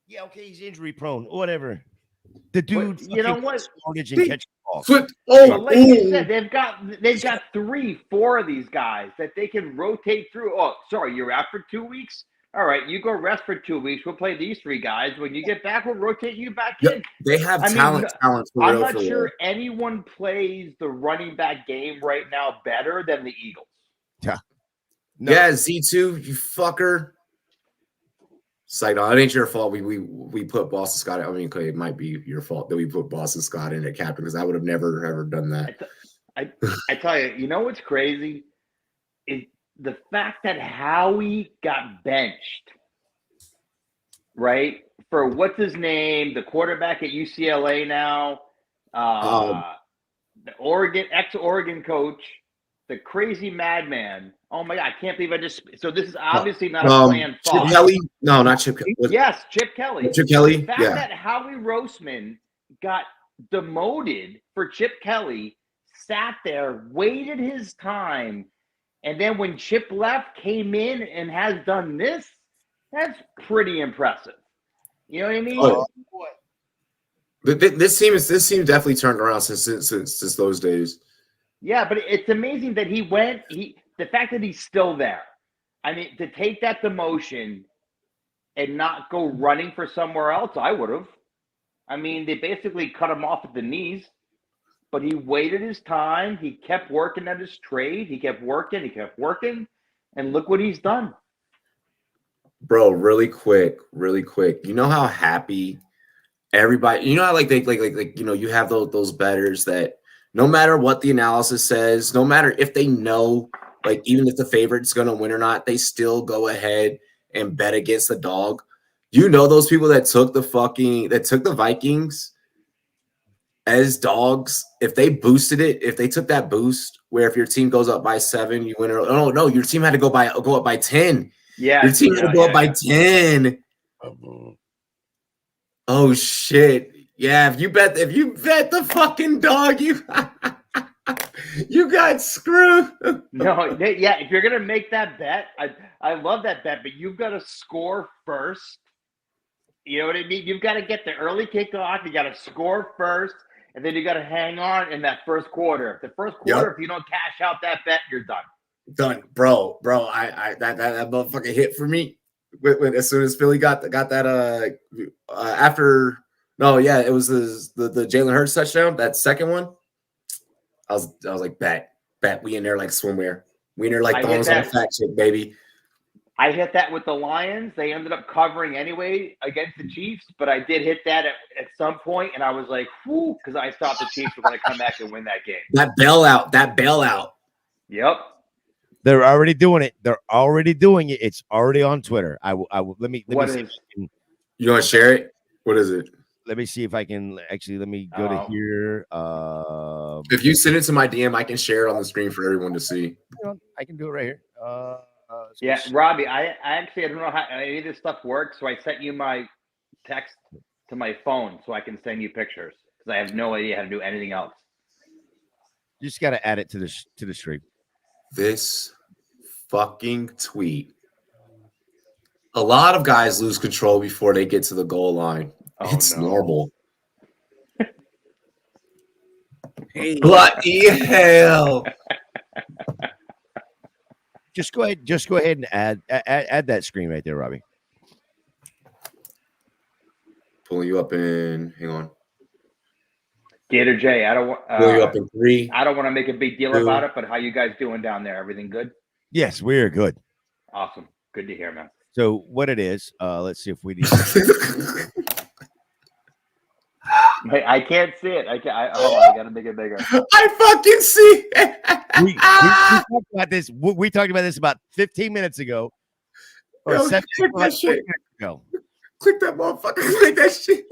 yeah, okay, he's injury prone, whatever. The dude, you know what? Yardage and catch the ball. Swift. But Oh, like you said, they've got 3-4 of these guys that they can rotate through. Oh, sorry, you're out for 2 weeks. All right, you go rest for 2 weeks. We'll play these 3 guys. When you get back, we'll rotate you back in. they have I mean, talent for I'm real. not for sure real. anyone plays the running back game right now better than the Eagles. No. Yeah, Z2, you fucker. It's like, no, it ain't your fault. We put Boston Scott. I mean, it might be your fault that we put Boston Scott in at captain because I would have never ever done that. I tell you, you know what's crazy is the fact that Howie got benched, right? For what's his name, the quarterback at UCLA now, the ex-Oregon coach, the crazy madman. Oh my God, I can't believe I just. So this is obviously not a planned Chip thought. Kelly? No, not Chip Kelly. Yes, Chip Kelly. Chip Kelly? The fact Yeah. that Howie Roseman got demoted for Chip Kelly, sat there, waited his time, and then when Chip left, came in and has done this, that's pretty impressive. You know what I mean? Oh, this team definitely turned around since those days. Yeah, but it's amazing that he went. The fact that he's still there. I mean, to take that demotion and not go running for somewhere else, I would have. I mean, they basically cut him off at the knees, but he waited his time. He kept working at his trade. He kept working, and look what he's done. Bro, really quick. You know how happy everybody, you know how like you know, you have those bettors that no matter what the analysis says, no matter if they know, like even if the favorite's gonna win or not, they still go ahead and bet against the dog. You know those people that took the Vikings as dogs, if they boosted it, if they took that boost where if your team goes up by 7, you win. Oh no, your team had to go up by 10. Yeah, Your team had to go up by 10. Oh shit. Yeah, if you bet the fucking dog, you you got screwed. No, yeah, if you're gonna make that bet, I love that bet, but you've got to score first. You know what I mean? You've got to get the early kickoff, you got to score first, and then you got to hang on in that first quarter. The first quarter, if you don't cash out that bet, you're done. Done, bro. I that motherfucker hit for me when as soon as Philly got that after. No, yeah, it was the Jalen Hurts touchdown, that second one. I was like, bet, we in there like swimwear. We in there like thongs on a fat chick, baby. I hit that with the Lions. They ended up covering anyway against the Chiefs, but I did hit that at some point, and I was like, whoo, because I thought the Chiefs were going to come back and win that game. That bailout. Yep. They're already doing it. It's already on Twitter. Let me see. You want to share it? What is it? Let me see if I can actually. Let me go to here. If you send it to my DM, I can share it on the screen for everyone to see. I can do it right here. Yeah, Robbie, I don't know how any of this stuff works, so I sent you my text to my phone so I can send you pictures because I have no idea how to do anything else. You just got to add it to the stream. This fucking tweet. A lot of guys lose control before they get to the goal line. It's normal. Bloody hell. Just go ahead and add that screen right there, Robbie. Pulling you up in, hang on. Gator J, I don't want Pull you up in 3. I don't want to make a big deal about it, but how you guys doing down there? Everything good? Yes, we're good. Awesome. Good to hear, man. So what it is, let's see if we need. Hey, I can't see it. Hold on, I gotta make it bigger. I fucking see it. we talked about this. We talked about this about 15 minutes ago. Or Yo, 7 click that shit. minutes ago. Click that motherfucker. Click that shit.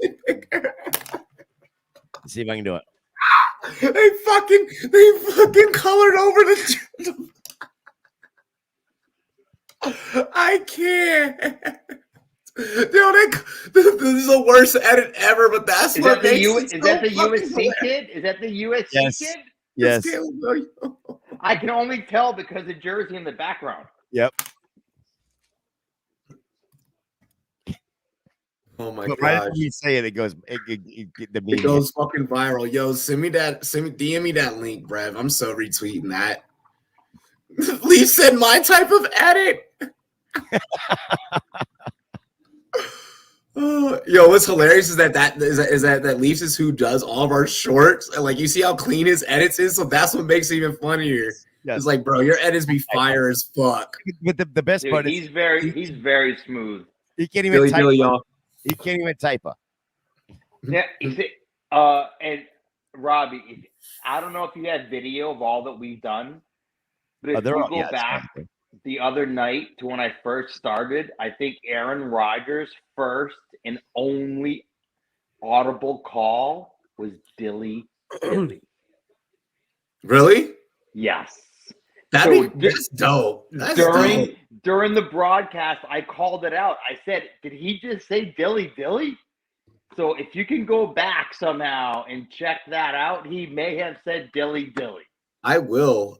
Let's see if I can do it. They fucking colored over the. I can't. Yo, this is the worst edit ever, but that's what makes it so Is that the fucking USC kid? Is that the USC Yes. kid? Yes. I can only tell because of jersey in the background. Yep. Oh my But right god! after you say it, it goes. The It goes fucking viral. Yo, DM me that link, Brev. I'm so retweeting that. Lee said my type of edit. Yo, what's hilarious is that Leafs is who does all of our shorts, and like you see how clean his edits is, so that's what makes it even funnier. Yes. It's like, bro, your edits be fire as fuck. But the best Dude, part he's is very smooth. he can't even type. Y'all. He can't even type up. Yeah, and Robbie, I don't know if you have video of all that we've done, but if you go back the other night to when I first started, I think Aaron Rodgers' first and only audible call was Dilly. Really? Yes. That's dope. That's dope. During the broadcast, I called it out. I said, did he just say Dilly? So if you can go back somehow and check that out, he may have said Dilly. I will.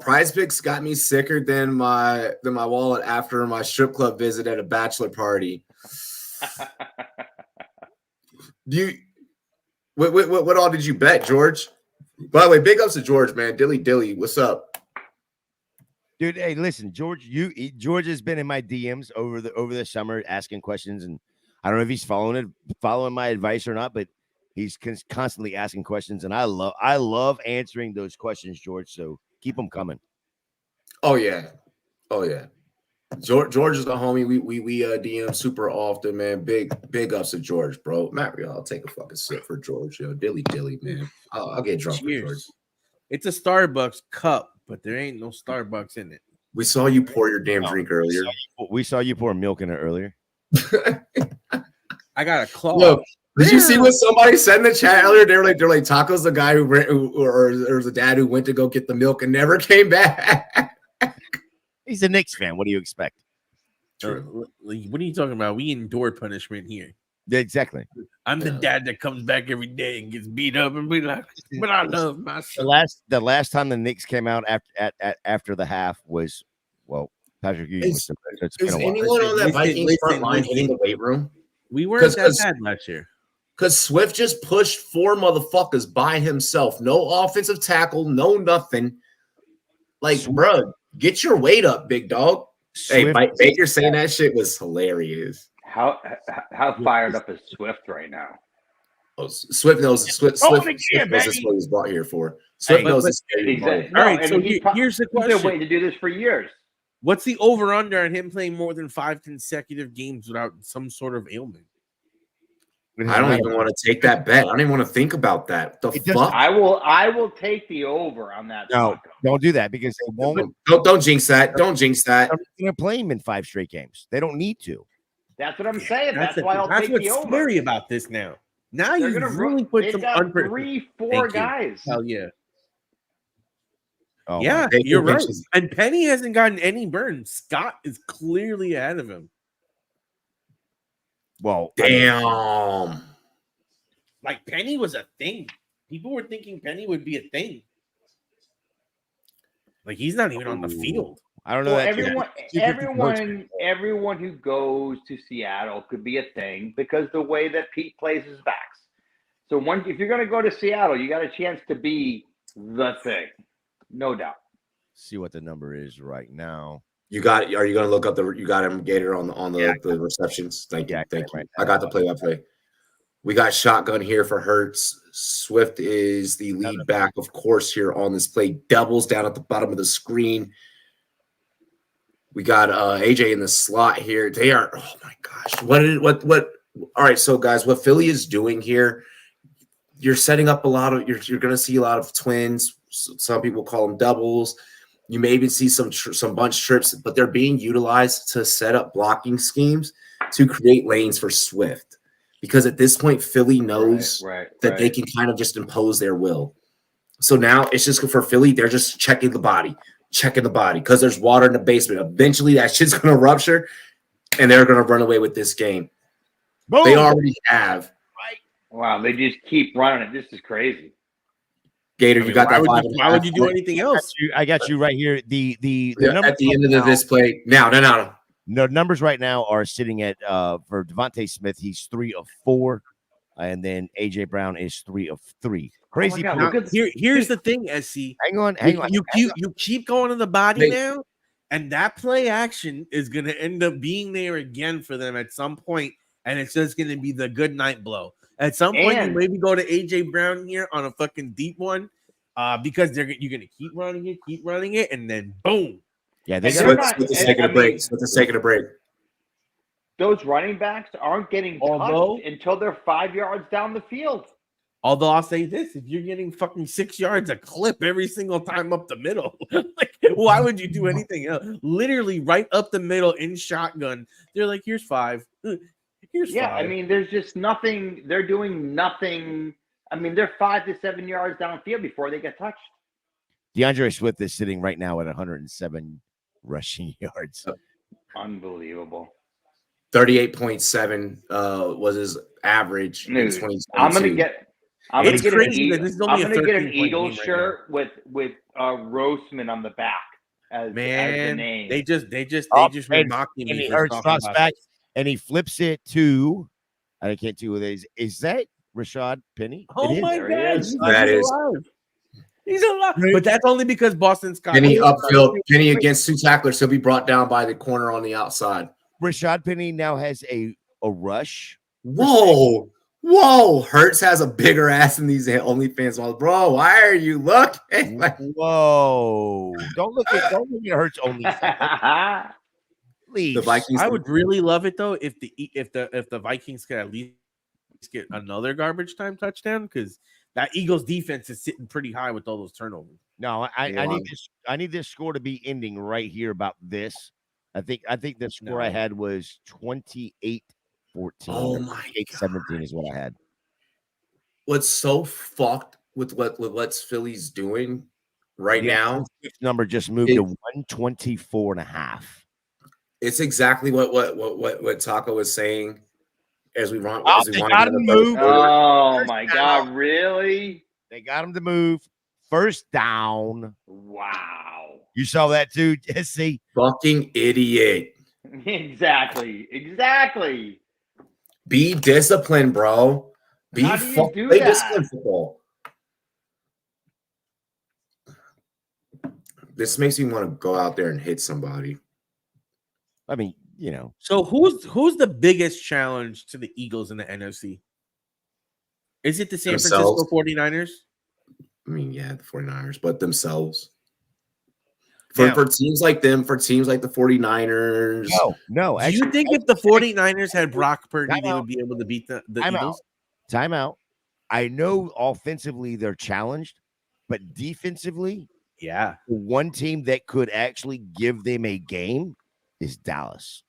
Prize Picks got me sicker than my wallet after my strip club visit at a bachelor party. What all did you bet, George? By the way, big ups to George, man. Dilly, what's up? Dude, hey, listen, George. George has been in my DMs over the summer asking questions, and I don't know if he's following my advice or not, but he's constantly asking questions, and I love answering those questions, George. So keep them coming. Oh yeah. George is the homie. We DM super often, man. Big ups to George, bro. Mario, I'll take a fucking sip for George. Yo, Dilly, man. I'll get drunk for George. It's a Starbucks cup, but there ain't no Starbucks in it. We saw you pour your damn drink earlier. We saw you pour milk in it earlier. I got a claw. Look, did you see what somebody said in the chat earlier? They're like Taco's the guy or the dad who went to go get the milk and never came back. He's a Knicks fan. What do you expect? True. What are you talking about? We endure punishment here. Yeah, exactly. I'm the dad that comes back every day and gets beat up and be like, but I love my son. The last time the Knicks came out after the half was, well, Patrick Ewing was so good. Is anyone on that Vikings front line hitting the weight room? We weren't that bad last year. Because Swift just pushed 4 motherfuckers by himself. No offensive tackle, no nothing. Like, bro, get your weight up, big dog. Swift, hey, Baker saying that shit was hilarious. How fired up is Swift right now? Oh, Swift knows Swift knows what he's brought here for. Swift knows this. All right, so here's the question. He's been waiting to do this for years. What's the over-under on him playing more than 5 consecutive games without some sort of ailment? I don't even want to take that bet. I don't even want to think about that. The fuck? I will take the over on that. No, don't do that because they won't. Don't jinx that. Don't jinx that. They're going to play him in 5 straight games. They don't need to. That's what I'm saying. That's why I'll take the over. That's what's scary about this now. Now you're going to really put some unpredictable. 3-4 guys. Hell yeah. Oh, yeah, you're right. And Penny hasn't gotten any burn. Scott is clearly ahead of him. Well, damn. Like Penny was a thing. People were thinking Penny would be a thing. Like he's not even on the field. I don't know. Well, everyone who goes to Seattle could be a thing because the way that Pete plays his backs. So if you're going to go to Seattle, you got a chance to be the thing, no doubt. See what the number is right now. Are you going to look up you got him Gator on the receptions? Thank you. Right, I got the play-by-play. We got shotgun here for Hurts. Swift is the lead back, of course, here on this play. Doubles down at the bottom of the screen. We got AJ in the slot here. They are, oh my gosh. What all right, so guys, what Philly is doing here, you're setting up a lot of you're going to see a lot of twins. Some people call them doubles. You may even see some bunch trips, but they're being utilized to set up blocking schemes to create lanes for Swift. Because at this point, Philly knows that they can kind of just impose their will. So now it's just for Philly, they're just checking the body because there's water in the basement. Eventually, that shit's going to rupture, and they're going to run away with this game. Boom. They already have. Wow, they just keep running it. This is crazy. Gator, you got that. Why would you do anything else? I got you right here. The at the end of this play. No. No, numbers right now are sitting at for Devontae Smith, he's 3 of 4, and then AJ Brown is 3 of 3. Crazy. Oh God, here's the thing, SC. Hang on. You keep going to the body now, and that play action is going to end up being there again for them at some point, and it's just going to be the good night blow. At some point, you maybe go to AJ Brown here on a fucking deep one, because you're going to keep running it, and then boom. Yeah, they got with the second of break. Those running backs aren't getting touched until they're 5 yards down the field. Although I'll say this, if you're getting fucking 6 yards a clip every single time up the middle, like, why would you do anything else? Literally right up the middle in shotgun. They're like, here's 5. Here's 5. I mean, there's just nothing. They're doing nothing. I mean, they're 5 to 7 yards downfield before they get touched. DeAndre Swift is sitting right now at 107 rushing yards. Unbelievable. 38.7 was his average in 2022. I'm gonna get an Eagles shirt right with Roseman on the back as the name. They just remocked him. And he drops back and he flips it to, I can't do with is that Rashad Penny? Oh my God, that is. He's alive. But that's only because Boston Scott. Penny upfield, Penny against 2 tacklers. He'll be brought down by the corner on the outside. Rashad Penny now has a rush. Whoa. Hurts has a bigger ass than these OnlyFans models. Bro, why are you looking? Whoa. Don't look at Hurts OnlyFans. Please. The Vikings. I would really love it though if the Vikings could at least get another garbage time touchdown, because that Eagles defense is sitting pretty high with all those turnovers. No, I need this score to be ending right here about this. I think the score I had was 28-14. Oh my 8-17 is what I had. What's so fucked with what Philly's doing right now? Number just moved to 124.5. It's exactly what Taco was saying as we run. They got him to move. Oh my God! Really? They got him to move. First down. Wow. You saw that too, Jesse? Fucking idiot. Exactly. Be disciplined, bro. Play disciplined football. This makes me want to go out there and hit somebody. I mean, you know. So who's the biggest challenge to the Eagles in the NFC? Is it the San Francisco 49ers? I mean, yeah, the 49ers, but themselves. For teams like them, for teams like the 49ers. No. Do you think if the 49ers had Brock Purdy, they would be able to beat the Eagles? Timeout. I know offensively they're challenged, but defensively, yeah, one team that could actually give them a game is Dallas.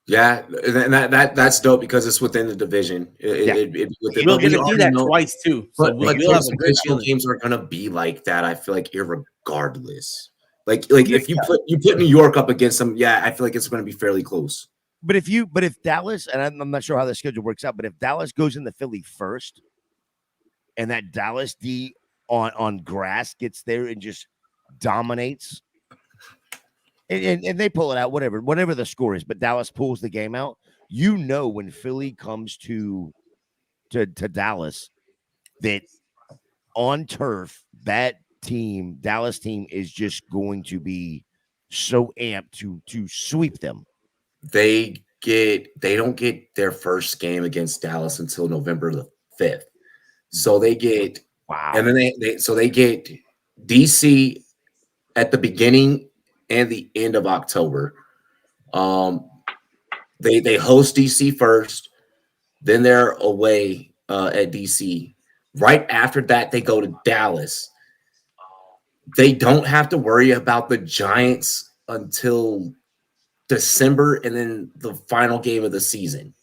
Yeah, and that's dope because it's within the division. We're going to see that twice too. So but those divisional games are going to be like that. I feel like irregardless. Like if you put New York up against them, I feel like it's going to be fairly close. But if Dallas, and I'm not sure how the schedule works out, but if Dallas goes into Philly first, and that Dallas D on grass gets there and just dominates. And they pull it out, whatever the score is, but Dallas pulls the game out. You know, when Philly comes to Dallas, that on turf, that team, Dallas team, is just going to be so amped to sweep them. They don't get their first game against Dallas until November the 5th. So they get and then they get DC at the beginning and the end of October. They host DC first, then they're away at DC. Right after that, they go to Dallas. They don't have to worry about the Giants until December, and then the final game of the season.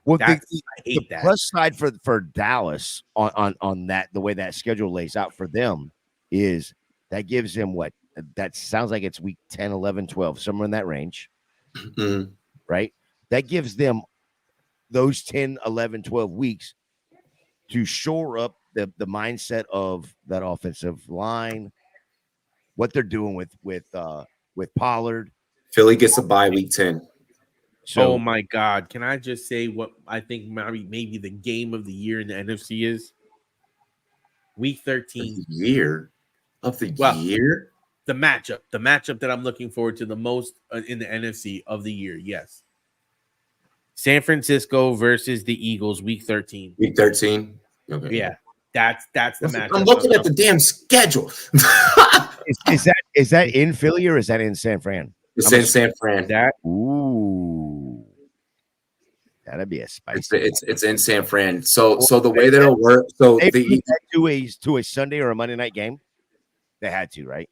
Well, I hate that. Plus side for Dallas on that, the way that schedule lays out for them is that gives them what that sounds like it's week 10, 11, 12, somewhere in that range, right? That gives them those 10, 11, 12 weeks to shore up the mindset of that offensive line, what they're doing with Pollard. Philly gets a bye week 10. So, oh my God! Can I just say what I think maybe the game of the year in the NFC is? Week 13. Year of the year? The matchup that I'm looking forward to the most in the NFC of the year. Yes. San Francisco versus the Eagles, week 13. Week 13? Okay. Yeah. That's the matchup. I'm looking at the damn schedule. is that in Philly or is that in San Fran? It's in San Fran. Ooh. That'd be a spicy. It's in San Fran. So the way that it'll work, so they the to a Sunday or a Monday night game. They had to, right?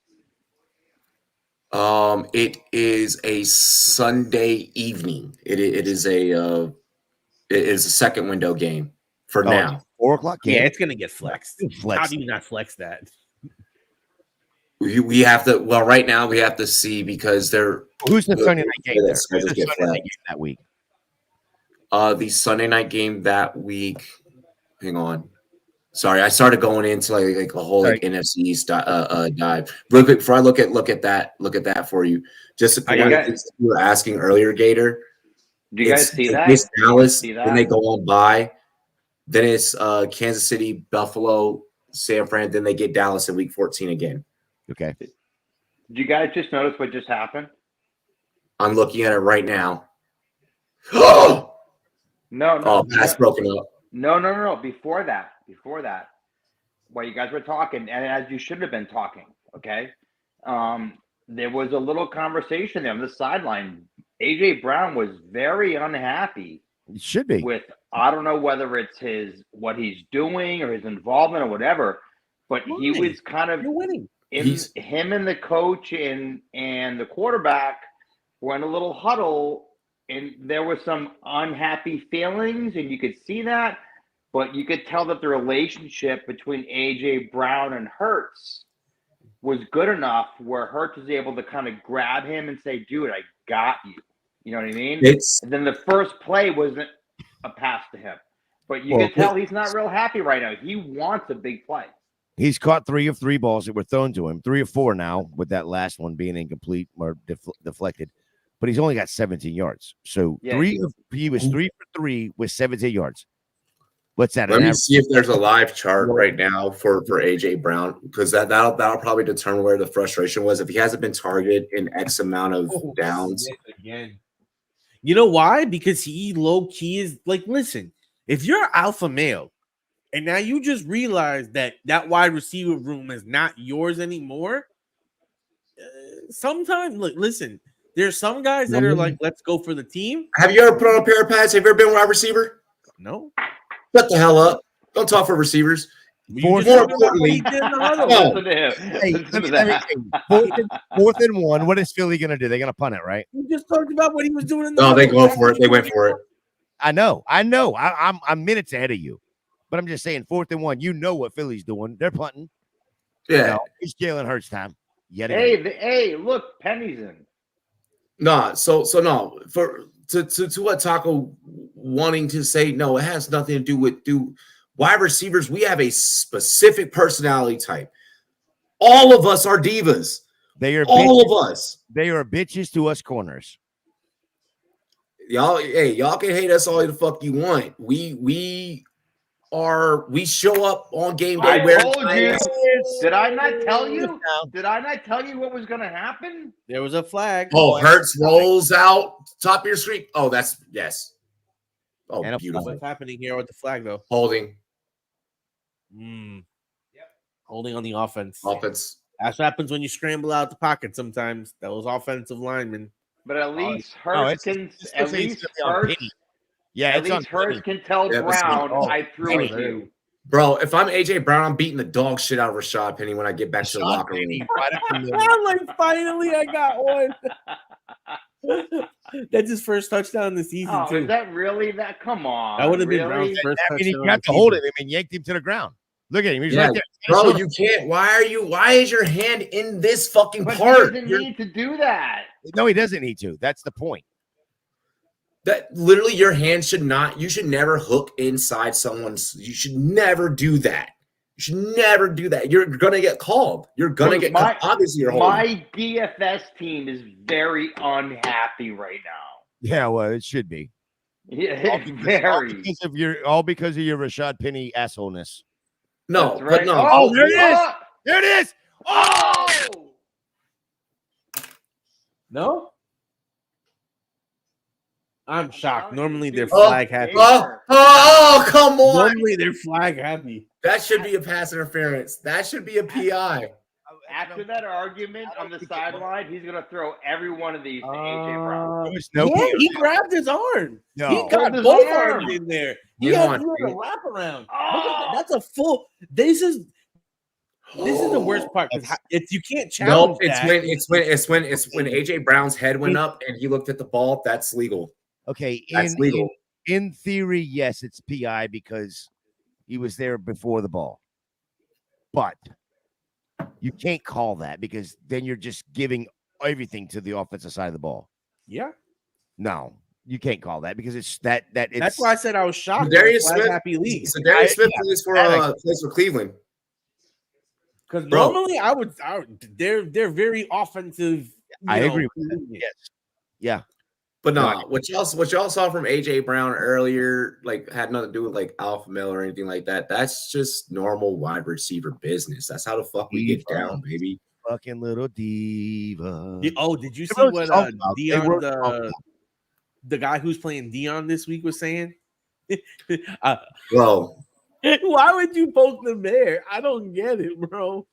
it is a Sunday evening. It is a second window game for now. 4:00 game. Yeah, it's gonna get flexed. How do you not flex that? We have to. Well, right now we have to see because they're who's the Sunday night game there? Who's the Sunday night game that week? The Sunday night game that week. Hang on. Sorry, I started going into like a whole NFC East dive. Real quick before I look at that for you. Just you were asking earlier, Gator. Do you guys see that? It's Dallas, then they go on by. Then it's Kansas City, Buffalo, San Fran. Then they get Dallas in week 14 again. Okay. Did you guys just notice what just happened? I'm looking at it right now. Oh! No. Oh, that's broken up. No. Before that, while you guys were talking, and as you should have been talking, okay, there was a little conversation there on the sideline. AJ Brown was very unhappy. It should be with, I don't know whether it's what he's doing or his involvement or whatever, but he was kind of winning. Him and the coach and the quarterback were in a little huddle. And there were some unhappy feelings, and you could see that, but you could tell that the relationship between A.J. Brown and Hurts was good enough where Hurts was able to kind of grab him and say, dude, I got you. You know what I mean? And then the first play wasn't a pass to him. But you could tell he's not real happy right now. He wants a big play. He's caught 3 of 3 balls that were thrown to him, 3 of 4 now, with that last one being incomplete or deflected. But he's only got 17 yards. So he was 3 for 3 with 17 yards. What's that? Let me see if there's a live chart right now for AJ Brown, because that'll probably determine where the frustration was. If he hasn't been targeted in X amount of downs. Again. You know why? Because he low key is like, listen, if you're alpha male and now you just realize that wide receiver room is not yours anymore. Sometimes, look, listen. There's some guys that are like, let's go for the team. Have you ever put on a pair of pads? Have you ever been a wide receiver? No. Shut the hell up. Don't talk for receivers. More importantly, fourth and 1. What is Philly going to do? They're going to punt it, right? We just talked about what he was doing. No, they go for it. They went for it. I know. I'm minutes ahead of you. But I'm just saying, 4th and 1, you know what Philly's doing. They're punting. Yeah. It's Jalen Hurts time. Hey, look, Penny's in. No, so no. To what Taco wanting to say, no, it has nothing to do with wide receivers. We have a specific personality type. All of us are divas. They are all of us. They are bitches to us corners. Y'all can hate us all the fuck you want. We show up on game day. I told you. Did I not tell you? Did I not tell you what was going to happen? There was a flag. Oh, Hurts rolls out top of your screen. Oh, yes. Oh, and beautiful. What's happening here with the flag though? Holding. Yep. Holding on the offense. That's what happens when you scramble out the pocket sometimes. Those offensive linemen. But at least no, Hurst can at least Hurst can tell Yeah, but see, Brown I threw Penny. it to you. Bro, if I'm AJ Brown, I'm beating the dog shit out of Rashad Penny when I get back to the locker room. Like, finally, I got one. That's his first touchdown this season, Oh, too. is that really that? Come on. That would have been really? Brown's first I mean, he touchdown. got the hold of him and yanked him to the ground. Look at him. He's right there. Bro, you can't. Why is your hand in this fucking But part? he doesn't need to do that. No, he doesn't need to. That's the point. That literally your hand should not, you should never hook inside someone's, you should never do that. You should never do that. You're gonna get called. You're gonna Look, get obviously you're my holding. DFS team is very unhappy right now. Yeah, well, it should be. Yeah, All very. because of your Rashad Penny assholeness. No, That's right. but no. Oh, there it is. Oh! There it is. Oh! No? I'm shocked. Normally, they're Oh, flag happy. Come on. Normally, they're flag happy. That should be a pass interference. That should be a PI. After that argument on the sideline, he's gonna throw every one of these to AJ Brown. Yeah, he grabbed his arm. No. He got His both arm. arms in there. He Hang had on. a wraparound. Look at Oh. that. That's a full. This is the worst part because you can't Nope, challenge it's that. when AJ Brown's head went up and he looked at the ball. That's legal. Okay, That's legal. In theory, yes, it's PI because he was there before the ball. But you can't call that because then you're just giving everything to the offensive side of the ball. Yeah, No, you can't call that because it's that it's that's why I said I was shocked. Darius Flag Smith, happy league. so Darius Smith plays for Cleveland. Because Bro. normally they're very offensive. I you agree know, with that. Yes. Yeah. But no, what y'all saw from AJ Brown earlier, like had nothing to do with like alpha male or anything like that. That's just normal wide receiver business. That's how the fuck we get down, baby. Fucking little diva. Oh, did you see They were what talking about- they Dion, were talking about- the guy who's playing Dion this week was saying? Bro, Why would you poke the bear? I don't get it, bro.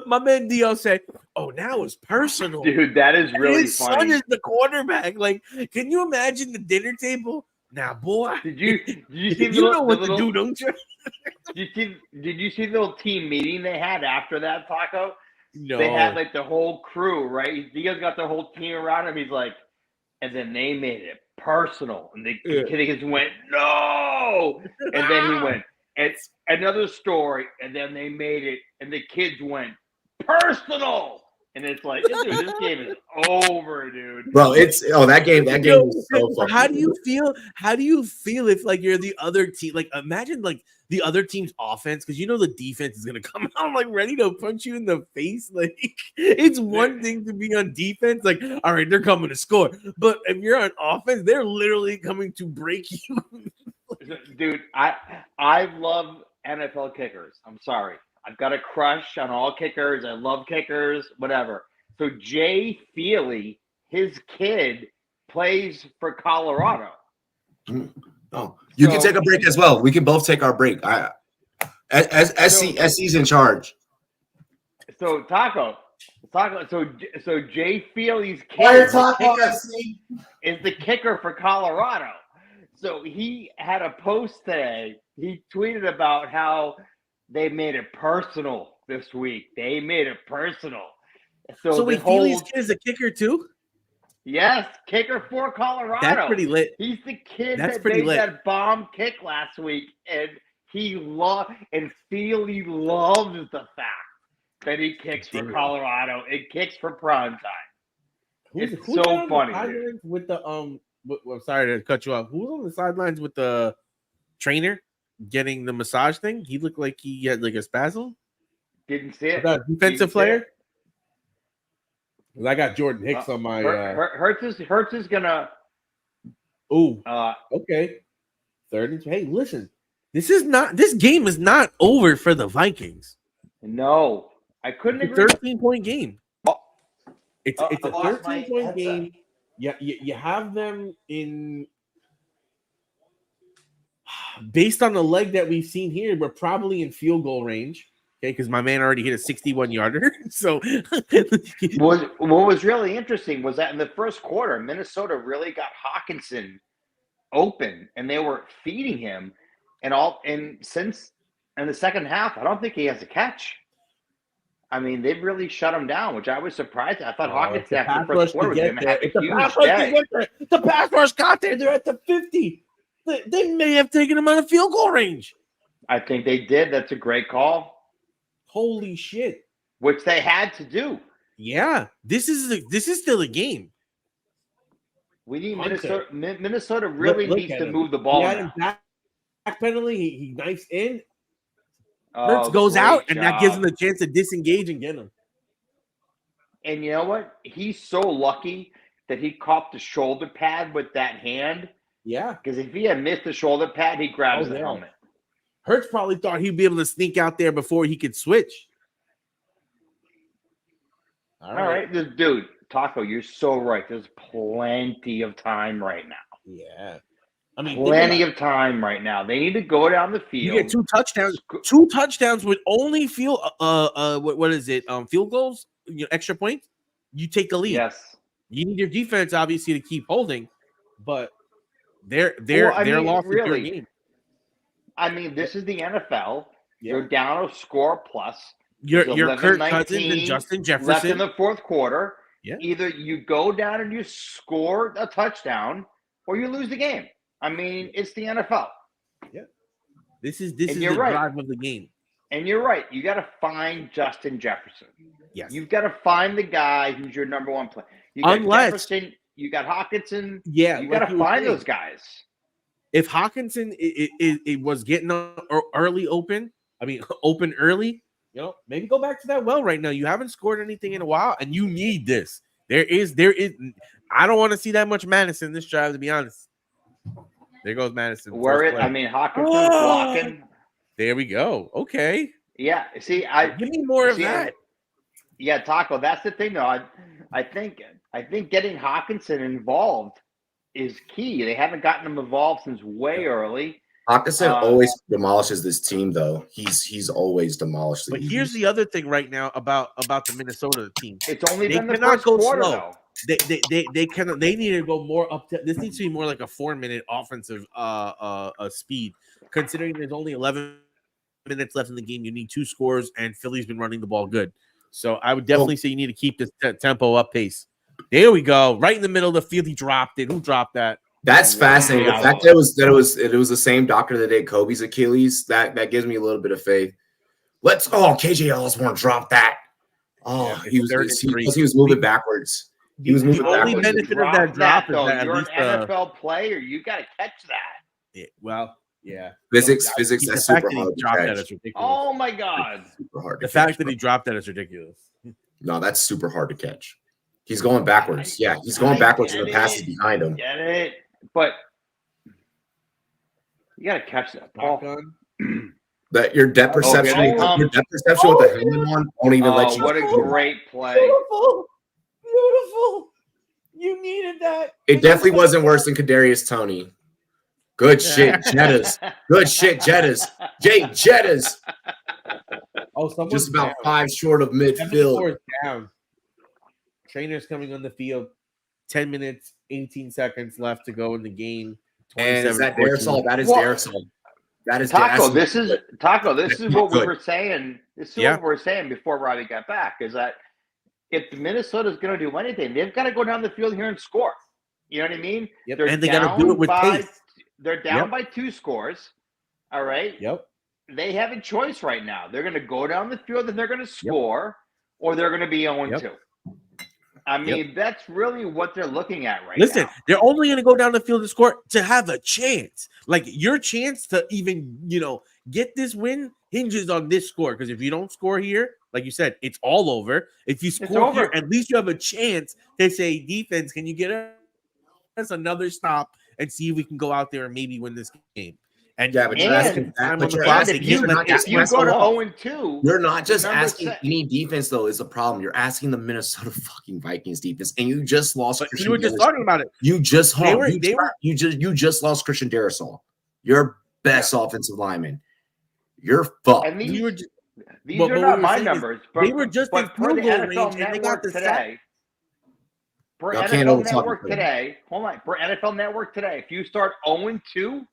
My man Dion said, "Oh, now it's personal." Dude, that is really His son funny. is the quarterback. Like, can you imagine the dinner table? Now, boy, Did you see you know what to do, don't you? Did you see the little team meeting they had after that, Taco? No, They had like the whole crew, right? You guys got the whole team around him. He's like, and then they made it personal, and the kids went no, and then he went, it's another story, and then they made it, and the kids went personal, and it's like, dude, this game is over, dude. bro, that game was so fucking. How do you feel? How do you feel if like you're the other team? Like, imagine like the other team's offense, because you know the defense is gonna come out like ready to punch you in the face. Like, it's one thing to be on defense, like, all right, they're coming to score, but if you're on offense, they're literally coming to break you. Dude, I love NFL kickers. I'm sorry. I've got a crush on all kickers. I love kickers, whatever. So Jay Feely, his kid, plays for Colorado. Oh, you can take a break as well. We can both take our break. SC's in charge. So Taco. So Jay Feely's kid is the kicker for Colorado. So he had a post today. He tweeted about how they made it personal this week. They made it personal. So wait, Feely's kid is a kicker too? Yes, kicker for Colorado. That's pretty lit. He's the kid That's that pretty made lit. that bomb kick last week, and Feely loves the fact that he kicks for Colorado. It kicks for prime time. It's so funny, dude. With the I'm sorry to cut you off. Who's on the sidelines with the trainer getting the massage thing? He looked like he had like a spasm. Didn't see it. Defensive player. I got Jordan Hicks on my. Hurts is gonna. Oh, okay. Third and hey, listen. This game is not over for the Vikings. No, I couldn't It's a agree. 13-point game. It's a I lost my 13-point headset. game. Yeah, you have them in. Based on the leg that we've seen here, we're probably in field goal range. Okay, because my man already hit a 61-yarder. So What was really interesting was that in the first quarter, Minnesota really got Hawkinson open, and they were feeding him, and since in the second half, I don't think he has a catch. I mean, they've really shut him down, which I was surprised. I thought Hawkinson after the first quarter was going to have a huge day. The pass rush got there. They're at the 50. They may have taken him out of field goal range. I think they did. That's a great call. Holy shit! Which they had to do. Yeah, this is still a game. We need Hunter. Minnesota really Look needs at to him. move the ball. He had Now. him back penalty. He knifes in. Oh, Hurts goes great out, and that gives him job. the chance to disengage and get him. And you know what? He's so lucky that he caught the shoulder pad with that hand. Yeah, Because if he had missed the shoulder pad, he grabs Oh, the yeah. helmet. Hurts probably thought he'd be able to sneak out there before he could switch. All right. Dude, Taco, you're so right. There's plenty of time right now. Yeah. I mean, Plenty of time right now. They need to go down the you field. get 2 touchdowns. 2 touchdowns with only field what is it? Field goals, extra points. You take the lead. Yes. You need your defense obviously to keep holding, but their loss is their game. I mean, this is the NFL. Yeah. You're down a score plus. Your There's Kirk 11-19 Cousins and Justin left in Jefferson. the fourth quarter. Yeah. Either you go down and you score a touchdown, or you lose the game. I mean, it's the NFL. This is the right. drive of the game. And you're right. You got to find Justin Jefferson. Yes. You've got to find the guy who's your number one player. You got Jefferson. You got Hawkinson. Yeah. You got to find those guys. If Hawkinson it was getting early open, open early, maybe go back to that well right now. You haven't scored anything in a while, and you need this. There is. I don't want to see that much Madison this drive, to be honest. There goes Madison. Hawkinson's blocking. There we go. Okay. Yeah. See, give me more of that. Yeah, Taco. That's the thing, though. I think getting Hawkinson involved is key. They haven't gotten him involved since way early. Hawkinson always demolishes this team, though. He's always demolished. But here's the other thing right now about the Minnesota team. It's only been the first quarter, though. They need to go more up to this. Needs to be more like a 4-minute offensive speed, considering there's only 11 minutes left in the game. You need 2 scores, and Philly's been running the ball good. So I would definitely say you need to keep this tempo up pace. There we go, right in the middle of the field. He dropped it. Who dropped that? That's fascinating. The fact that it was the same doctor that did Kobe's Achilles. That gives me a little bit of faith. KJ Osborne dropped that. Oh, Yeah, he was moving backwards. He was moving the only backwards. benefit of that drop is though, that you're at least, an NFL player. You got to catch that. Yeah. Physics. That's super hard to catch. catch. That is ridiculous. Oh my God! Super hard. The fact that he dropped that is ridiculous. No, that's super hard to catch. He's going backwards. Yeah, he's going backwards and the pass is behind him. Get it? But you got to catch that ball. That your depth perception, with the helmet on won't even let you. What a great play! Beautiful. You needed that. It definitely wasn't worse than Kadarius Toney. Good shit, Jettas. Good shit, Jettas. Jay Jettas. Just about 5 short of midfield. Down. Trainers coming on the field. 10 minutes, 18 seconds left to go in the game. And is that Darisol? That is Darisol. That is Taco. This is what we good. were saying. This is what we were saying before Robbie got back. Is that if Minnesota is going to do anything, they've got to go down the field here and score. You know what I mean? Yep. And they got to do it with pace. They're down by 2 scores. All right. Yep. They have a choice right now. They're going to go down the field and they're going to score, or they're going to be 0-2. I mean, that's really what they're looking at right now. Listen, they're only going to go down the field to score to have a chance. Like your chance to even, get this win hinges on this score. Because if you don't score here, like you said, it's all over. If you score here, at least you have a chance to say, defense, can you get us another stop and see if we can go out there and maybe win this game? And if you go to 0-2, you're not just asking any defense, though, is a problem. You're asking the Minnesota fucking Vikings defense, and you just lost. You were just talking about it. You just lost Christian Darisol, your best offensive lineman. You're fucked. These But are what not we were my saying is numbers. they were just in per field the goal NFL range, and they got Network the sack. today. Per Y'all can't NFL overtalk Network each other. today, hold on. Per NFL Network today, if you start 0-2,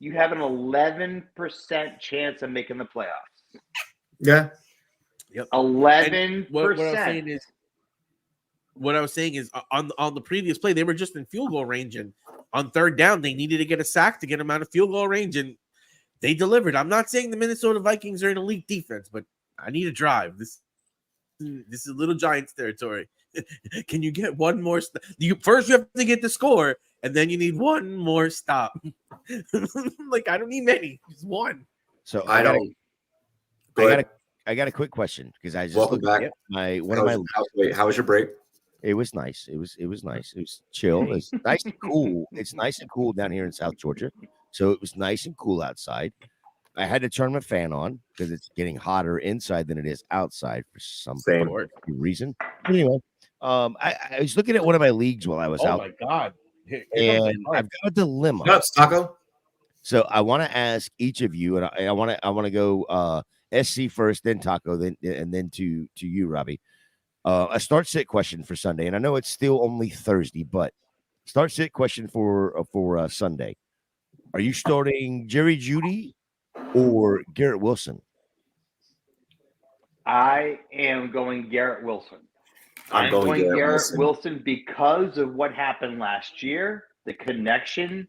you have an 11% chance of making the playoffs. Yeah. 11%. What I was saying is on the previous play, they were just in field goal range, and on third down, they needed to get a sack to get them out of field goal range, and they delivered. I'm not saying the Minnesota Vikings are an elite defense, but I need a drive. This is Little Giants territory. Can you get one more? First, you have to get the score, and then you need one more stop. Like, I don't need many, just one. So I don't. I got a quick question because I just Welcome looked back. at my How was your break? It was nice. It was nice. It was chill. It's nice and cool. It's nice and cool down here in South Georgia. So it was nice and cool outside. I had to turn my fan on because it's getting hotter inside than it is outside for some Same. reason. Anyway, I was looking at one of my leagues while I was out. Oh my god! And I've got a dilemma. What's up, Taco? So I want to ask each of you, and I want to go SC first, then Taco, then to you, Robbie. A start sit question for Sunday, and I know it's still only Thursday, but start sit question for Sunday. Are you starting Jerry Jeudy or Garrett Wilson? I am going Garrett Wilson. I'm going Garrett Wilson because of what happened last year, the connection.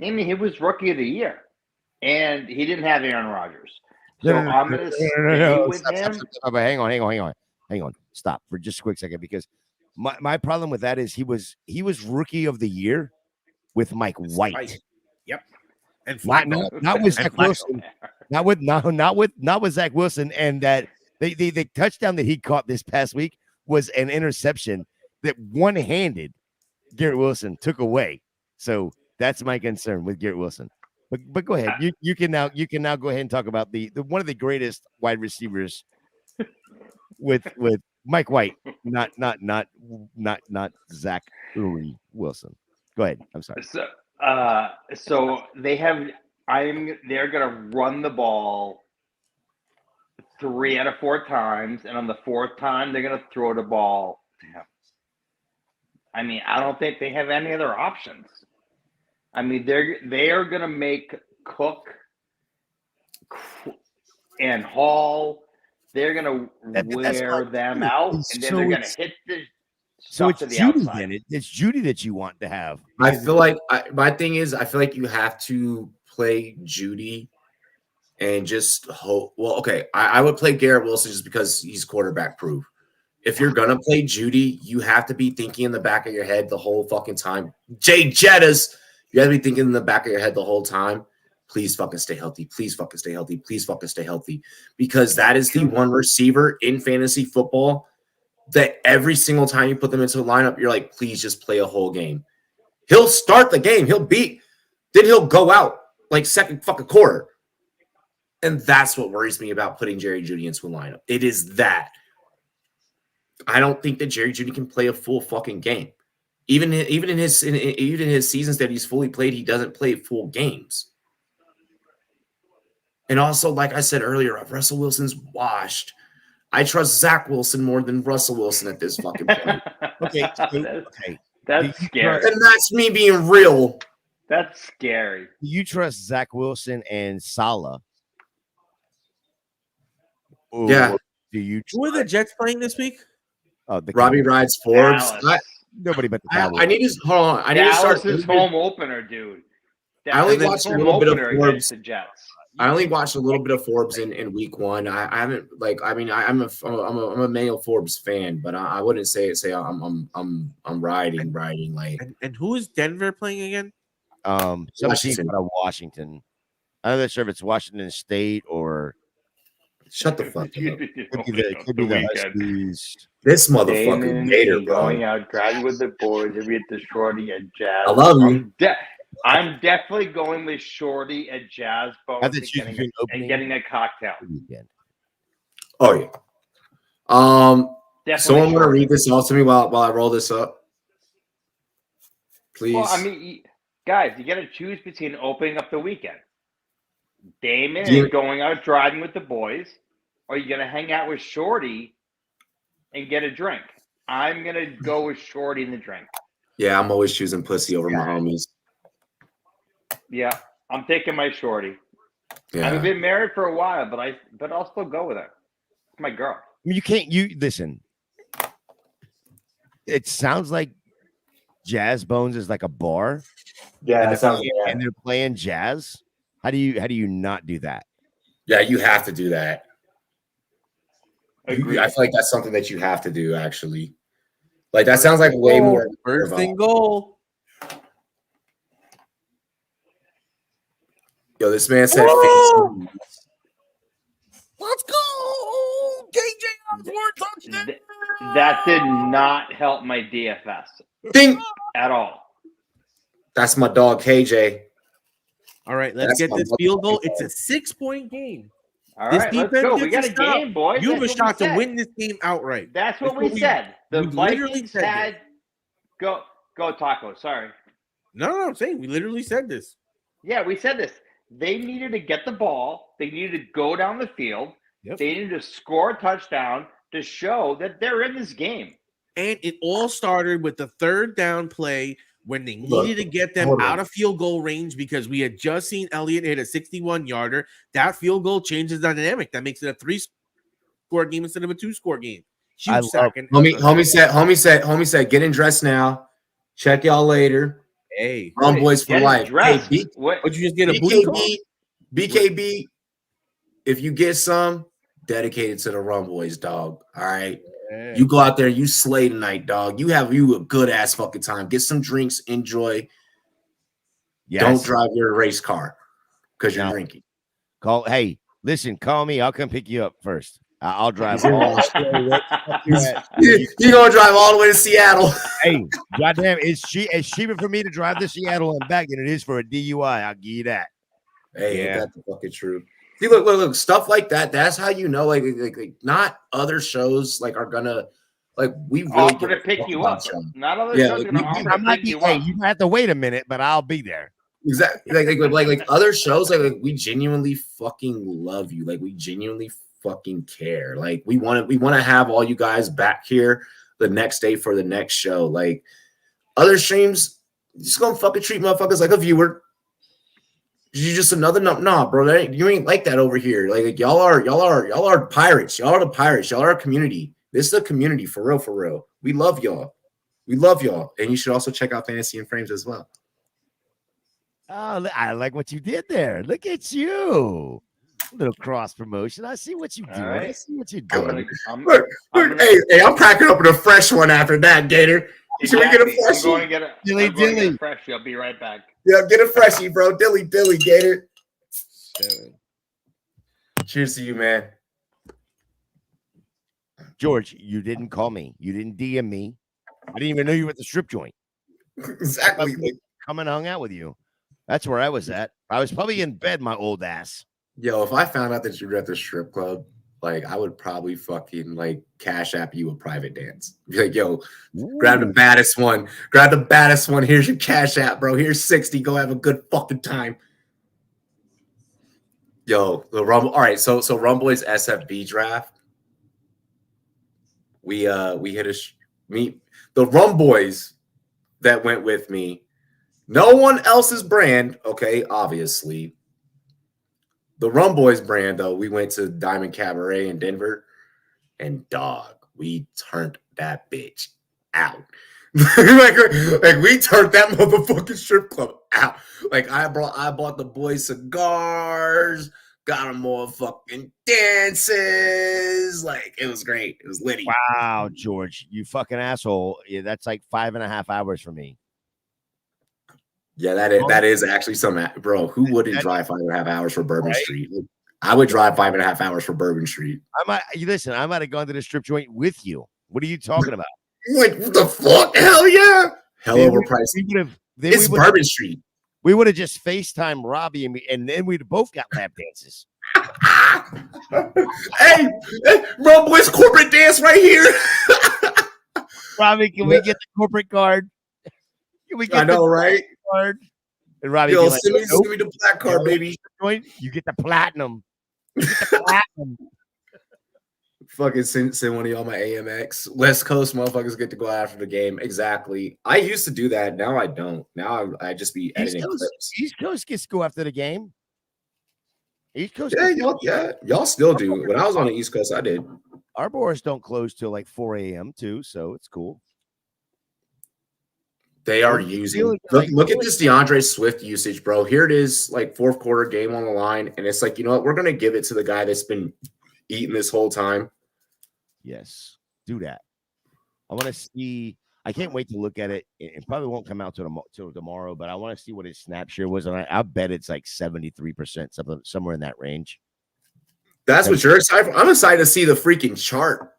I mean, he was rookie of the year, and he didn't have Aaron Rodgers. So I'm going to stay with him. Stop. Hang on. Stop for just a quick second, because my problem with that is he was rookie of the year with Mike White. Yep. And not with Zach Wilson. Not with Zach Wilson. And that the touchdown that he caught this past week was an interception that one-handed Garrett Wilson took away. So that's my concern with Garrett Wilson. But go ahead. You can now go ahead and talk about the one of the greatest wide receivers with Mike White, not Zach Wilson. Go ahead. I'm sorry. So they're gonna run the ball 3 out of 4 times, and on the 4th time they're gonna throw the ball to him. I mean, I don't think they have any other options. I mean, they are gonna make Cook and Hall. They're gonna wear them out, and then they're gonna hit the. So it's Jeudy then. It's Jeudy that you want to have. I feel like my thing is I feel like you have to play Jeudy and just hope. Well, okay, I would play Garrett Wilson just because he's quarterback proof. If you're gonna play Jeudy, you have to be thinking in the back of your head the whole fucking time. Jay Jettas, you have to be thinking in the back of your head the whole time. Please fucking stay healthy. Please fucking stay healthy. Please fucking stay healthy. Because that is the one receiver in fantasy football that every single time you put them into a lineup, you're like, please just play a whole game. He'll start the game. Then he'll go out like second fucking quarter. And that's what worries me about putting Jerry Jeudy into a lineup. It is that. I don't think that Jerry Jeudy can play a full fucking game. Even in his seasons that he's fully played, he doesn't play full games. And also, like I said earlier, Russell Wilson's washed. I trust Zach Wilson more than Russell Wilson at this fucking point. Okay. That's scary. And that's me being real. That's scary. Do you trust Zach Wilson and Salah? Or yeah. Do you? Who are the Jets playing this week? Robbie rides Forbes. Nobody but the Cowboys. I need to hold on. I need to start his home opener, dude. I only watched a little bit of Forbes. The Jets. I only watched a little bit of Forbes in week 1. I haven't I'm a male Forbes fan, but I wouldn't say I'm riding like. And who is Denver playing again? Some team out of Washington. I'm not sure if it's Washington State or. Shut the fuck up. Could be the Huskies. This motherfucking Gator, bro. Going out, driving with the boys, and we hit the Shorty at Jazz. I love you. I'm definitely going with Shorty at Jazz Bones and getting a cocktail. Oh yeah. Someone want to read this out to me while I roll this up, please. Well, I mean, guys, you got to choose between opening up the weekend. Damon Do you- is going out driving with the boys, or are you gonna hang out with Shorty and get a drink? I'm gonna go with Shorty and the drink. Yeah, I'm always choosing pussy over my homies. Yeah, I'm taking my Shorty. Yeah. I've been married for a while, but I'll still go with her. It's my girl. You can't. You listen. It sounds like Jazz Bones is like a bar. Yeah, and that sounds. and they're playing jazz. How do you not do that? Yeah, you have to do that. Agreed. I feel like that's something that you have to do. Actually, like that sounds like way more. First and goal. Yo, this man said. Whoa! Let's go, KJ Osborne touchdown. That did not help my DFS Ding. at all. That's my dog KJ. All right, let's That's get my this field goal. motherfucking It's a 6-point game. All This right, let's defense go. We gets got a to stop. game, boys. You have a That's what shot we to said. win this game outright. That's what That's we said. The we literally Vikings said had go Taco. Sorry. No, I'm saying we literally said this. Yeah, we said this. They needed to get the ball. They needed to go down the field. Yep. They needed to score a touchdown to show that they're in this game. And it all started with the third down play when they Look, needed to get them hold on. out of field goal range because we had just seen Elliott hit a 61-yarder. That field goal changes the dynamic. That makes it a 3-score game instead of a 2-score game. I Huge love- sack. And, Homie said, getting dressed now. Check y'all later. hey, Rum boys for Get life. dressed. Hey, What? would you just get a booty call? BKB, if you get some, dedicated to the Rum Boys, dog. All right. Yeah. You go out there, you slay tonight, dog. You have you a good ass fucking time. Get some drinks, enjoy. Yes. Don't drive your race car because you're No. drinking. Call. Hey, listen. Call me. I'll come pick you up first. I'll drive all the You're gonna drive all the way to Seattle. Hey, goddamn! It's cheaper for me to drive to Seattle and back than it is for a DUI. I'll give you that. Hey, Yeah. that's the fucking truth. See, look, stuff like that. That's how you know, like not other shows like are gonna like we really Offer give to a pick fuck you about up. y'all. Not other Yeah, shows like, gonna we- offer I to might pick be. you Hey, up. you have to wait a minute, but I'll be there. Exactly. Like other shows, like we genuinely fucking love you. Like we genuinely fucking care. Like we want to have all you guys back here the next day for the next show. Like other streams, just gonna fucking treat motherfuckers like a viewer. You just another nah, bro. You ain't like that over here. Like y'all are pirates. Y'all are the pirates. Y'all are a community. This is a community for real, for real. We love y'all. We love y'all. And you should also check out Fantasy and Frames as well. Oh, I like what you did there. Look at you. Little cross promotion. I see what you do. All right. I see what you're I'm doing. gonna- I'm- Look, I'm look, gonna- hey, I'm cracking open a fresh one after that, Gator. Should we get a Exactly. I'm freshie? going to get a Dilly I'm going to get dilly. a freshie. I'll be right back. Yeah, get a freshie, bro. Dilly, Gator. Cheers to you, man. George, you didn't call me. You didn't DM me. I didn't even know you were at the strip joint. Exactly. Like, Come and hung out with you. That's where I was at. I was probably in bed, my old ass. yo, if I found out that you were at the strip club, like I would probably fucking like cash app you a private dance. Be like, yo, grab the baddest one. Grab the baddest one. Here's your cash app, bro. Here's 60. Go have a good fucking time. Yo, the Rumble. All right, so Rumboy's SFB draft. We hit the Rumboys that went with me. No one else's brand, okay, obviously. The Rumboys brand, though, we went to Diamond Cabaret in Denver, and dog, we turned that bitch out. like we turned that motherfucking strip club out. Like I bought the boys cigars, got them all fucking dances. Like it was great. It was litty. Wow, George, you fucking asshole. Yeah, that's like 5.5 hours for me. Yeah, that is actually some bro. Who wouldn't drive 5.5 hours for Bourbon Street? I would drive 5.5 hours for Bourbon Street. Listen, I might have gone to the strip joint with you. What are you talking about? Like what the fuck? Hell yeah! Hell overpriced. It's Bourbon Street. We would have just FaceTime Robbie and then we'd both got lap dances. hey, Rum Boys corporate dance right here. Robbie, can we get the corporate card? Can we get I know, the right? card? And Robbie, Yo, be like, send me nope. the black card, baby. join, you get the platinum. You get the platinum. Fucking send one of y'all my AMX. West Coast motherfuckers get to go after the game. Exactly. I used to do that. Now I don't. Now I just be editing clips. East Coast gets to go after the game. East Coast. Y'all still do. When I was on the East Coast, I did. Our bars don't close till like 4 a.m. too, so it's cool. They are using. Look at this DeAndre Swift usage, bro. Here it is, like fourth quarter game on the line, and it's like, you know what? We're gonna give it to the guy that's been eating this whole time. Yes, do that. I want to see. I can't wait to look at it. It probably won't come out till tomorrow, but I want to see what his snap share was, and I bet it's like 73%, somewhere in that range. That's what you're excited for. I'm excited to see the freaking chart.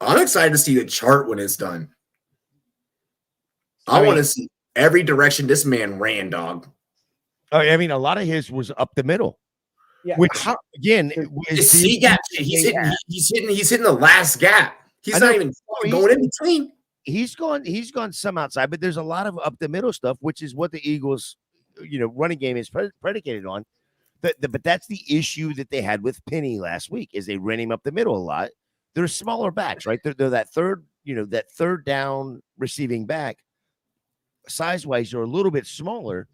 I'm excited to see the chart when it's done. I want to see every direction this man ran, dog. I mean, a lot of his was up the middle. Yeah. Which again, is C gap. He's hitting the last gap. He's not even going in between. He's gone some outside, but there's a lot of up the middle stuff, which is what the Eagles, running game is predicated on. But that's the issue that they had with Penny last week, is they ran him up the middle a lot. They're smaller backs, right? They're that third down receiving back. Size-wise, they're a little bit smaller,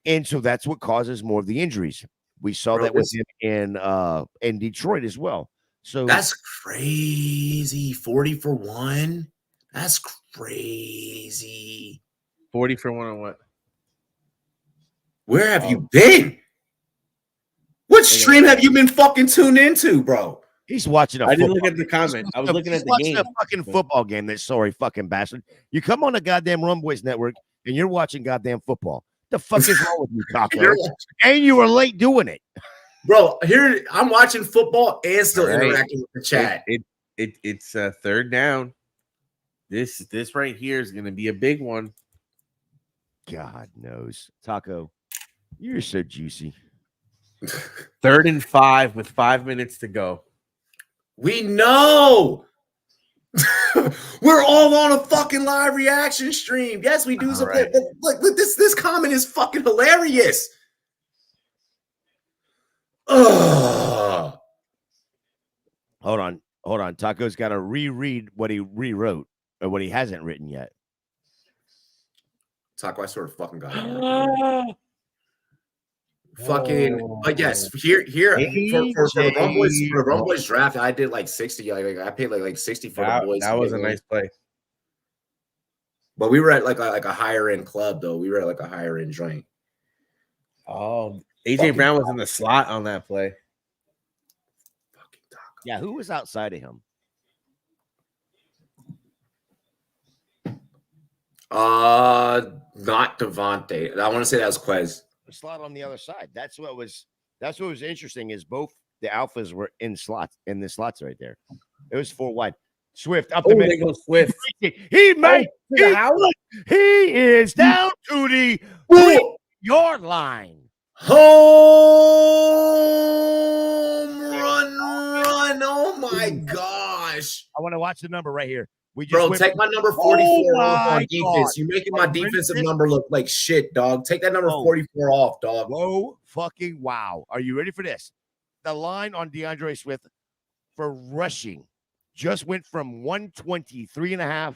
and so that's what causes more of the injuries. We saw that with him in Detroit as well. So that's crazy. 40 for 1. That's crazy. 40 for 1 on what? Where have you been? What stream have you been fucking tuned into, bro? He's watching I didn't look at the comment. I was looking at the game. A fucking football game. That sorry fucking bastard. You come on the goddamn Run Boys Network and you're watching goddamn football. The fuck is wrong with you, Taco? And you were late doing it, bro. Here I'm watching football and still interacting with the chat. It's third down. This right here is going to be a big one. God knows, Taco. You're so juicy. 3rd and 5 with 5 minutes to go. We know. We're all on a fucking live reaction stream. Yes, we do. Right. Look, this comment is fucking hilarious. Hold on. Taco's got to reread what he rewrote or what he hasn't written yet. Taco, I sort of fucking got it. But yes, here for the Run Boys draft, I did like 60. I paid like 60 for the boys. That was a nice play. But we were at like a higher end club though. We were at like a higher end joint. Oh, AJ Brown was in the slot on that play. Yeah, who was outside of him? Not Devontae. I want to say that was Quez. Slot on the other side. That's what was interesting, is both the alphas were in the slots right there. It was 4 wide. Swift up the middle. Swift. He is down to the 3-yard line. Home run. Oh my gosh. I want to watch the number right here. Take my number 44 off on defense. You're making my defensive number look like shit, dog. Take that number 44 off, dog. Whoa, fucking wow. Are you ready for this? The line on DeAndre Swift for rushing just went from 123.5.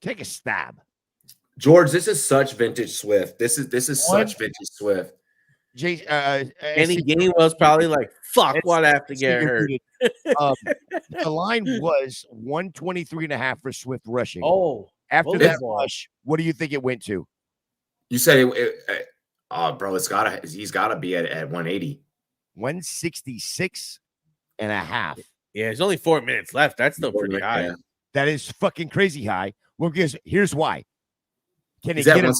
Take a stab. George, this is such vintage Swift. This is such vintage Swift. Kenny Gainwell's probably like, fuck, what I have to get hurt. The line was 123.5 for Swift rushing. After that rush, what do you think it went to? You said bro, he's gotta be at 180. 166.5. Yeah, there's only 4 minutes left. That's still pretty high. Yeah. That is fucking crazy high. Well, because here's why. Can he get another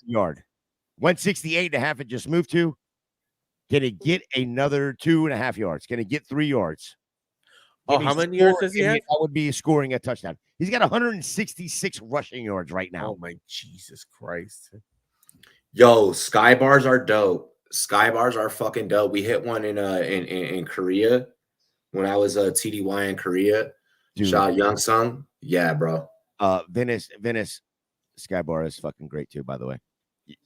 yard? 168.5 it just moved to. Can he get another 2.5 yards? Can he get 3 yards? How many yards does he have? That would be scoring a touchdown. He's got 166 rushing yards right now. Oh my Jesus Christ. Yo, sky bars are dope. Sky bars are fucking dope. We hit one in Korea when I was TDY in Korea. Shot Young Sung. Yeah, bro. Venice Sky bar is fucking great too, by the way.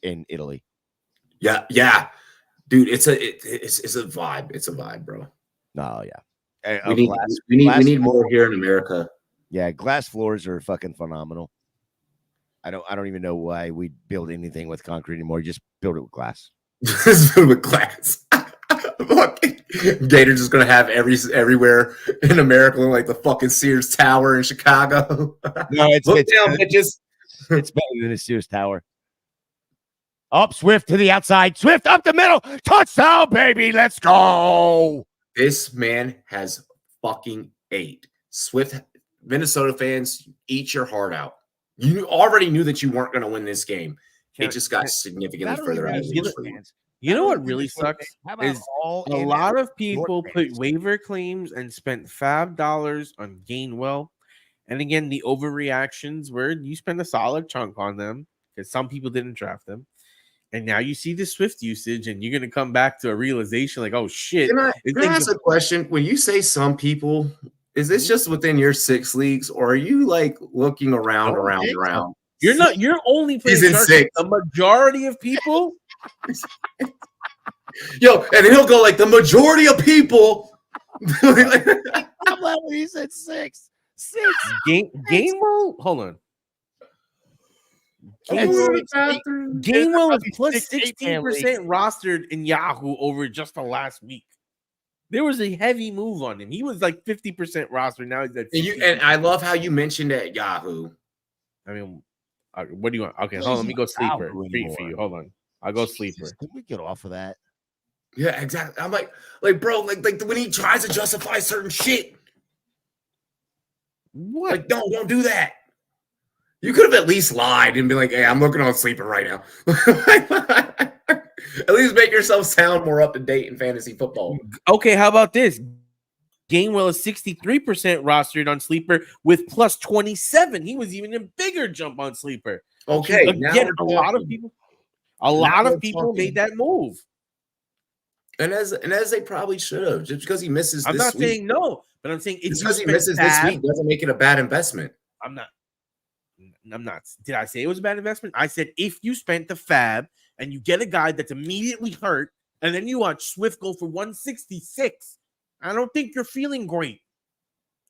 in Italy. Yeah, dude. It's a vibe. It's a vibe, bro. No, yeah. We need more here in America. Yeah, glass floors are fucking phenomenal. I don't even know why we build anything with concrete anymore. Just build it with glass. Just build it with glass. Gator's just gonna have everywhere in America, like the fucking Sears Tower in Chicago. No, it's down, bitches. It's better than the Sears Tower. Up Swift to the outside. Swift up the middle. Touchdown, baby. Let's go. This man has fucking ate. Swift, Minnesota fans, eat your heart out. You already knew that you weren't going to win this game. It just got significantly further out of the You know what really sucks is a lot of people put waiver claims and spent fab dollars on Gainwell. And again, the overreactions where you spend a solid chunk on them because some people didn't draft them. And now you see the Swift usage and you're going to come back to a realization like, oh, shit. Can I ask a question? When you say some people, is this just within your 6 leagues or are you like looking around? You're only playing six. The majority of people. Yo, and he'll go like the majority of people. I'm glad when he said 6. Gainwell, hold on. Gainwell is plus 16% rostered in Yahoo over just the last week. There was a heavy move on him. He was like 50% rostered. Now he's at 50%. And I love how you mentioned that Yahoo. I mean, what do you want? Okay, hold on. Let me go sleeper for you. Hold on. I'll go sleeper. Can we get off of that? Yeah, exactly. I'm like bro, like when he tries to justify certain shit. What? Like, don't do that. You could have at least lied and be like, hey, I'm looking on sleeper right now. At least make yourself sound more up to date in fantasy football. Okay, how about this? Gainwell is 63% rostered on sleeper with plus 27. He was even a bigger jump on sleeper. Okay, again, a lot of people made that move. And as they probably should have, just because he misses. I'm not saying no, but I'm saying if because he misses this week doesn't make it a bad investment. I'm not. Did I say it was a bad investment? I said if you spent the fab and you get a guy that's immediately hurt, and then you watch Swift go for 166, I don't think you're feeling great.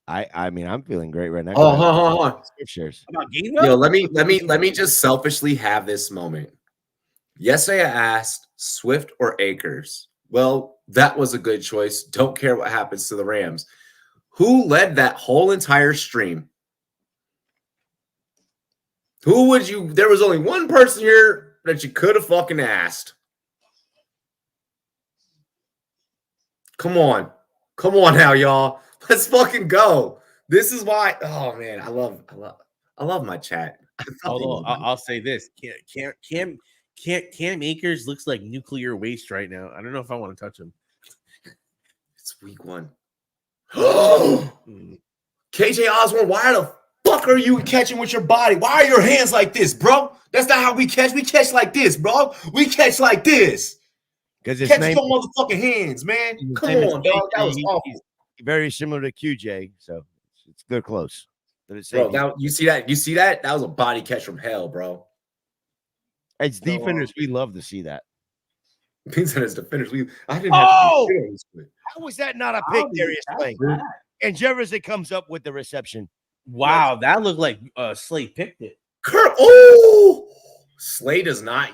I mean, I'm feeling great right now. Oh, hold on. Shares. About Gainwell? Yo, let me just selfishly have this moment. Yesterday I asked Swift or Akers. Well, that was a good choice. Don't care what happens to the Rams. Who led that whole entire stream? Who would you? There was only one person here that you could have fucking asked. Come on now, y'all. Let's fucking go. This is why. Oh man, I love my chat. Although I'll say this: Cam Akers looks like nuclear waste right now. I don't know if I want to touch him. It's week 1. KJ Osborne, why the fuck are you catching with your body? Why are your hands like this, bro? That's not how we catch. We catch like this, bro. We catch like this. Because it's catch your motherfucking hands, man. Come on, dog. That was awful. Very similar to QJ, so they're close. Bro, now you see that? You see that? That was a body catch from hell, bro. As defenders, we love to see that. As defenders, I didn't have to how was that not a pick, Darius Slay? And Jefferson comes up with the reception. Wow, that looked like Slay picked it. Oh, Slay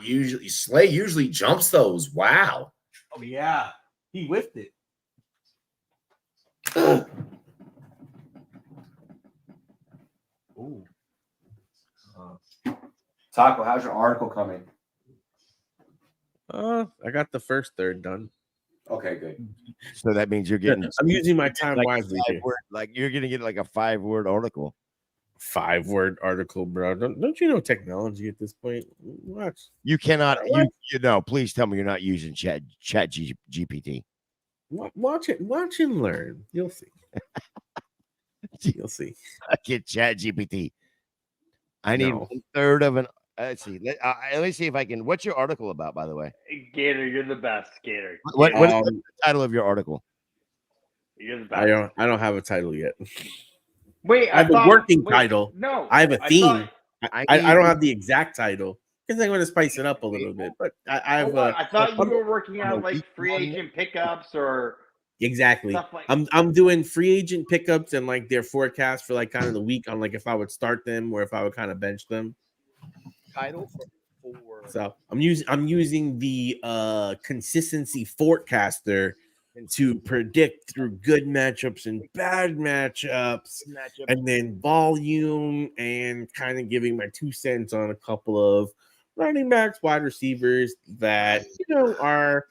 usually jumps those. Wow. Oh yeah, he whiffed it. Ooh. Taco, how's your article coming? I got the first third done. Okay, good. So that means you're getting. I'm using my time wisely. Like you're gonna get like a 5-word article. 5-word article, bro. Don't you know technology at this point? Watch. You cannot. You know. Please tell me you're not using Chat GPT. Watch it. Watch and learn. You'll see. You'll see. I get Chat GPT. I need 1/3 of an. Let's see. Let me see if I can. What's your article about, by the way? Gator, you're the best, Gator. What is the title of your article? You're the best. I don't have a title yet. Wait, I have a working title. No, I have a theme. I don't have the exact title because I'm going to spice it up a little bit. But I thought you were working on like free agent pickups or exactly. stuff like. I'm doing free agent pickups and like their forecast for like kind of the week on like if I would start them or if I would kind of bench them. Title for so I'm using the consistency forecaster to predict through good matchups and bad matchups, and then volume and kind of giving my 2 cents on a couple of running backs, wide receivers that are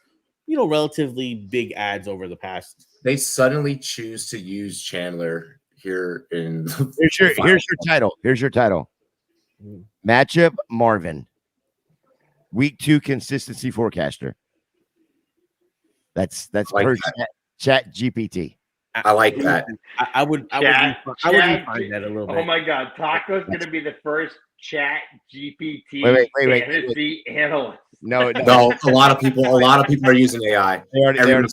relatively big ads over the past. They suddenly choose to use Chandler here in. Here's your title. Here's your title. Matchup Marvin. Week 2 consistency forecaster. That's like per that. chat GPT. I like that. I would refine that a little bit. Oh my God, Taco's going to be the first chat GPT wait. analyst. No. A lot of people are using AI. They already All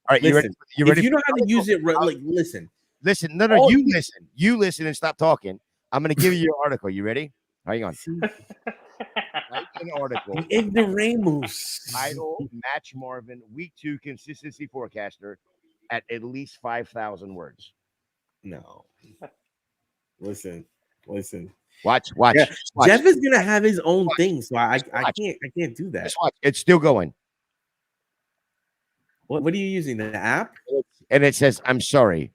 right, listen, you ready? If you know how to use it, like listen. Listen, no, you listen. You listen and stop talking. I'm going to give you your article. You ready? Hang on. Write an article. Ignoramus. Title: Match Marvin Week 2 consistency forecaster at least 5,000 words. No. Listen. Watch. Yeah. Jeff is gonna have his own thing, so I can't do that. Just watch. It's still going. What are you using? The app? And it says, "I'm sorry,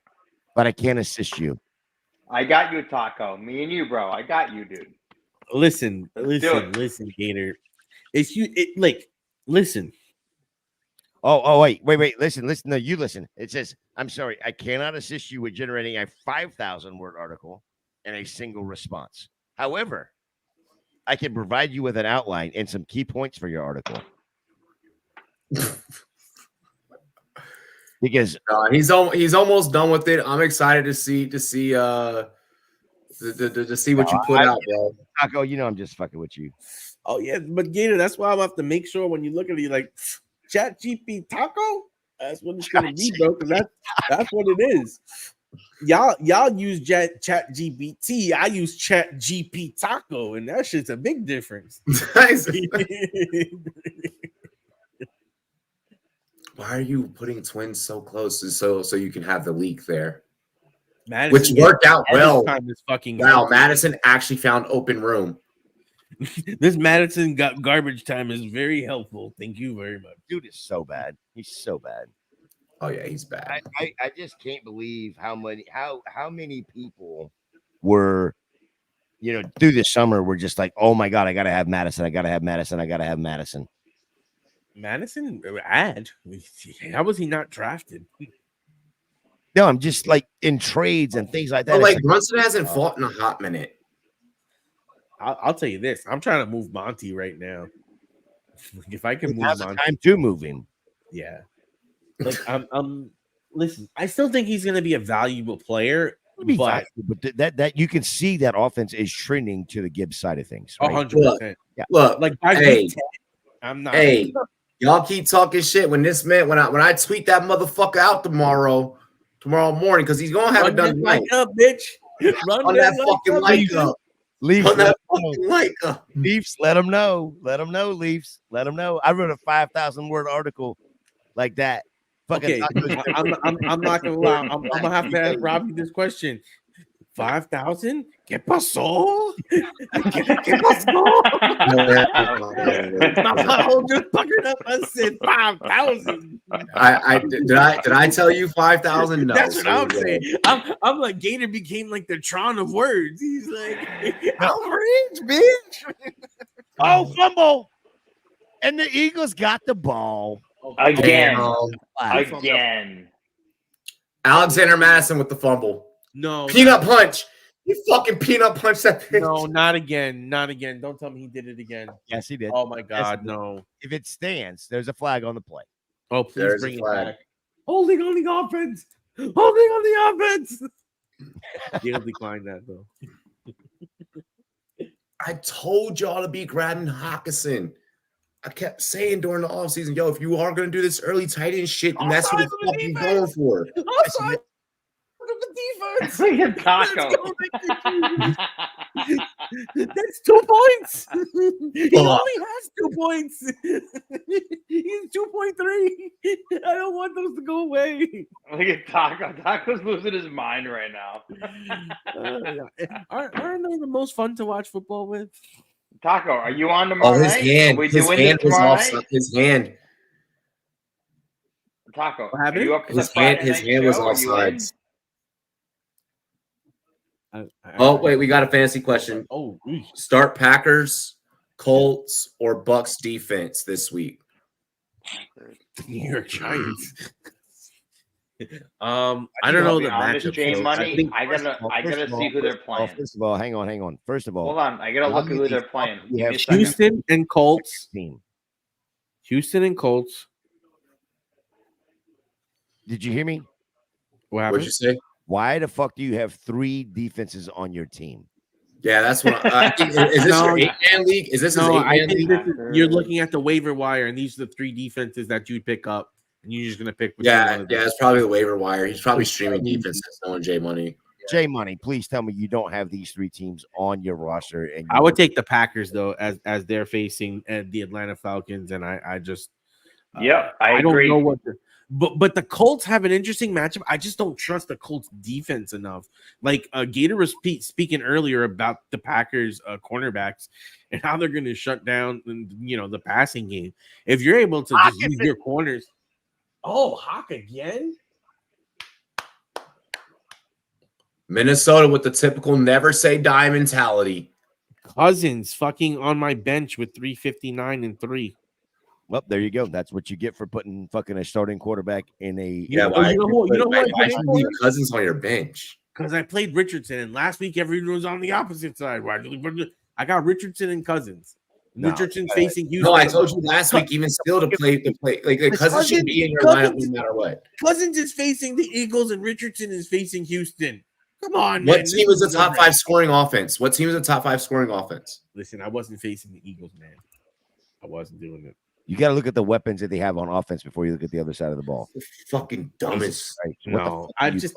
but I can't assist you." I got you, Taco. Me and you, bro. I got you, dude. Listen, Gator. It's you. Listen. Oh, wait. Listen. No, you listen. It says, "I'm sorry, I cannot assist you with generating a 5,000 word article and a single response. However, I can provide you with an outline and some key points for your article." Because he's almost done with it. I'm excited to see what you put out, bro. Taco, I'm just fucking with you. Oh yeah, but Gator, that's why I'm have to make sure when you look at it, like Chat GP Taco. That's what it's gonna be, bro. Because that's what it is. Y'all use Chat GPT. I use Chat GP Taco, and that shit's a big difference. Why are you putting twins so close so you can have the leak there? Madison which worked out well. Wow, Madison actually found open room. This Madison garbage time is very helpful. Thank you very much. Dude is so bad. He's so bad. Oh yeah, he's bad. I just can't believe how many people were, through this summer were just like, oh my God, I gotta have Madison. I gotta have Madison. Madison ad. How was he not drafted? No, I'm just like in trades and things like that. But like Brunson hasn't fought in a hot minute. I'll tell you this. I'm trying to move Monty right now. If I can move Monty, time to move him. Yeah. Like I'm listen, I still think he's gonna be a valuable player, but that you can see that offense is trending to the Gibbs side of things. Right? 100%. Yeah. Look, like I'm not. Hey, y'all keep talking shit when I tweet that motherfucker out tomorrow morning because he's gonna have it done tonight. Up, bitch. Run that fucking light up. Leafs, Leafs, let them know. Leafs, let them know. I wrote a 5,000 word article like that. Okay, I'm not gonna lie. I'm gonna have to ask Robbie this question. 5,000? ¿Qué pasó? ¿Qué pasó? My whole just puckered up. I said 5,000. Did I tell you 5,000? No. That's what I'm saying. I'm like Gator became like the Tron of words. He's like, I'm rich, bitch. Oh, fumble. And the Eagles got the ball. Again. Alexander Madison with the fumble. No. Peanut punch. You fucking peanut punch that bitch. No, not again. Don't tell me he did it again. Yes, he did. Oh my God, yes, no. If it stands, there's a flag on the play. Oh, please bring it back. Holding on the offense. He'll decline that though. I told y'all to be grabbing Hawkinson. I kept saying during the offseason, yo, if you are going to do this early tight end shit, then that's what the fuck you going for. The defense. Taco. That's 2 points. He only has 2 points. He's 2.3. I don't want those to go away. Look at Taco. Taco's losing his mind right now. Aren't they the most fun to watch football with? Taco, are you on tomorrow Oh, his night? hand. Are we His doing hand this was tomorrow off. night? His hand. Taco, What are happened? you up for His the hand. Friday His night hand was show? Are you in? offsides. Oh wait, we got a fantasy question. Oh, Start Packers, Colts, or Bucks defense this week. New York Giants. I don't know the Honest, matchup. J so Money. think I gotta see who they're playing. First of all, hang on. First of all, Hold on, I gotta look at who they're playing. You Give have me a second. Houston and Colts. team. Houston and Colts. Did you hear me? What What'd happened? you say? Why the fuck do you have 3 defenses on your team? Yeah, that's what. Is this No, your 8-man league? Is this his No, I 8-man think league? you're looking at the waiver wire, and these are the 3 defenses that you'd pick up, and you're just gonna pick. Yeah, it's probably the waiver wire. He's probably streaming defenses, knowing J Money. J Money, please tell me you don't have these 3 teams on your roster. And I would take the Packers though, as they're facing the Atlanta Falcons, and I just Yep, I don't agree. know what. But the Colts have an interesting matchup. I just don't trust the Colts defense enough. Like Gator was speaking earlier about the Packers cornerbacks and how they're going to shut down, the passing game. If you're able to just use your corners. Oh, Hawk again? Minnesota with the typical never say die mentality. Cousins fucking on my bench with 359 and 3. Well, there you go. That's what you get for putting fucking a starting quarterback in a. Yeah, why should you leave Cousins on your bench? Because I played Richardson, and last week everyone was on the opposite side. I got Richardson and Cousins. Richardson's facing Houston. No, I told you last week, even still to play like Cousins should be in your lineup no matter what. Cousins is facing the Eagles, and Richardson is facing Houston. Come on, What man. team is the top 5 scoring offense? What team is the top 5 scoring offense? Listen, I wasn't facing the Eagles, man. I wasn't doing it. You got to look at the weapons that they have on offense before you look at the other side of the ball. The fucking dumbest. No, I just.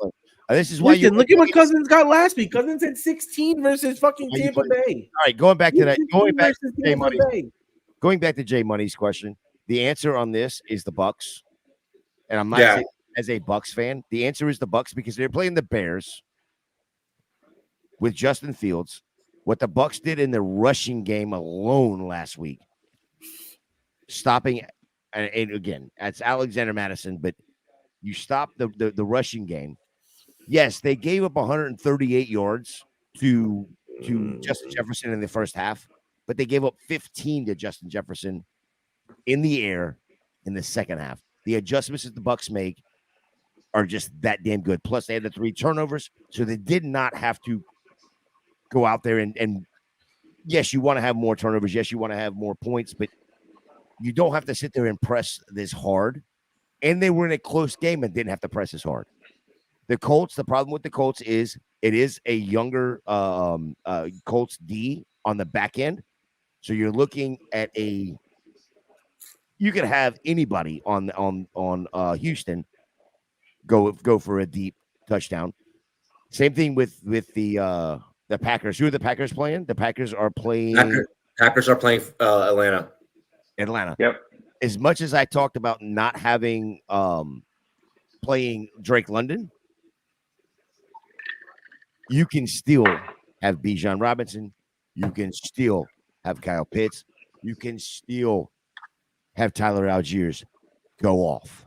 This is why Listen, look at what Cousins got last week. Cousins had 16 versus fucking Tampa Bay. All right, going back to that. Going back to J Tampa Money. Bay. Going back to J Money's question, the answer on this is the Bucks, and I'm not saying as a Bucks fan. The answer is the Bucks because they're playing the Bears with Justin Fields. What the Bucks did in the rushing game alone last week, stopping, and again, that's Alexander Madison, but you stop the rushing game. Yes, they gave up 138 yards to Justin Jefferson in the first half, but they gave up 15 to Justin Jefferson in the air in the second half. The adjustments that the Bucks make are just that damn good. Plus, they had the 3 turnovers, so they did not have to go out there and yes, you want to have more turnovers. Yes, you want to have more points, but you don't have to sit there and press this hard. And they were in a close game and didn't have to press as hard. The Colts, the problem with the Colts is it is a younger Colts D on the back end. So you're looking at you could have anybody on Houston go for a deep touchdown. Same thing with the Packers. Who are the Packers playing? The Packers are playing Atlanta. Atlanta. Yep. As much as I talked about not having playing Drake London, you can still have Bijan Robinson. You can still have Kyle Pitts. You can still have Tyler Algiers go off.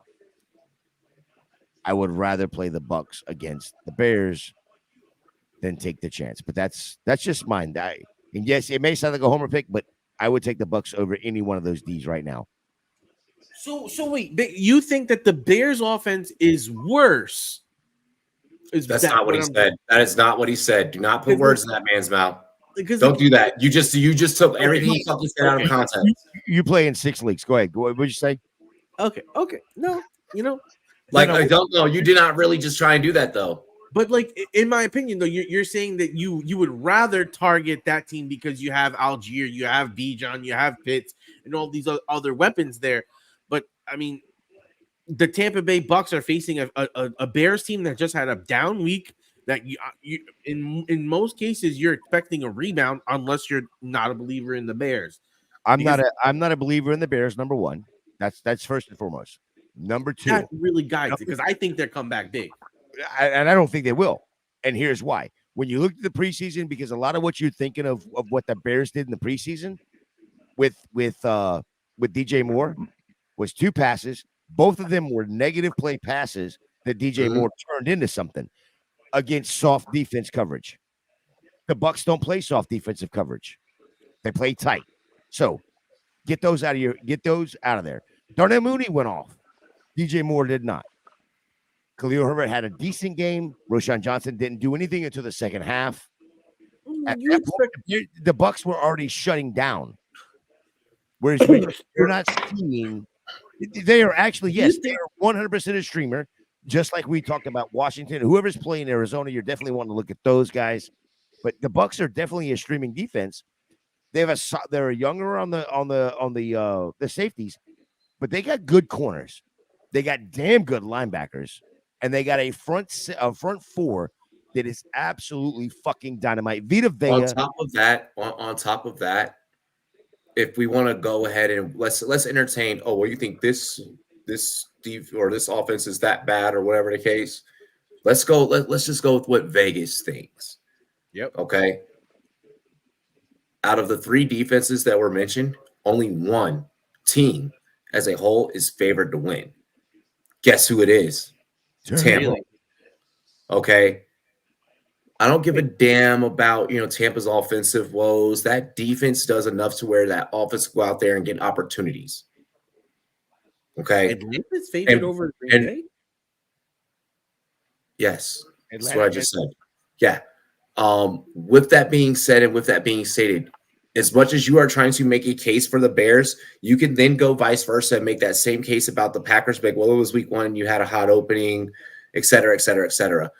I would rather play the Bucks against the Bears than take the chance. But that's just mine. And yes, it may sound like a homer pick, but I would take the Bucks over any one of those Ds right now. So wait, you think that the Bears offense is worse? That's not what he said. That is not what he said. Do not put words in that man's mouth. Don't do that. You just took everything he fucking said out of context. You play in 6 leagues. Go ahead. What would you say? Okay. No, don't know. You did not really just try and do that though. But like in my opinion, though, you're saying that you would rather target that team because you have Algier, you have Bijan, you have Pitts, and all these other weapons there. But I mean, the Tampa Bay Bucks are facing a Bears team that just had a down week that you in most cases you're expecting a rebound unless you're not a believer in the Bears. I'm not a believer in the Bears. Number one, that's first and foremost. Number two, That really guides it because I think they'll come back big. and I don't think they will. And here's why. When you look at the preseason, because a lot of what you're thinking of what the Bears did in the preseason with DJ Moore was 2 passes. Both of them were negative play passes that DJ Moore turned into something against soft defense coverage. The Bucs don't play soft defensive coverage. They play tight. So get those out of there. Darnell Mooney went off. DJ Moore did not. Khalil Herbert had a decent game. Roschon Johnson didn't do anything until the second half. At that point, the Bucs were already shutting down. Whereas you're not seeing, they are actually, yes, they are 100% a streamer, just like we talked about Washington. Whoever's playing Arizona, you're definitely wanting to look at those guys. But the Bucs are definitely a streaming defense. They're younger on the safeties, but they got good corners. They got damn good linebackers, and they got a front four that is absolutely fucking dynamite. Vita Vea. On top of that, if we want to go ahead and let's entertain. Oh, well, you think this offense is that bad or whatever the case? Let's go. Let's just go with what Vegas thinks. Yep. Okay. Out of the 3 defenses that were mentioned, only one team as a whole is favored to win. Guess who it is? Tampa. Really? Okay. I don't give a damn about, Tampa's offensive woes. That defense does enough to where that offense go out there and get opportunities. Okay. Atlanta's favored over Green Bay? Yes. That's what I just said. Yeah. With that being said, and with that being stated, as much as you are trying to make a case for the Bears, you can then go vice versa and make that same case about the Packers. Like, well, it was week 1, you had a hot opening, et cetera, et cetera, et cetera.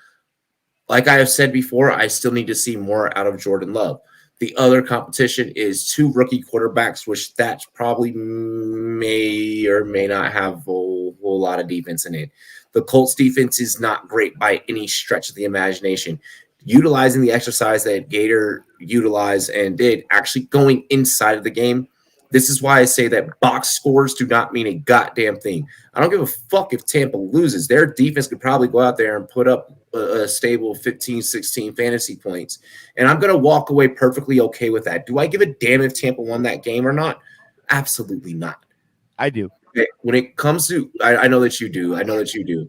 Like I have said before, I still need to see more out of Jordan Love. The other competition is 2 rookie quarterbacks, which that probably may or may not have a whole lot of defense in it. The Colts defense is not great by any stretch of the imagination. Utilizing the exercise that Gator utilized and did, actually going inside of the game. This is why I say that box scores do not mean a goddamn thing. I don't give a fuck if Tampa loses. Their defense could probably go out there and put up a stable 15, 16 fantasy points. And I'm going to walk away perfectly okay with that. Do I give a damn if Tampa won that game or not? Absolutely not. I do. When it comes to, I know that you do. I know that you do.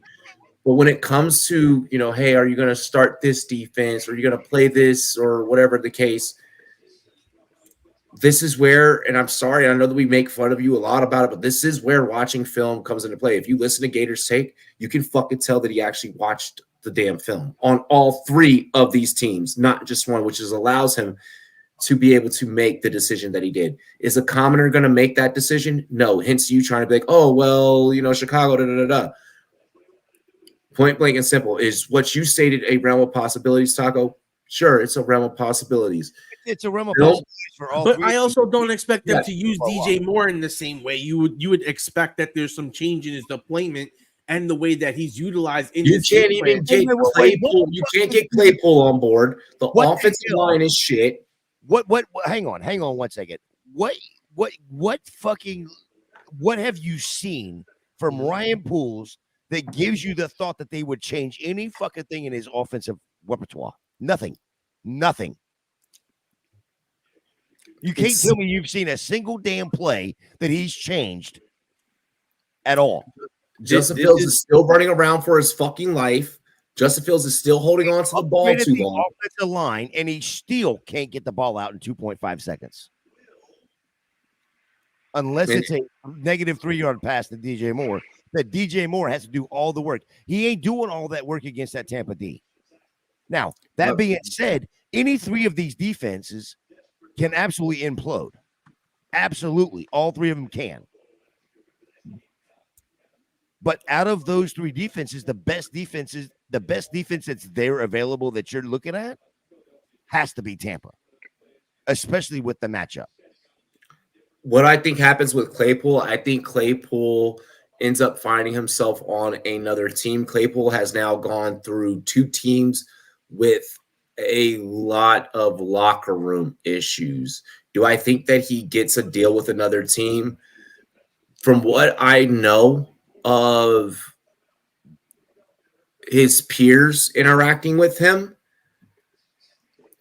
But when it comes to, hey, are you going to start this defense or are you going to play this or whatever the case? This is where, and I'm sorry, I know that we make fun of you a lot about it, but this is where watching film comes into play. If you listen to Gator's take, you can fucking tell that he actually watched the damn film on all 3 of these teams, not just one, which allows him to be able to make the decision that he did. Is a commoner going to make that decision? No. Hence you trying to be like, oh, well, Chicago, da-da-da-da. Point blank and simple. Is what you stated a realm of possibilities, Taco? Sure, it's a realm of possibilities. It's a realm of possibilities for all. But I also don't expect them to use DJ Moore in the same way. You would expect that there's some change in his deployment and the way that he's utilized. You can't even get Claypool. You can't get Claypool on board. The offensive line is shit. What? Hang on 1 second. What have you seen from Ryan Poles that gives you the thought that they would change any fucking thing in his offensive repertoire? Nothing. You can't tell me you've seen a single damn play that he's changed at all. Justin Fields is still running around for his fucking life. Justin Fields is still holding on to the ball too long. Offensive line, and he still can't get the ball out in 2.5 seconds. Unless it's a negative 3-yard pass to DJ Moore, that DJ Moore has to do all the work. He ain't doing all that work against that Tampa D. Now, that being said, any 3 of these defenses can absolutely implode. Absolutely. All 3 of them can. But out of those 3 defenses, the best defense that's there available that you're looking at has to be Tampa, especially with the matchup. What I think happens with Claypool, I think Claypool ends up finding himself on another team. Claypool has now gone through 2 teams with a lot of locker room issues. Do I think that he gets a deal with another team? From what I know of his peers interacting with him,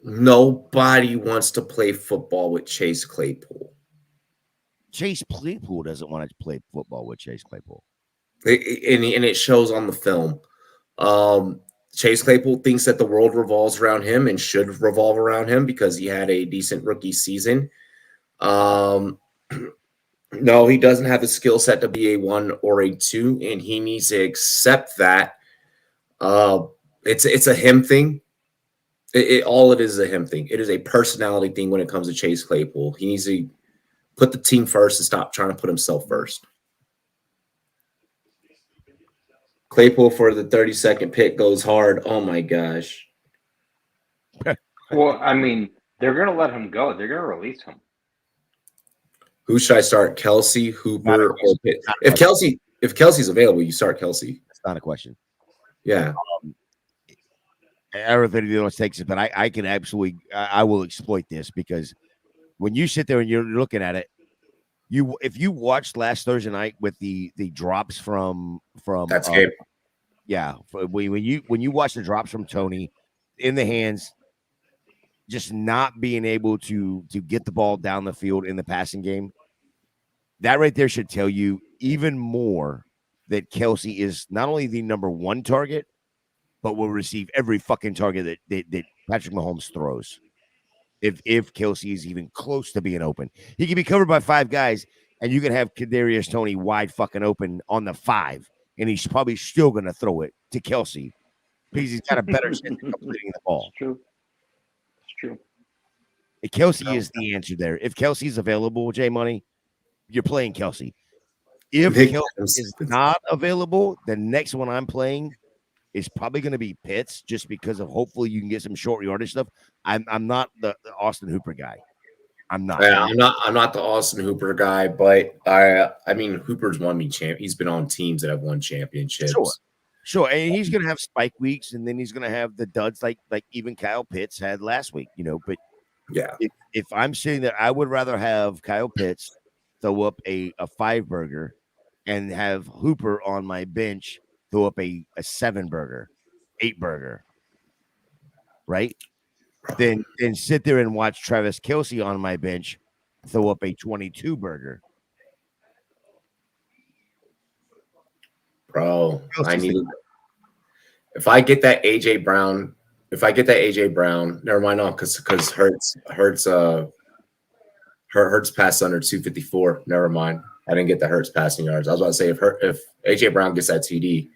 nobody wants to play football with Chase Claypool. Chase Claypool doesn't want to play football with Chase Claypool. And it shows on the film. Chase Claypool thinks that the world revolves around him and should revolve around him because he had a decent rookie season. No, he doesn't have the skill set to be a 1 or a 2, and he needs to accept that. It's a him thing. All it is a him thing. It is a personality thing when it comes to Chase Claypool. He needs to put the team first and stop trying to put himself first. Claypool for the 32nd pick goes hard. Oh my gosh. Well, I mean, they're going to let him go. They're going to release him. Who should I start? Kelsey, Hooper, or Pitt? If Kelsey's available, you start Kelsey. That's not a question. Yeah. I don't think anyone else takes it, but I can absolutely I will exploit this because when you sit there and you're looking at it, if you watched last Thursday night with the drops from That's game. Yeah, when you watch the drops from Tony in the hands, just not being able to get the ball down the field in the passing game, that right there should tell you even more that Kelsey is not only the number 1 target, but will receive every fucking target that Patrick Mahomes throws. If Kelsey is even close to being open, he can be covered by 5 guys, and you can have Kadarius Toney wide fucking open on the 5, and he's probably still going to throw it to Kelsey because he's got a better chance of completing the ball. It's true. It's true. Kelsey is the answer there. If Kelsey's available, J Money, you're playing Kelsey. If Kelsey is not available, the next one I'm playing is probably going to be Pitts, just because of hopefully you can get some short yardage stuff. I'm not the Austin Hooper guy. I'm not. Yeah, I'm not the Austin Hooper guy, but I mean Hooper's won me champ. He's been on teams that have won championships. Sure, and he's going to have spike weeks, and then he's going to have the duds like even Kyle Pitts had last week. But yeah, if I'm saying that, I would rather have Kyle Pitts throw up a 5 burger and have Hooper on my bench throw up a 7 burger, 8 burger, right? Then sit there and watch Travis Kelsey on my bench throw up a 22 burger. Bro, if I get that AJ Brown, never mind, no, because Hurts passed under 254. Never mind. I didn't get the Hurts passing yards. I was about to say if AJ Brown gets that TD,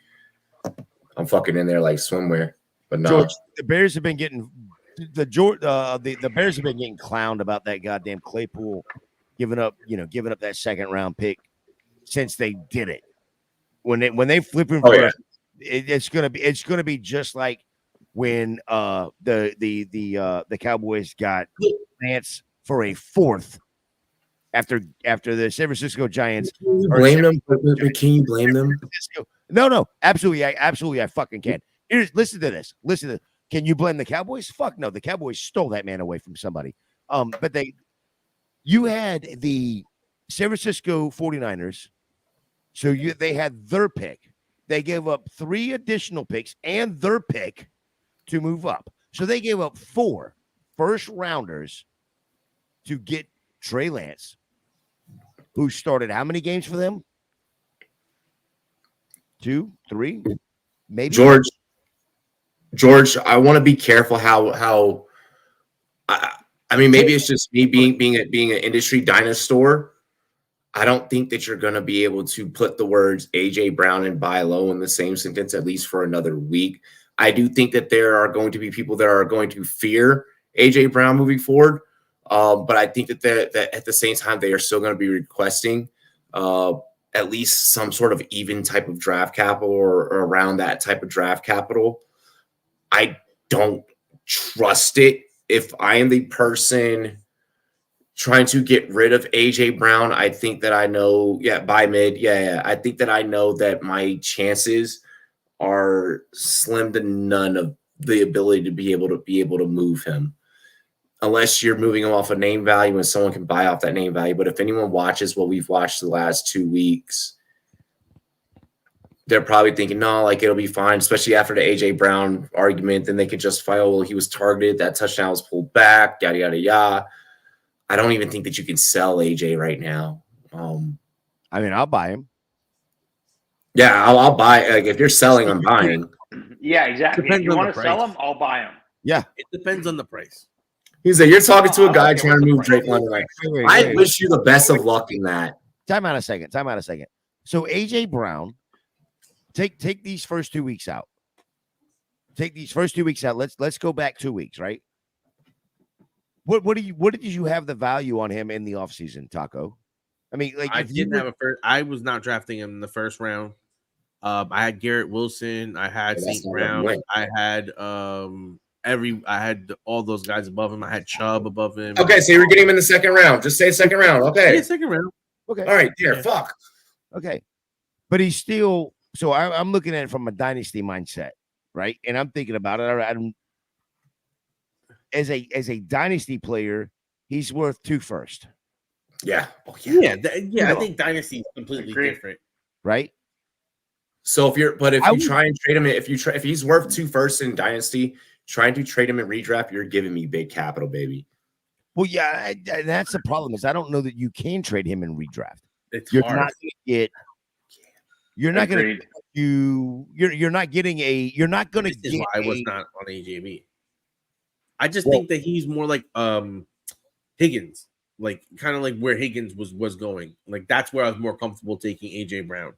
I'm fucking in there like swimwear. But no, George, the Bears have been getting the Bears have been getting clowned about that goddamn Claypool giving up that 2nd round pick since they did it. When they flip him first, it's gonna be just like when the Cowboys got Lance for a 4th after the San Francisco Giants. Can you blame them? Can you blame them? No, absolutely, I fucking can. Listen to this. Can you blame the Cowboys? Fuck no. The Cowboys stole that man away from somebody. But you had the San Francisco 49ers. So they had their pick. They gave up 3 additional picks and their pick to move up. So they gave up 4 first-rounders to get Trey Lance, who started how many games for them? 2, 3, maybe. George, I want to be careful how I mean, maybe it's just me being an industry dinosaur. I don't think that you're going to be able to put the words AJ Brown and buy low in the same sentence, at least for another week. I do think that there are going to be people that are going to fear AJ Brown moving forward. But I think that at the same time, they are still going to be requesting at least some sort of even type of draft capital or around that type of draft capital. I don't trust it. If I am the person trying to get rid of AJ Brown, I think that I know, by mid. I think that I know that my chances are slim to none of the ability to be able to move him, unless you're moving him off a name value and someone can buy off that name value. But if anyone watches what we've watched the last 2 weeks, they're probably thinking, no, like it'll be fine, especially after the AJ Brown argument. Then they could justify, oh, well, he was targeted, that touchdown was pulled back, yada yada yada. I don't even think that you can sell AJ right now. I mean, I'll buy him. Yeah, I'll buy. Like if you're selling, I'm buying. Yeah, exactly. Depends If you on want the to sell price. them, I'll buy them. Yeah. It depends on the price. He's like, you're talking to a I guy don't care trying to what the move price Drake London. Like, Wait, I wish you the best of luck in that. Time out a second. So AJ Brown, take these first 2 weeks out. Let's go back 2 weeks, right? What did you have the value on him in the offseason, Taco? I mean, like I if you didn't have a first. I was not drafting him in the first round. I had Garrett Wilson. I had Yeah, that's St. not where he Brown. went. I had I had all those guys above him. I had Chubb above him. Okay, so you were getting him in the second round. Just say second round. Okay. Yeah, second round. okay, All right, there. Yeah. Fuck. okay, but he's still. So I'm looking at it from a dynasty mindset, right? And I'm thinking about it. I'm as a dynasty player, he's worth 2 first, Yeah. Oh, yeah. Yeah. I think Dynasty is completely Agreed. different. right? So if you I would- try and trade him, if he's worth 2 firsts in dynasty, trying to trade him in redraft, you're giving me big capital, baby. Well, yeah, and that's the problem is I don't know that you can trade him in redraft. It's You're hard. not going to get. You're not going to Agreed. you're not getting a. You're not going to This is get. why I was a- not on AJB. I just think that he's more like Higgins, like kind of like where Higgins was going. Like that's where I was more comfortable taking AJ Brown.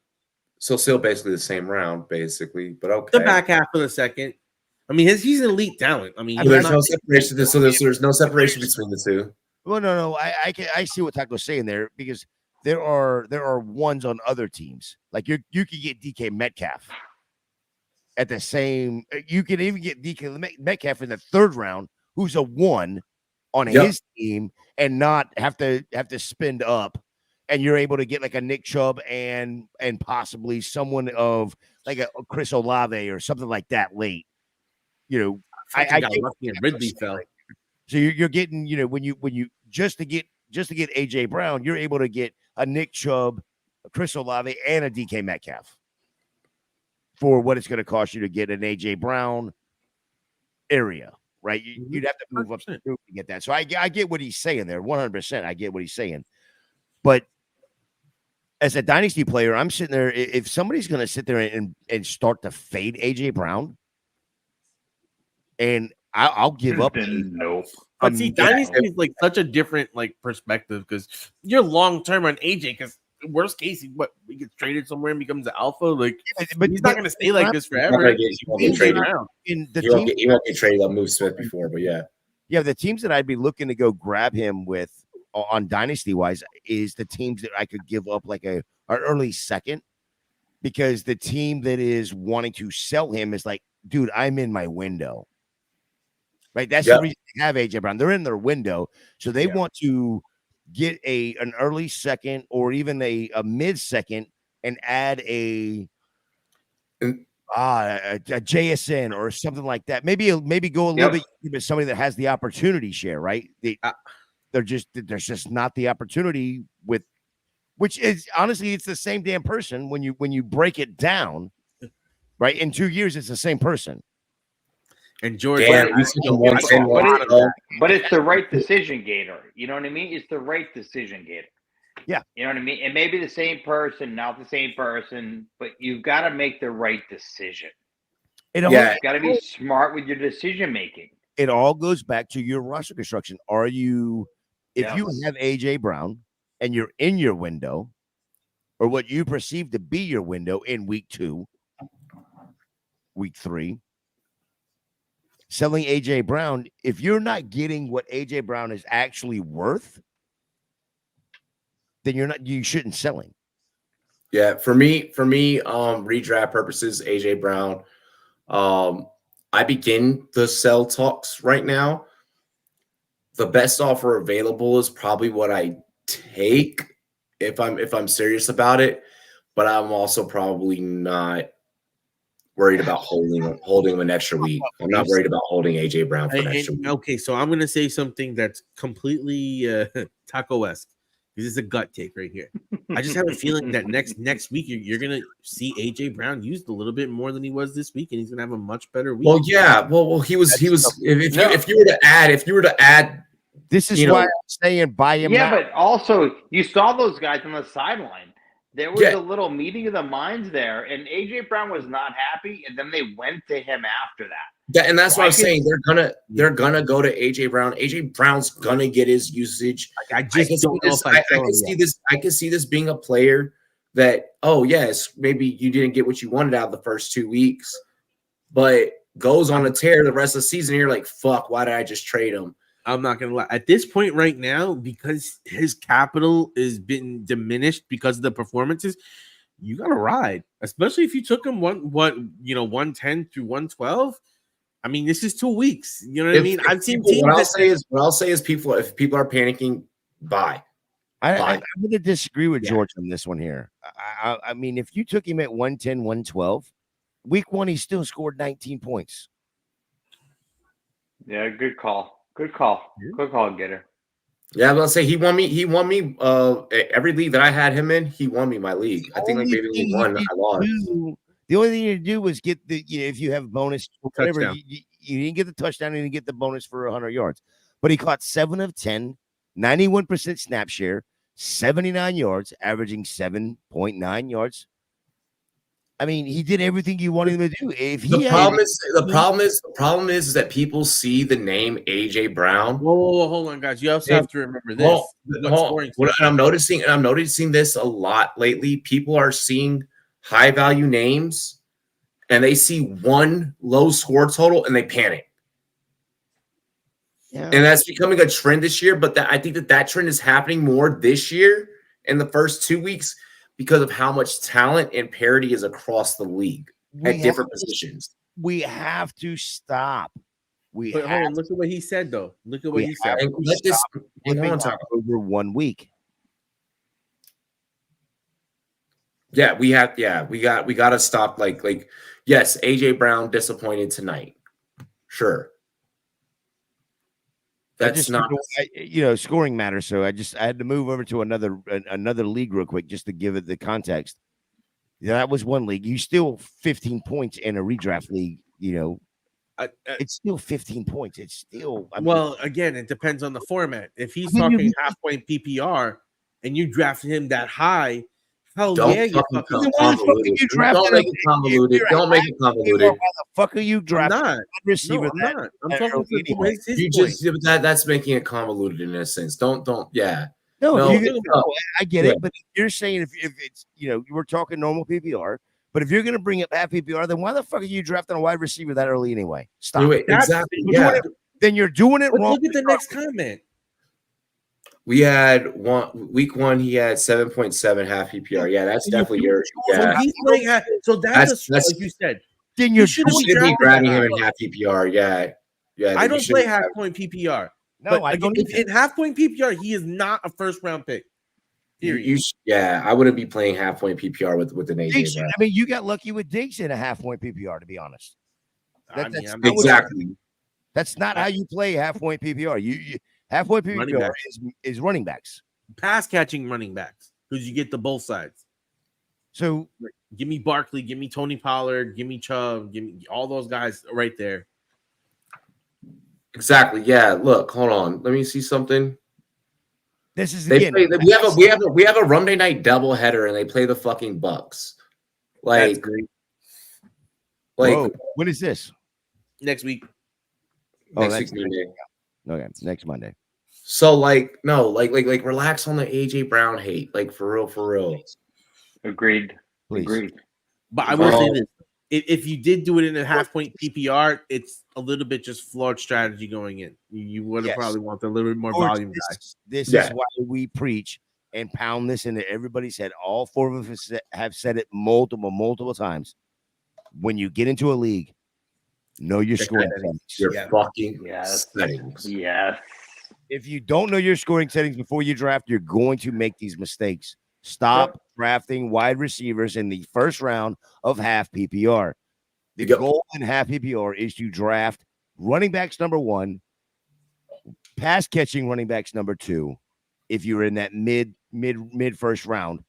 So still basically the same round, basically, but okay. The back half of the second. I mean, he's an elite talent. I mean, So he's there's not- no separation. So there's no separation between the two. Well, no. I see what Taco's saying there because there are ones on other teams. Like you could get DK Metcalf at the same. You can even get DK Metcalf in the third round, who's a 1 on Yep. his team, and not have to spend up. And you're able to get like a Nick Chubb and possibly someone of like a Chris Olave or something like that late. You know, I get got lucky and Ridley fell. so you're getting, when you just to get AJ Brown, you're able to get a Nick Chubb, a Chris Olave, and a DK Metcalf for what it's going to cost you to get an AJ Brown area, right? You'd have to move up 100%. to get that. So I get what he's saying there, 100%. I get what he's saying, but as a dynasty player, I'm sitting there. If somebody's going to sit there and start to fade AJ Brown, and I'll give up. Then nope. But see, yeah. Dynasty is like such a different like perspective because you're long term on AJ. Because worst case, he gets traded somewhere and becomes an alpha. Like, But he's not going to stay like this He's not forever. gonna get- he won't get traded. in the He won't team, get traded. I'll move Smith before, but yeah. yeah, the teams that I'd be looking to go grab him with on dynasty wise is the teams that I could give up like an early second, because the team that is wanting to sell him is like, dude, I'm in my window. Right. That's Yep. the reason they have AJ Brown. They're in their window. So they want to get an early second or even a mid second and add a JSN or something like that. Maybe go a little bit with somebody that has the opportunity share, right? There's just not the opportunity with, which is honestly, it's the same damn person when you break it down, right? In 2 years, it's the same person. And George, Damn, we took him one ten, But one, but it's the right decision, Gator. You know what I mean? It's the right decision, Gator. Yeah. You know what I mean? It may be the same person, not the same person, but you've got to make the right decision. It Yeah. You've got to be smart with your decision making. it all goes back to your roster construction. Are you, if you Yes. have AJ Brown and you're in your window, or what you perceive to be your window in week 2, week 3, selling AJ Brown, if you're not getting what AJ Brown is actually worth, then you shouldn't sell him. Yeah, for me, redraft purposes, AJ Brown. I begin the sell talks right now. The best offer available is probably what I take if I'm serious about it, but I'm also probably not worried about holding him an extra week. I'm not worried about holding AJ Brown for an extra week. Okay, so I'm gonna say something that's completely taco-esque because it's a gut take right here. I just have a feeling that next week you're gonna see AJ Brown used a little bit more than he was this week, and he's gonna have a much better week. Well, yeah. Well, he was. If you were to add, this is why I'm saying buy him. Yeah, now. but also you saw those guys on the sideline. There was a little meeting of the minds there, and AJ Brown was not happy, and then they went to him after that. And that's what I'm saying. They're gonna go to AJ Brown. AJ Brown's gonna get his usage. I just don't know if I can see this. I can see this being a player that, oh yes, maybe you didn't get what you wanted out of the first 2 weeks, but goes on a tear the rest of the season. And you're like, fuck, why did I just trade him? I'm not gonna lie. At this point right now, because his capital is been diminished because of the performances, you gotta ride. Especially if you took him 110 through 112. I mean, this is 2 weeks. You know what I mean? I've seen teams. What I'll say is, if people are panicking, buy. I'm going to disagree with George on this one here. I mean, if you took him at 110, 112, week 1, he still scored 19 points. Yeah, good call. Good call, Getter. Yeah, I'm gonna say he won me. Every league that I had him in, he won me my league. I think like maybe league 1 I lost. The only thing you do was get the, if you have bonus, whatever, you didn't get the touchdown, and you get the bonus for 100 yards. But he caught 7 of 10, 91% snap share, 79 yards, averaging 7.9 yards. I mean, he did everything you wanted him to do. The problem is that people see the name AJ Brown. Whoa, hold on, guys. You also have to remember this. I'm noticing this a lot lately. People are seeing high value names, and they see one low score total, and they panic. Yeah. And that's becoming a trend this year. But I think that trend is happening more this year in the first 2 weeks, because of how much talent and parity is across the league at different positions. We have to stop. Hold on, look at what he said, though. Look at what he said. Over 1 week. Yeah, we got to stop. Like, yes, AJ Brown disappointed tonight. Sure. That's not, scoring matters. So I had to move over to another league real quick just to give it the context. Yeah, that was one league. You still 15 points in a redraft league. It's still 15 points. It's still again, it depends on the format. If he's talking half point PPR and you drafted him that high, hell don't yeah, Don't make it convoluted. Don't make it convoluted. Why the fuck are you drafting receiver? No, I'm not. I'm talking anyway. That's making it convoluted in a sense. Don't. Yeah. No, I get it. But you're saying if it's you were talking normal PPR, but if you're going to bring up half PPR, then why the fuck are you drafting a wide receiver that early anyway? Stop. Exactly. Then you're doing it wrong. Look at the next comment. We had week 1. He had 7.7 half PPR. Yeah, that's definitely yours. Yeah. He's playing so that's like you said. Then you should be grabbing him in half PPR. Yeah. I don't play half point PPR. No, I don't. In half point PPR, he is not a first round pick. Period. I wouldn't be playing half point PPR with an AJ. I mean, you got lucky with Diggs in a half point PPR. To be honest, exactly. That's not how you play half point PPR. You half point PPR is running backs, pass catching running backs, because you get the both sides. So give me Barkley, give me Tony Pollard, give me Chubb, give me all those guys right there. Exactly. Yeah. Look, hold on. Let me see something. This is we have a Monday night doubleheader, and they play the fucking Bucks. That's great. When is this? Next week. Next week Monday. Okay, next Monday. So relax on the AJ Brown hate. Like for real. Agreed. Please. Agreed. But I will say this. If you did do it in a half point PPR, it's a little bit just flawed strategy going in. You would have probably wanted a little bit more volume. This is why we preach and pound this into everybody's head. All 4 of us have said it multiple times. When you get into a league, know your scoring settings. Your fucking settings. Yes. If you don't know your scoring settings before you draft, you're going to make these mistakes. Stop drafting wide receivers in the first round of half PPR. The Yep. goal in half PPR is to draft running backs number 1, pass catching running backs number 2. If you're in that mid first round,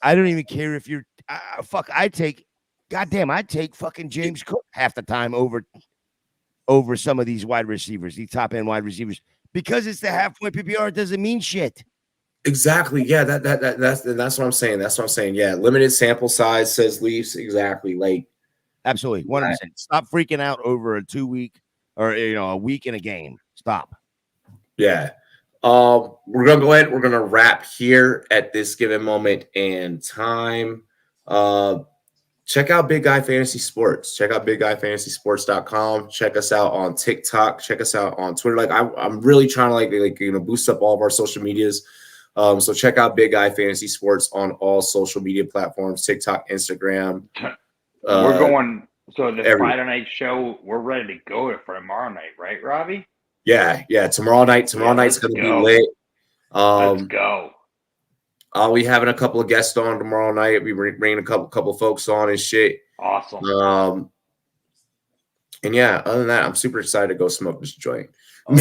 I don't even care if you're I'd take fucking James Cook half the time over some of these wide receivers, these top end wide receivers, because it's the half point PPR. It doesn't mean shit. Exactly. Yeah, that's what I'm saying. That's what I'm saying. Yeah, limited sample size, says Leafs. Exactly. Like, absolutely 100%. Stop freaking out over a 2 week or a week in a game. Stop. Yeah. We're gonna go ahead. We're gonna wrap here at this given moment in time. Check out Big Guy Fantasy Sports. Check out BigGuyFantasySports.com. Check us out on TikTok. Check us out on Twitter. Like I'm really trying to boost up all of our social medias. So check out Big Guy Fantasy Sports on all social media platforms: TikTok, Instagram. We're going. So the every- Friday night show, we're ready to go for tomorrow night, right, Robbie? Yeah. Tomorrow night's let's gonna be go. lit. Let's go. I'll be having a couple of guests on tomorrow night. We bringing a couple folks on and shit. Awesome. And yeah, other than that, I'm super excited to go smoke this joint. I'm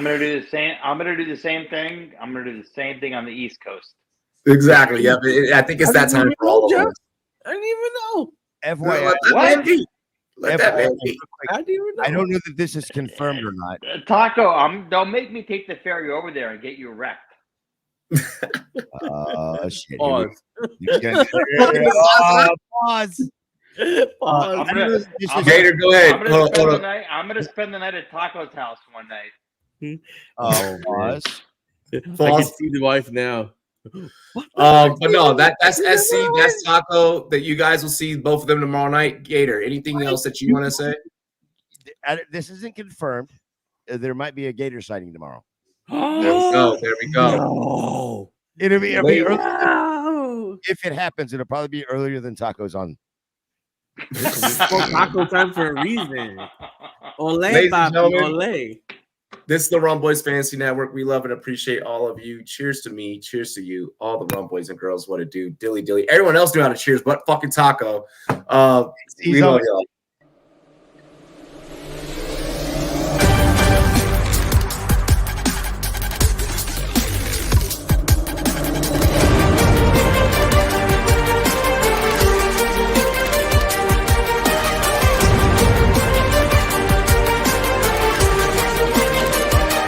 gonna do the same. I'm gonna do the same thing. I'm gonna do the same thing on the East Coast. Exactly. Yeah, I think it's that time for all of us. I didn't even know. FYI, Let that man be. I didn't even know. I don't know that this is confirmed or not. Taco, don't make me take the ferry over there and get you wrecked. Shit. Pause. Pause. Gator, go ahead. I'm gonna spend the night at Taco's house one night. Pause. I can see the wife now. But no, that's SC, that's Taco. That you guys will see both of them tomorrow night. Gator, anything else that you want to say? This isn't confirmed. There might be a Gator sighting tomorrow. There we go. No. It'll be Wait. early. If it happens, it'll probably be earlier than Taco's on. It's Taco time for a reason. Ole, Ladies and papi, gentlemen, ole. This is the Rum Boys Fantasy Network. We love and appreciate all of you. Cheers to me. Cheers to you. All the Rum Boys and girls. What it do. Dilly. Everyone else knew how to cheers, but fucking Taco. We love y'all.